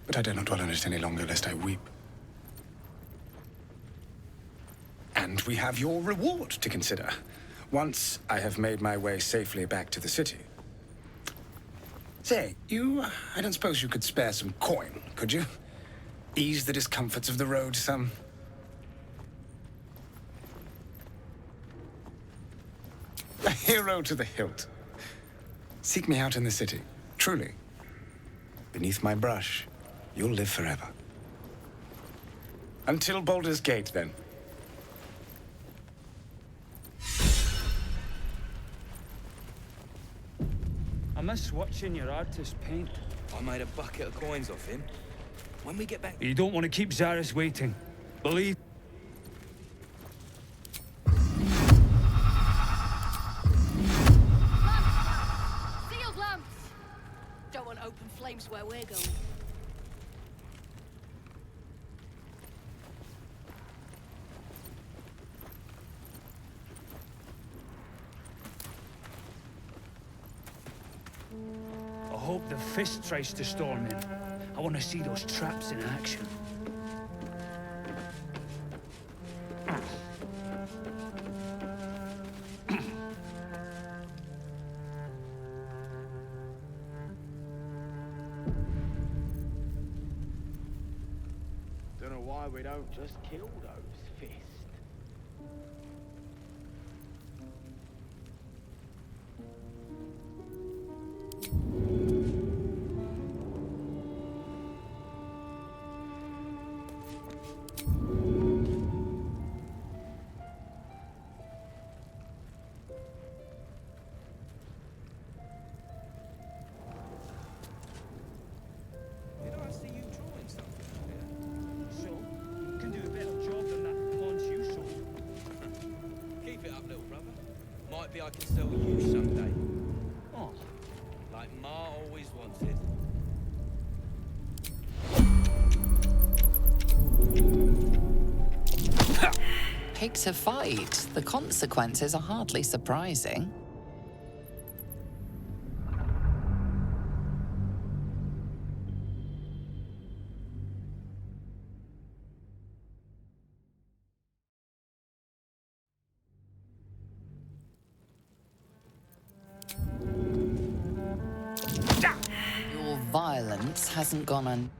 But I dare not dwell on it any longer, lest I weep. And we have your reward to consider. Once I have made my way safely back to the city. Say, I don't suppose you could spare some coin, could you? Ease the discomforts of the road some. A hero to the hilt. Seek me out in the city, truly. Beneath my brush, you'll live forever. Until Baldur's Gate, then. I miss watching your artist paint. I made a bucket of coins off him. When we get back... You don't want to keep Zaris waiting. Believe... Sealed lamps! Don't want open flames where we're going. I hope the fist tries to storm in. I want to see those traps in action. Don't know why we don't just kill those fists. Maybe I can sell you someday. Oh, like Ma always wanted. Pick to fight. The consequences are hardly surprising. Your violence hasn't gone un...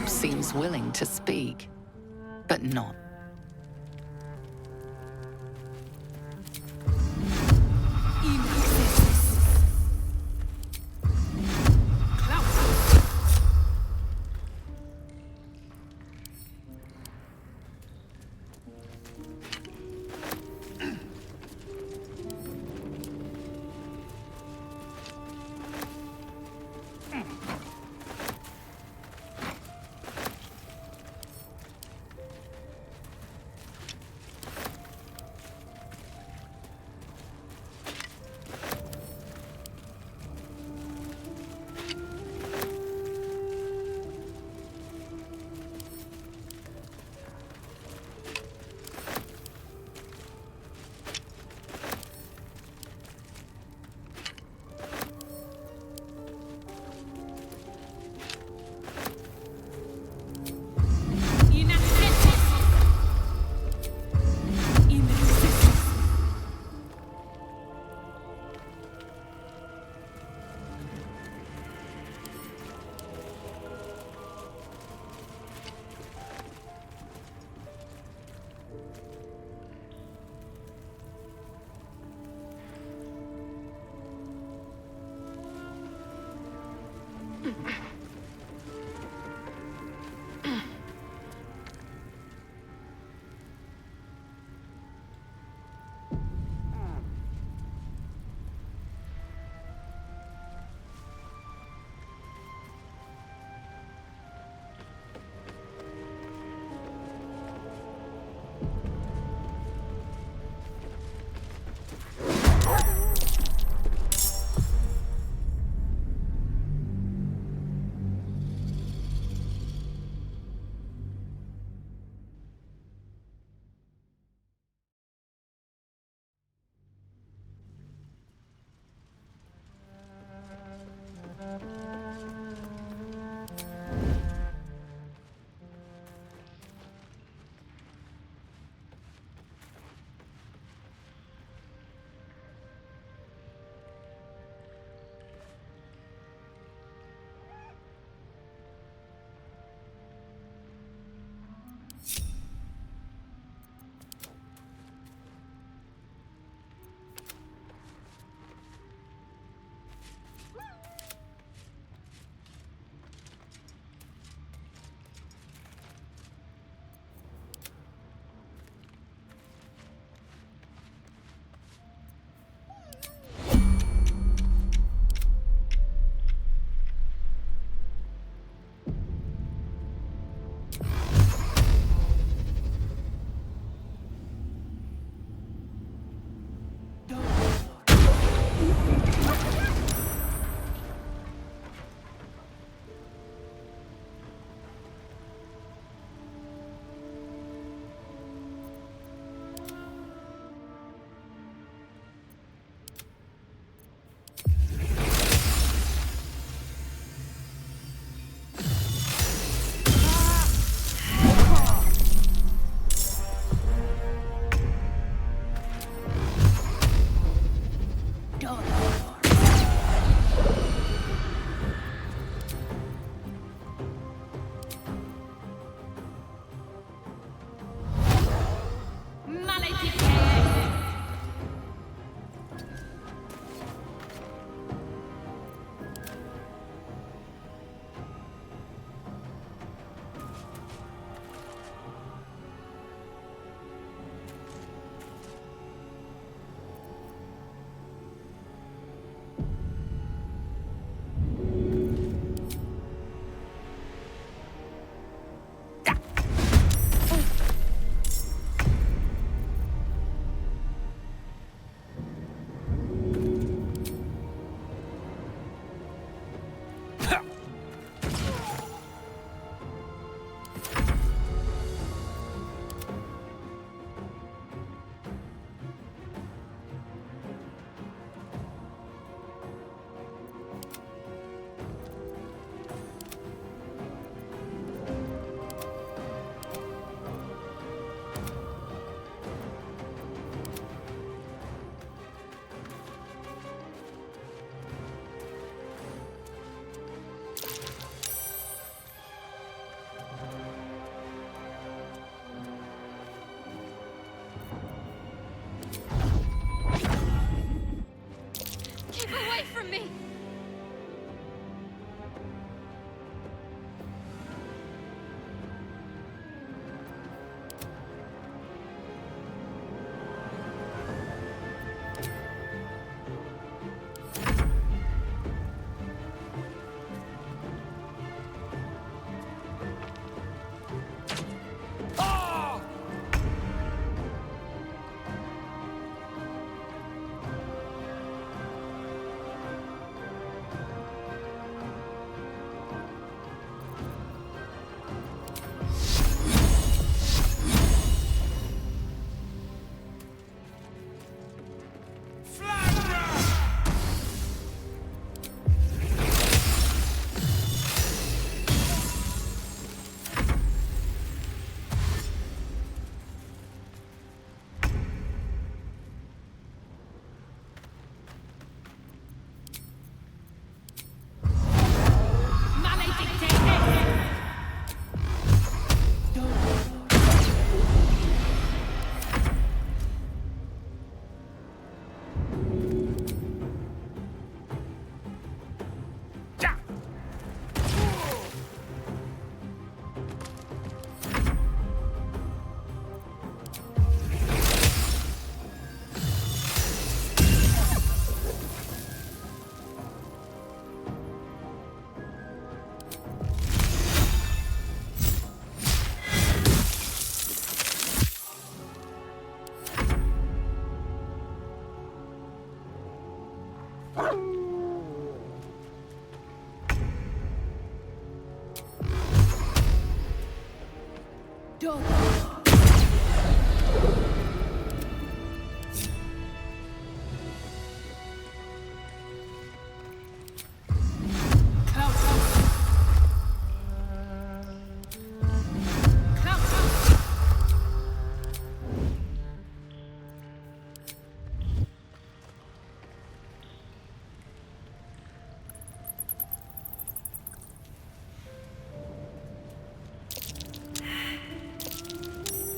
Seems willing to speak, but not.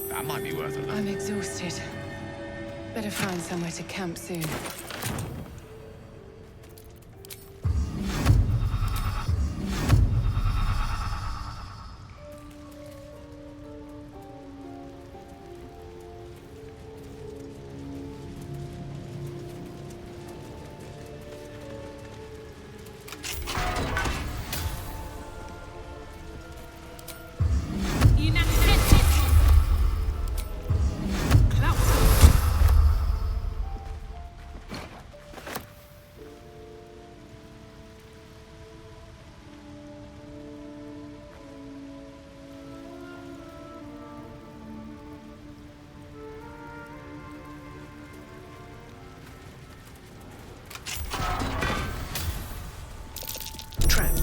That might be worth a look. I'm exhausted. Better find somewhere to camp soon.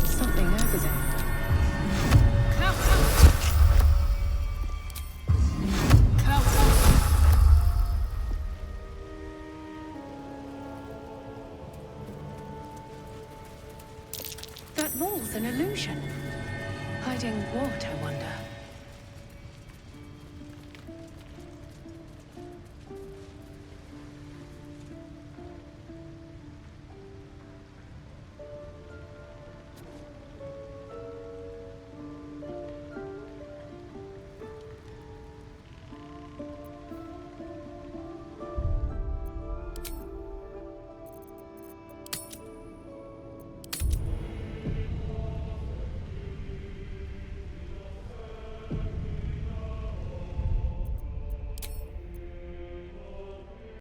Something over there. That wall's an illusion. Hiding what, I wonder?